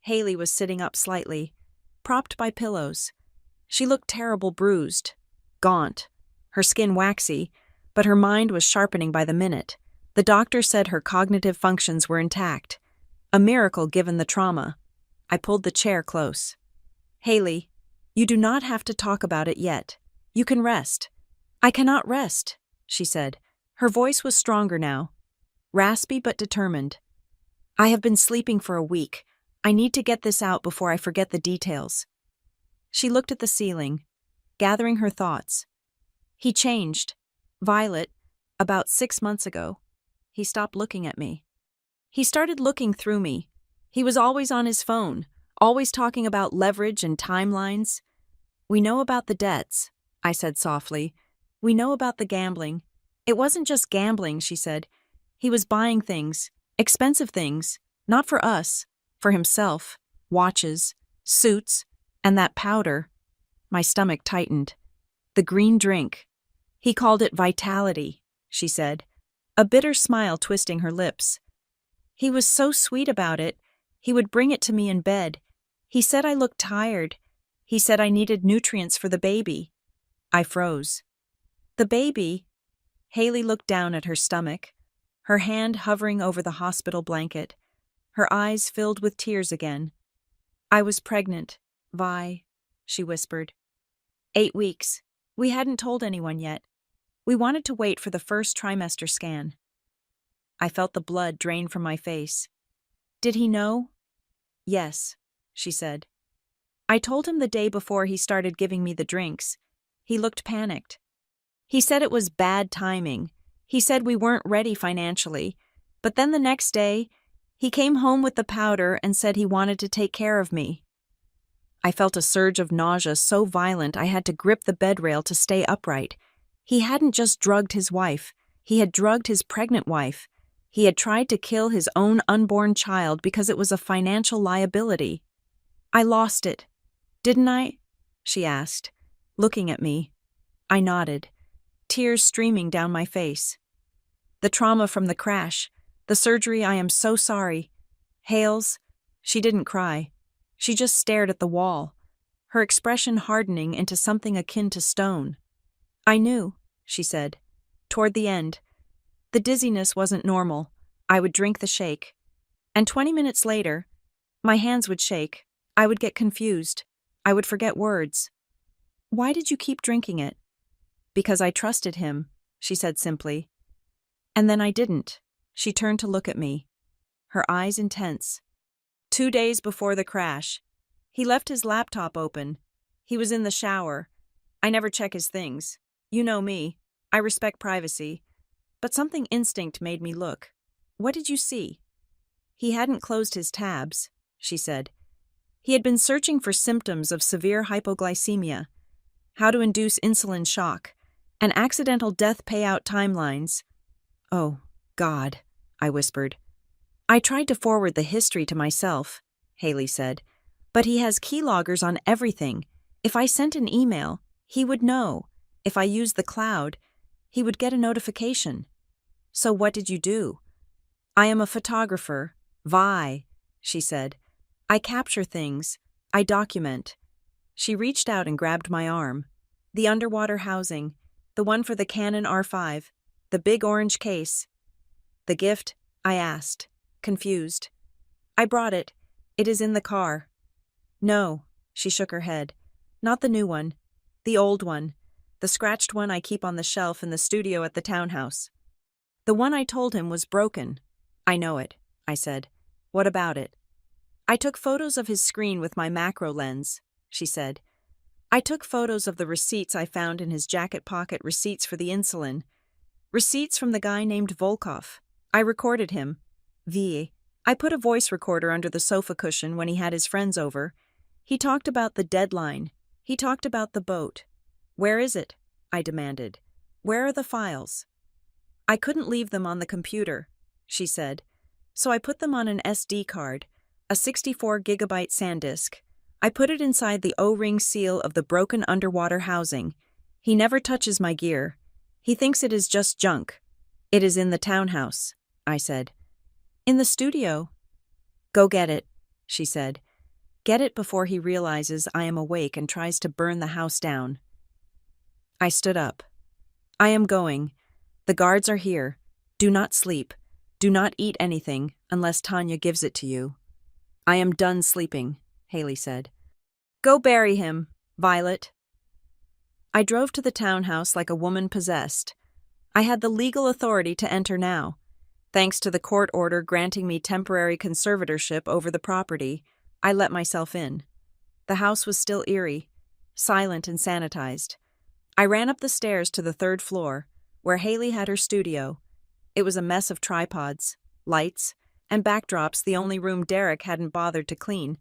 Haley was sitting up slightly, propped by pillows. She looked terrible, bruised, gaunt, her skin waxy, but her mind was sharpening by the minute. The doctor said her cognitive functions were intact. A miracle given the trauma. I pulled the chair close. "Haley, you do not have to talk about it yet. You can rest." "I cannot rest," she said. Her voice was stronger now, raspy but determined. "I have been sleeping for a week. I need to get this out before I forget the details." She looked at the ceiling, gathering her thoughts. "He changed. Violet, about 6 months ago. He stopped looking at me. He started looking through me. He was always on his phone, always talking about leverage and timelines." "We know about the debts," I said softly. "We know about the gambling." "It wasn't just gambling," she said. "He was buying things, expensive things, not for us, for himself, watches, suits, and that powder." My stomach tightened. "The green drink. He called it vitality," she said, a bitter smile twisting her lips. "He was so sweet about it. He would bring it to me in bed. He said I looked tired. He said I needed nutrients for the baby." I froze. "The baby?" Haley looked down at her stomach, her hand hovering over the hospital blanket. Her eyes filled with tears again. "I was pregnant, Vi," she whispered. 8 weeks. We hadn't told anyone yet. We wanted to wait for the first trimester scan." I felt the blood drain from my face. "Did he know?" "Yes," she said. "I told him the day before he started giving me the drinks. He looked panicked. He said it was bad timing. He said we weren't ready financially. But then the next day, he came home with the powder and said he wanted to take care of me." I felt a surge of nausea so violent I had to grip the bed rail to stay upright. He hadn't just drugged his wife. He had drugged his pregnant wife. He had tried to kill his own unborn child because it was a financial liability. "I lost it, didn't I?" she asked, looking at me. I nodded, tears streaming down my face. "The trauma from the crash, the surgery, I am so sorry. Hales," she didn't cry. She just stared at the wall, her expression hardening into something akin to stone. "I knew," she said. Toward the end, the dizziness wasn't normal. I would drink the shake. And 20 minutes later, my hands would shake. I would get confused. I would forget words. Why did you keep drinking it? Because I trusted him, she said simply. And then I didn't. She turned to look at me, her eyes intense. 2 days before the crash, he left his laptop open. He was in the shower. I never check his things. You know me. I respect privacy. But something instinct made me look. What did you see? He hadn't closed his tabs, she said. He had been searching for symptoms of severe hypoglycemia, how to induce insulin shock, and accidental death payout timelines. Oh, God, I whispered. I tried to forward the history to myself, Haley said, but he has keyloggers on everything. If I sent an email, he would know. If I used the cloud, he would get a notification. So what did you do? I am a photographer, she said. I capture things. I document. She reached out and grabbed my arm. The underwater housing, the one for the Canon R5, the big orange case. The gift? I asked, confused. I brought it. It is in the car. No, she shook her head. Not the new one. The old one. The scratched one I keep on the shelf in the studio at the townhouse. The one I told him was broken. I know it, I said. What about it? I took photos of his screen with my macro lens, she said. I took photos of the receipts I found in his jacket pocket, receipts for the insulin. Receipts from the guy named Volkov. I recorded him. I put a voice recorder under the sofa cushion when he had his friends over. He talked about the deadline. He talked about the boat. Where is it? I demanded. Where are the files? I couldn't leave them on the computer, she said. So I put them on an SD card, a 64-gigabyte SanDisk. I put it inside the O-ring seal of the broken underwater housing. He never touches my gear. He thinks it is just junk. It is in the townhouse, I said. In the studio. Go get it, she said. Get it before he realizes I am awake and tries to burn the house down. I stood up. I am going. The guards are here. Do not sleep. Do not eat anything unless Tanya gives it to you. I am done sleeping, Haley said. Go bury him, Violet. I drove to the townhouse like a woman possessed. I had the legal authority to enter now. Thanks to the court order granting me temporary conservatorship over the property, I let myself in. The house was still eerie, silent and sanitized. I ran up the stairs to the 3rd floor, where Haley had her studio. It was a mess of tripods, lights, and backdrops, the only room Derek hadn't bothered to clean,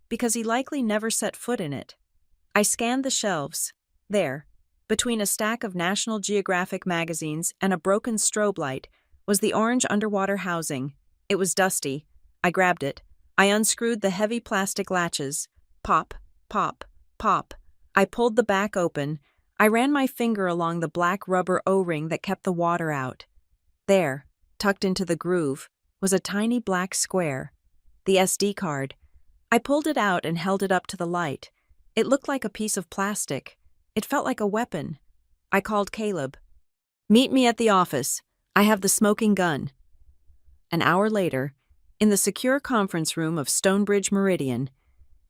because he likely never set foot in it. I scanned the shelves. There, between a stack of National Geographic magazines and a broken strobe light, was the orange underwater housing. It was dusty. I grabbed it. I unscrewed the heavy plastic latches. Pop, pop, pop. I pulled the back open. I ran my finger along the black rubber O-ring that kept the water out. There, tucked into the groove, was a tiny black square. The SD card. I pulled it out and held it up to the light. It looked like a piece of plastic. It felt like a weapon. I called Caleb. Meet me at the office. I have the smoking gun. An hour later, in the secure conference room of Stonebridge Meridian,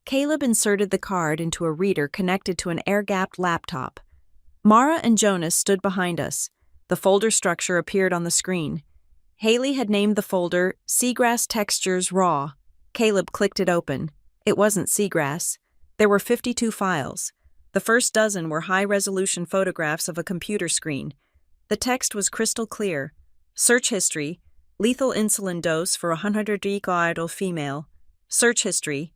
Caleb inserted the card into a reader connected to an air-gapped laptop. Mara and Jonas stood behind us. The folder structure appeared on the screen. Haley had named the folder Seagrass Textures Raw. Caleb clicked it open. It wasn't seagrass. There were 52 files. The first dozen were high-resolution photographs of a computer screen. The text was crystal clear. Search history, lethal insulin dose for a 100-year-old female. Search history,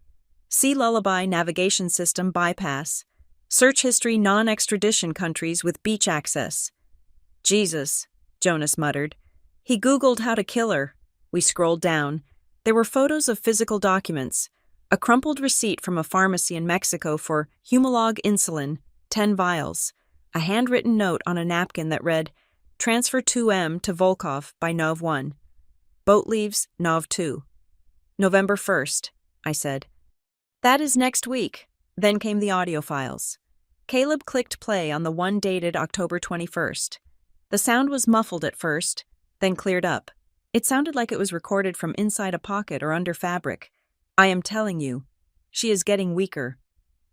Sea Lullaby navigation system bypass. Search history non-extradition countries with beach access. Jesus, Jonas muttered. He Googled how to kill her. We scrolled down. There were photos of physical documents. A crumpled receipt from a pharmacy in Mexico for Humalog insulin, 10 vials. A handwritten note on a napkin that read, Transfer 2M to Volkov by Nov 1. Boat leaves Nov 2. November 1st, I said. That is next week. Then came the audio files. Caleb clicked play on the one dated October 21st. The sound was muffled at first, then cleared up. It sounded like it was recorded from inside a pocket or under fabric. "I am telling you, she is getting weaker,"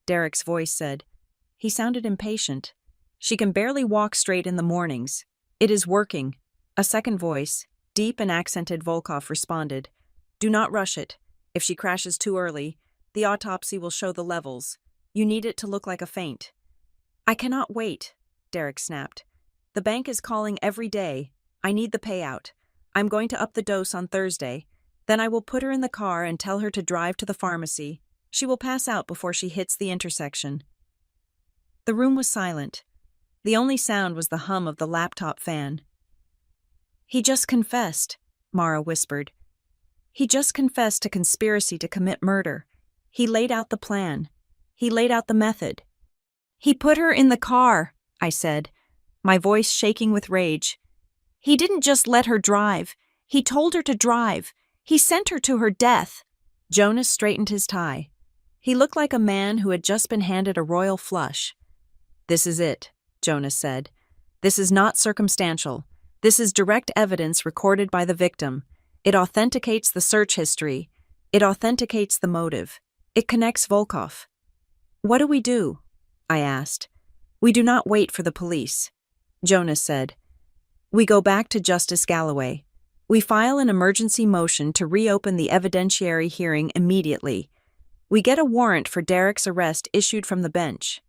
Derek's voice said. He sounded impatient. "She can barely walk straight in the mornings. It is working." A second voice, deep and accented, Volkov, responded. "Do not rush it. If she crashes too early, the autopsy will show the levels. You need it to look like a faint." "I cannot wait," Derek snapped. "The bank is calling every day. I need the payout. I'm going to up the dose on Thursday. Then I will put her in the car and tell her to drive to the pharmacy. She will pass out before she hits the intersection." The room was silent. The only sound was the hum of the laptop fan. "He just confessed," Mara whispered. "He just confessed to conspiracy to commit murder. He laid out the plan. He laid out the method." "He put her in the car," I said, my voice shaking with rage. "He didn't just let her drive. He told her to drive. He sent her to her death." Jonas straightened his tie. He looked like a man who had just been handed a royal flush. "This is it," Jonas said. "This is not circumstantial. This is direct evidence recorded by the victim. It authenticates the search history. It authenticates the motive. It connects Volkov." "What do we do?" I asked. "We do not wait for the police," Jonas said. "We go back to Justice Galloway. We file an emergency motion to reopen the evidentiary hearing immediately. We get a warrant for Derek's arrest issued from the bench."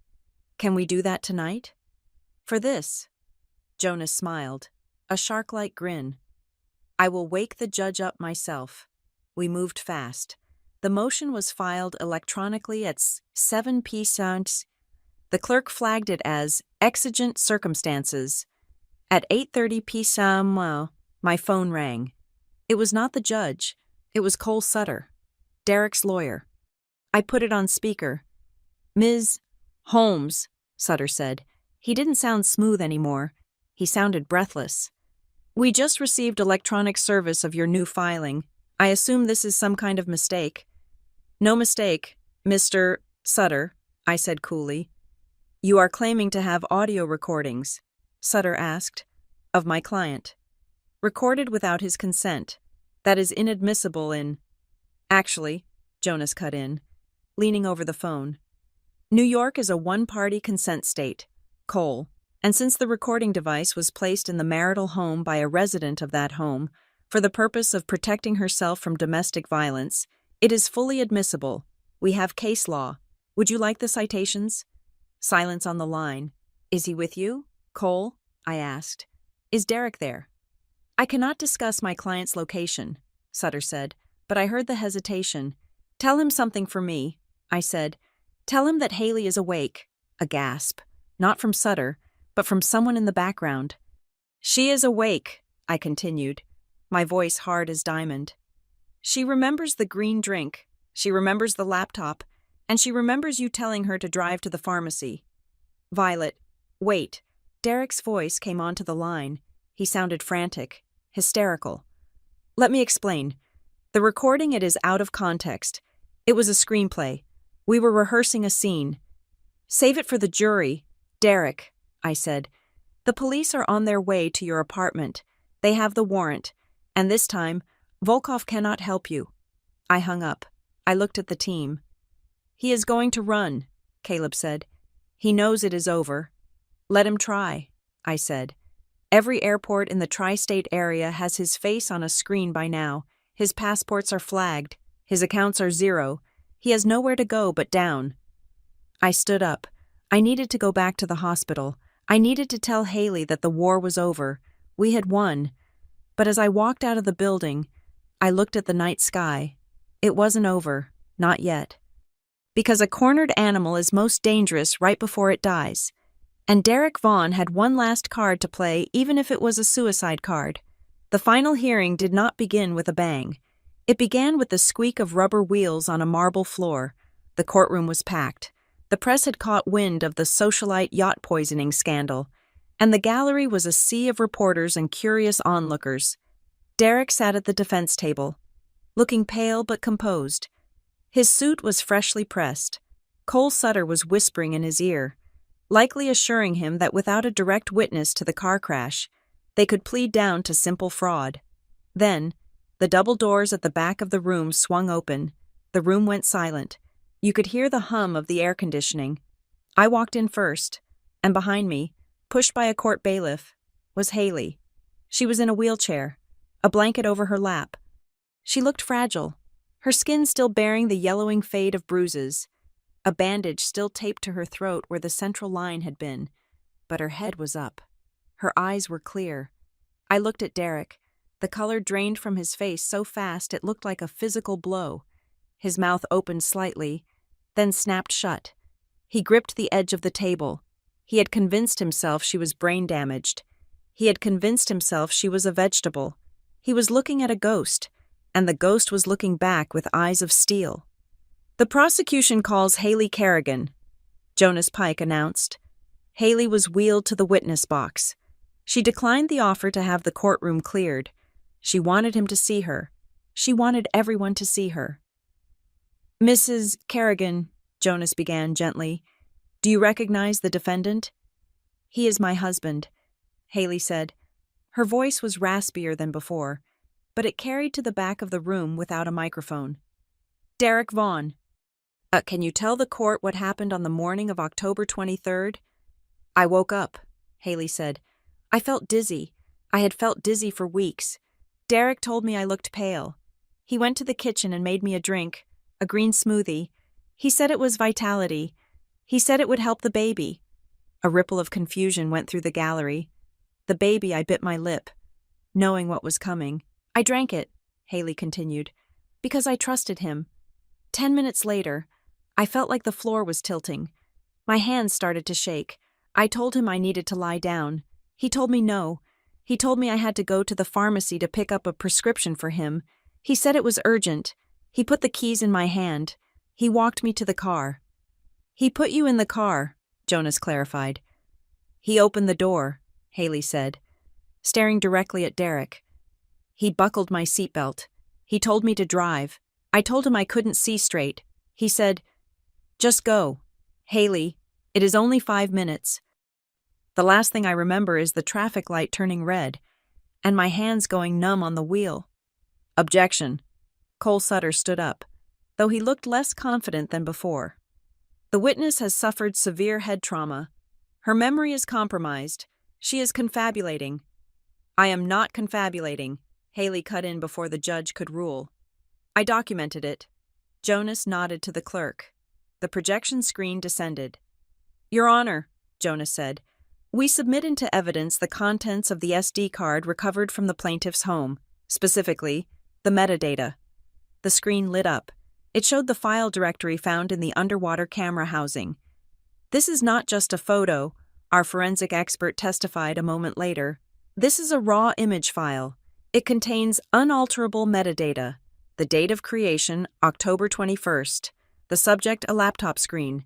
"Can we do that tonight?" "For this," Jonas smiled, a shark-like grin, "I will wake the judge up myself." We moved fast. The motion was filed electronically at 7 p.m. The clerk flagged it as exigent circumstances. At 8:30 p.m., my phone rang. It was not the judge. It was Cole Sutter, Derek's lawyer. I put it on speaker. "Ms. Holmes," Sutter said. He didn't sound smooth anymore. He sounded breathless. "We just received electronic service of your new filing. I assume this is some kind of mistake." "No mistake, Mr. Sutter," I said coolly. "You are claiming to have audio recordings," Sutter asked, "of my client. Recorded without his consent. That is inadmissible in—" "Actually," Jonas cut in, leaning over the phone, "New York is a one-party consent state, Cole, and since the recording device was placed in the marital home by a resident of that home for the purpose of protecting herself from domestic violence, it is fully admissible. We have case law. Would you like the citations?" Silence on the line. "Is he with you, Cole?" I asked. "Is Derek there?" "I cannot discuss my client's location," Sutter said, but I heard the hesitation. "Tell him something for me," I said. "Tell him that Haley is awake." A gasp. Not from Sutter, but from someone in the background. "She is awake," I continued, my voice hard as diamond. "She remembers the green drink, she remembers the laptop, and she remembers you telling her to drive to the pharmacy." "Violet, wait." Derek's voice came onto the line. He sounded frantic, hysterical. "Let me explain. The recording, it is out of context. It was a screenplay. We were rehearsing a scene. Save it for the jury. Derek," I said. "The police are on their way to your apartment. They have the warrant. And this time, Volkov cannot help you." I hung up. I looked at the team. "He is going to run," Caleb said. "He knows it is over." "Let him try," I said. "Every airport in the tri-state area has his face on a screen by now. His passports are flagged. His accounts are zero. He has nowhere to go but down." I stood up. I needed to go back to the hospital. I needed to tell Haley that the war was over. We had won. But as I walked out of the building, I looked at the night sky. It wasn't over. Not yet. Because a cornered animal is most dangerous right before it dies. And Derek Vaughn had one last card to play, even if it was a suicide card. The final hearing did not begin with a bang. It began with the squeak of rubber wheels on a marble floor. The courtroom was packed. The press had caught wind of the socialite yacht poisoning scandal, and the gallery was a sea of reporters and curious onlookers. Derek sat at the defense table, looking pale but composed. His suit was freshly pressed. Cole Sutter was whispering in his ear, likely assuring him that without a direct witness to the car crash, They could plead down to simple fraud. Then, the double doors at the back of the room swung open. The room went silent. You could hear the hum of the air conditioning. I walked in first, and behind me, pushed by a court bailiff, was Haley. She was in a wheelchair, a blanket over her lap. She looked fragile, her skin still bearing the yellowing fade of bruises, a bandage still taped to her throat where the central line had been, but her head was up. Her eyes were clear. I looked at Derek. The color drained from his face so fast it looked like a physical blow. His mouth opened slightly, then snapped shut. He gripped the edge of the table. He had convinced himself she was brain damaged. He had convinced himself she was a vegetable. He was looking at a ghost, and the ghost was looking back with eyes of steel. "The prosecution calls Haley Kerrigan," Jonas Pike announced. Haley was wheeled to the witness box. She declined the offer to have the courtroom cleared. She wanted him to see her. She wanted everyone to see her. "Mrs. Kerrigan," Jonas began gently, "do you recognize the defendant?" "He is my husband," Haley said. Her voice was raspier than before, but it carried to the back of the room without a microphone. "Derek Vaughn. Can you tell the court what happened on the morning of October 23rd? "I woke up," Haley said. "I felt dizzy. I had felt dizzy for weeks. Derek told me I looked pale. He went to the kitchen and made me a drink, a green smoothie. He said it was vitality. He said it would help the baby." A ripple of confusion went through the gallery. The baby, I bit my lip, knowing what was coming. "I drank it," Haley continued, "because I trusted him. 10 minutes later, I felt like the floor was tilting. My hands started to shake. I told him I needed to lie down. He told me no. He told me I had to go to the pharmacy to pick up a prescription for him. He said it was urgent. He put the keys in my hand. He walked me to the car." "He put you in the car," Jonas clarified. "He opened the door," Haley said, staring directly at Derek. "He buckled my seatbelt. He told me to drive. I told him I couldn't see straight. He said, 'Just go. Haley, it is only 5 minutes.' The last thing I remember is the traffic light turning red, and my hands going numb on the wheel." "Objection." Cole Sutter stood up, though he looked less confident than before. "The witness has suffered severe head trauma. Her memory is compromised. She is confabulating." "I am not confabulating," Haley cut in before the judge could rule. "I documented it." Jonas nodded to the clerk. The projection screen descended. "Your Honor," Jonas said, "we submit into evidence the contents of the SD card recovered from the plaintiff's home, specifically, the metadata." The screen lit up. It showed the file directory found in the underwater camera housing. "This is not just a photo," our forensic expert testified a moment later. "This is a raw image file. It contains unalterable metadata. The date of creation, October 21st. The subject, a laptop screen.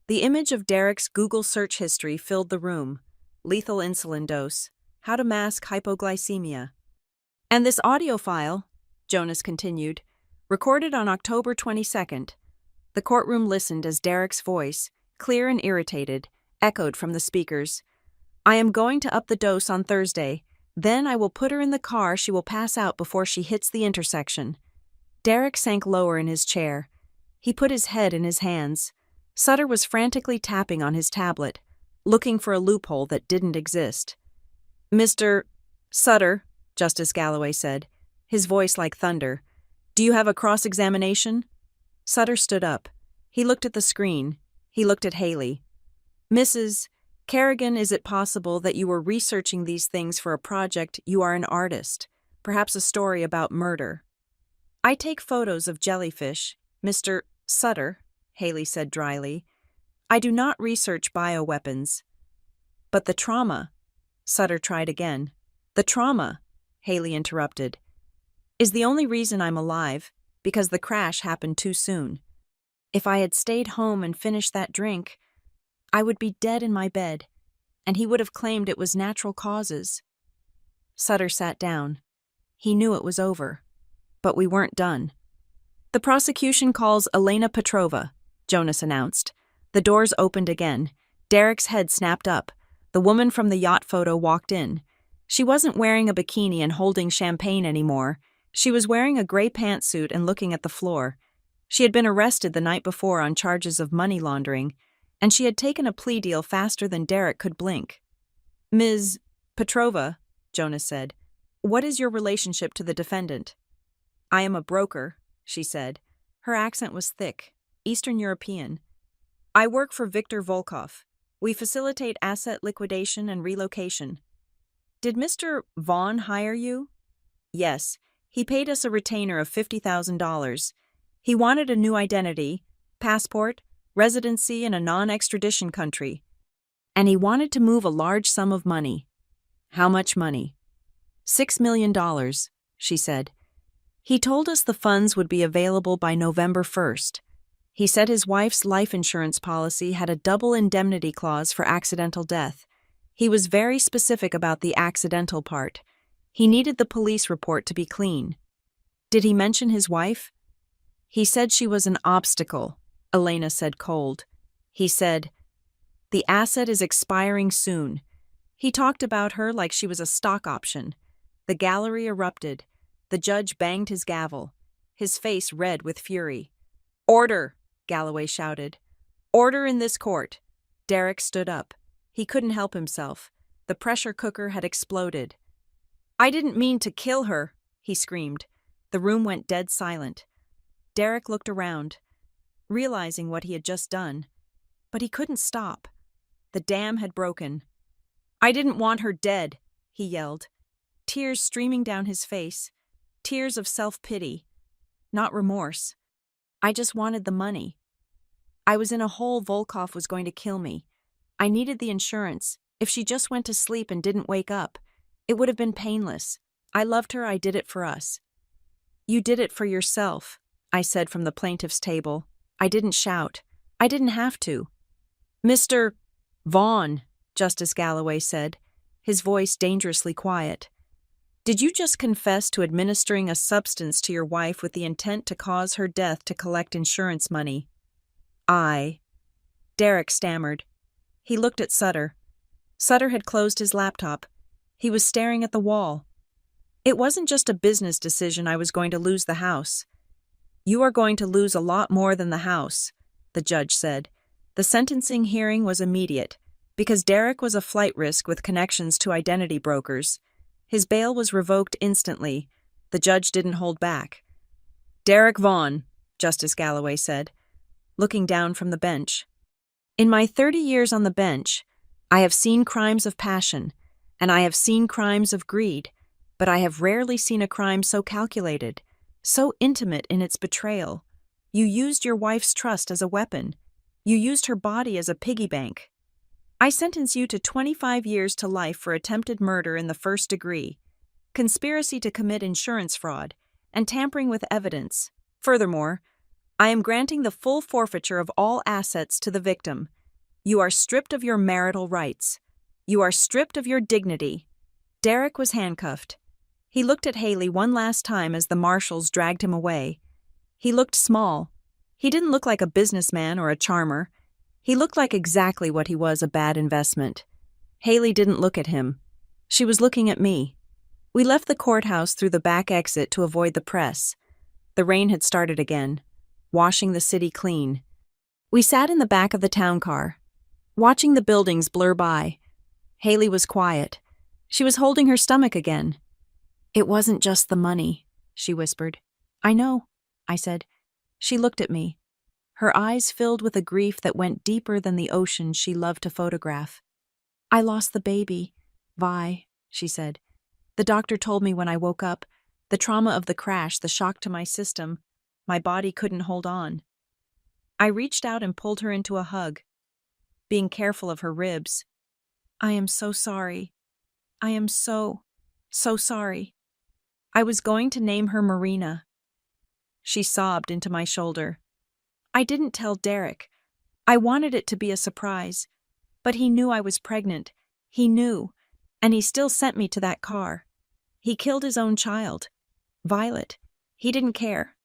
The image of Derek's Google search history filled the room. Lethal insulin dose. How to mask hypoglycemia. And this audio file," Jonas continued, "recorded on October 22nd. The courtroom listened as Derek's voice, clear and irritated, echoed from the speakers. "I am going to up the dose on Thursday. Then I will put her in the car. She will pass out before she hits the intersection." Derek sank lower in his chair. He put his head in his hands. Sutter was frantically tapping on his tablet, looking for a loophole that didn't exist. "Mr. Sutter," Justice Galloway said, his voice like thunder, "do you have a cross-examination?" Sutter stood up. He looked at the screen. He looked at Haley. "Mrs. Kerrigan, is it possible that you were researching these things for a project? You are an artist, perhaps a story about murder." "I take photos of jellyfish, Mr. Sutter," Haley said dryly. "I do not research bioweapons." "But the trauma," Sutter tried again. "The trauma," Haley interrupted, "is the only reason I'm alive, because the crash happened too soon. If I had stayed home and finished that drink, I would be dead in my bed, and he would have claimed it was natural causes." Sutter sat down. He knew it was over, but we weren't done. "The prosecution calls Elena Petrova," Jonas announced. The doors opened again. Derek's head snapped up. The woman from the yacht photo walked in. She wasn't wearing a bikini and holding champagne anymore. She was wearing a gray pantsuit and looking at the floor. She had been arrested the night before on charges of money laundering, and she had taken a plea deal faster than Derek could blink. "Ms. Petrova," Jonas said, "what is your relationship to the defendant?" "I am a broker," she said. Her accent was thick, Eastern European. "I work for Viktor Volkov. We facilitate asset liquidation and relocation." "Did Mr. Vaughn hire you?" "Yes. He paid us a retainer of $50,000. He wanted a new identity, passport, residency in a non-extradition country. And he wanted to move a large sum of money." "How much money?" $6 million, she said. "He told us the funds would be available by November 1st. He said his wife's life insurance policy had a double indemnity clause for accidental death. He was very specific about the accidental part. He needed the police report to be clean." "Did he mention his wife?" "He said she was an obstacle," Elena said cold. "He said, 'The asset is expiring soon.' He talked about her like she was a stock option." The gallery erupted. The judge banged his gavel, his face red with fury. "Order!" Galloway shouted. "Order in this court." Derek stood up. He couldn't help himself. The pressure cooker had exploded. "I didn't mean to kill her," he screamed. The room went dead silent. Derek looked around, realizing what he had just done. But he couldn't stop. The dam had broken. "I didn't want her dead," he yelled, tears streaming down his face, tears of self-pity, not remorse. "I just wanted the money. I was in a hole. Volkov was going to kill me. I needed the insurance. If she just went to sleep and didn't wake up, it would have been painless. I loved her. I did it for us." "You did it for yourself," I said from the plaintiff's table. I didn't shout. I didn't have to. "Mr. Vaughn," Justice Galloway said, his voice dangerously quiet. "Did you just confess to administering a substance to your wife with the intent to cause her death to collect insurance money?" Derek stammered. He looked at Sutter. Sutter had closed his laptop. He was staring at the wall. "It wasn't just a business decision I was going to lose the house." "You are going to lose a lot more than the house," the judge said. The sentencing hearing was immediate, because Derek was a flight risk with connections to identity brokers. His bail was revoked instantly. The judge didn't hold back. "Derek Vaughn," Justice Galloway said, looking down from the bench. "In my 30 years on the bench, I have seen crimes of passion, and I have seen crimes of greed, but I have rarely seen a crime so calculated, so intimate in its betrayal. You used your wife's trust as a weapon. You used her body as a piggy bank. I sentence you to 25 years to life for attempted murder in the first degree, conspiracy to commit insurance fraud, and tampering with evidence. Furthermore, I am granting the full forfeiture of all assets to the victim. You are stripped of your marital rights. You are stripped of your dignity." Derek was handcuffed. He looked at Haley one last time as the marshals dragged him away. He looked small. He didn't look like a businessman or a charmer. He looked like exactly what he was, a bad investment. Haley didn't look at him. She was looking at me. We left the courthouse through the back exit to avoid the press. The rain had started again, washing the city clean. We sat in the back of the town car, watching the buildings blur by. Haley was quiet. She was holding her stomach again. "It wasn't just the money," she whispered. "I know," I said. She looked at me. Her eyes filled with a grief that went deeper than the ocean she loved to photograph. "I lost the baby, Vi," she said. "The doctor told me when I woke up, the trauma of the crash, the shock to my system, my body couldn't hold on." I reached out and pulled her into a hug, being careful of her ribs. "I am so sorry. I am so sorry. I was going to name her Marina." She sobbed into my shoulder. "I didn't tell Derek. I wanted it to be a surprise. But he knew I was pregnant. He knew. And he still sent me to that car. He killed his own child. Violet. He didn't care."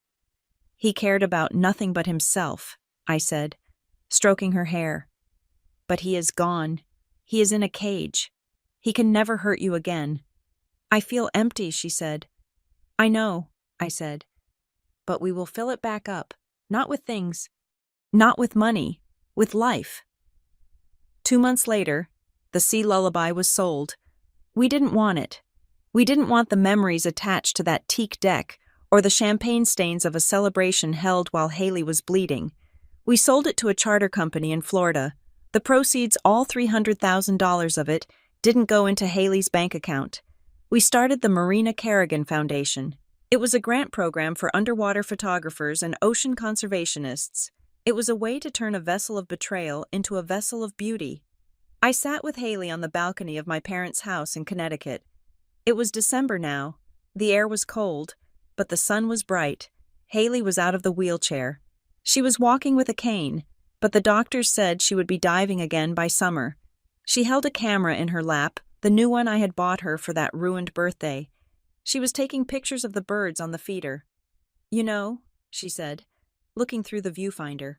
"He cared about nothing but himself," I said, stroking her hair. "But he is gone. He is in a cage. He can never hurt you again." I feel empty, she said. I know, I said. But we will fill it back up, not with things, not with money, with life. 2 months later, the Sea Lullaby was sold. We didn't want it. We didn't want the memories attached to that teak deck or the champagne stains of a celebration held while Haley was bleeding. We sold it to a charter company in Florida. The proceeds, all $300,000 of it, didn't go into Haley's bank account. We started the Marina Kerrigan Foundation. It was a grant program for underwater photographers and ocean conservationists. It was a way to turn a vessel of betrayal into a vessel of beauty. I sat with Haley on the balcony of my parents' house in Connecticut. It was December now. The air was cold, but the sun was bright. Haley was out of the wheelchair. She was walking with a cane, but the doctors said she would be diving again by summer. She held a camera in her lap, the new one I had bought her for that ruined birthday. She was taking pictures of the birds on the feeder. You know, she said, looking through the viewfinder,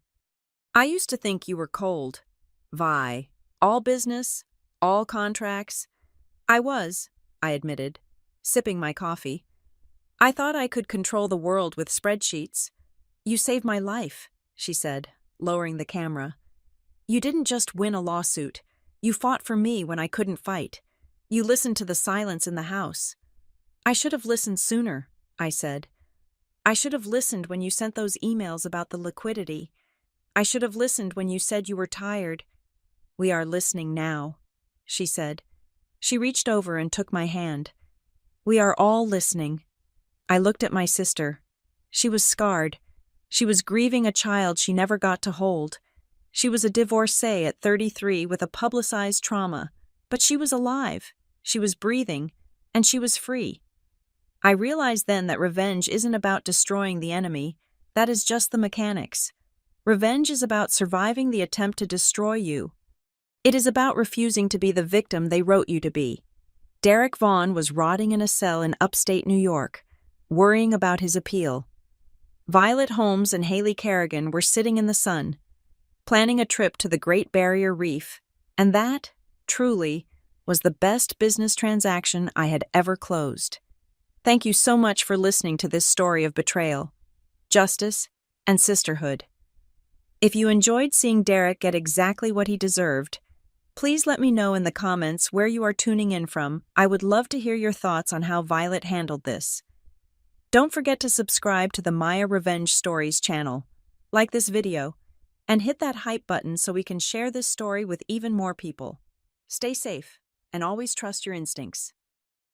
I used to think you were cold. Vi. All business, all contracts. I was, I admitted, sipping my coffee. I thought I could control the world with spreadsheets. You saved my life, she said, lowering the camera. You didn't just win a lawsuit. You fought for me when I couldn't fight. You listened to the silence in the house. I should have listened sooner, I said. I should have listened when you sent those emails about the liquidity. I should have listened when you said you were tired. We are listening now, she said. She reached over and took my hand. We are all listening. I looked at my sister. She was scarred. She was grieving a child she never got to hold. She was a divorcee at 33 with a publicized trauma, but she was alive. She was breathing, and she was free. I realized then that revenge isn't about destroying the enemy. That is just the mechanics. Revenge is about surviving the attempt to destroy you. It is about refusing to be the victim they wrote you to be. Derek Vaughn was rotting in a cell in upstate New York, worrying about his appeal. Violet Holmes and Haley Kerrigan were sitting in the sun, planning a trip to the Great Barrier Reef, and that, truly, was the best business transaction I had ever closed. Thank you so much for listening to this story of betrayal, justice, and sisterhood. If you enjoyed seeing Derek get exactly what he deserved, please let me know in the comments where you are tuning in from. I would love to hear your thoughts on how Violet handled this. Don't forget to subscribe to the Maya Revenge Stories channel, like this video, and hit that hype button so we can share this story with even more people. Stay safe, and always trust your instincts.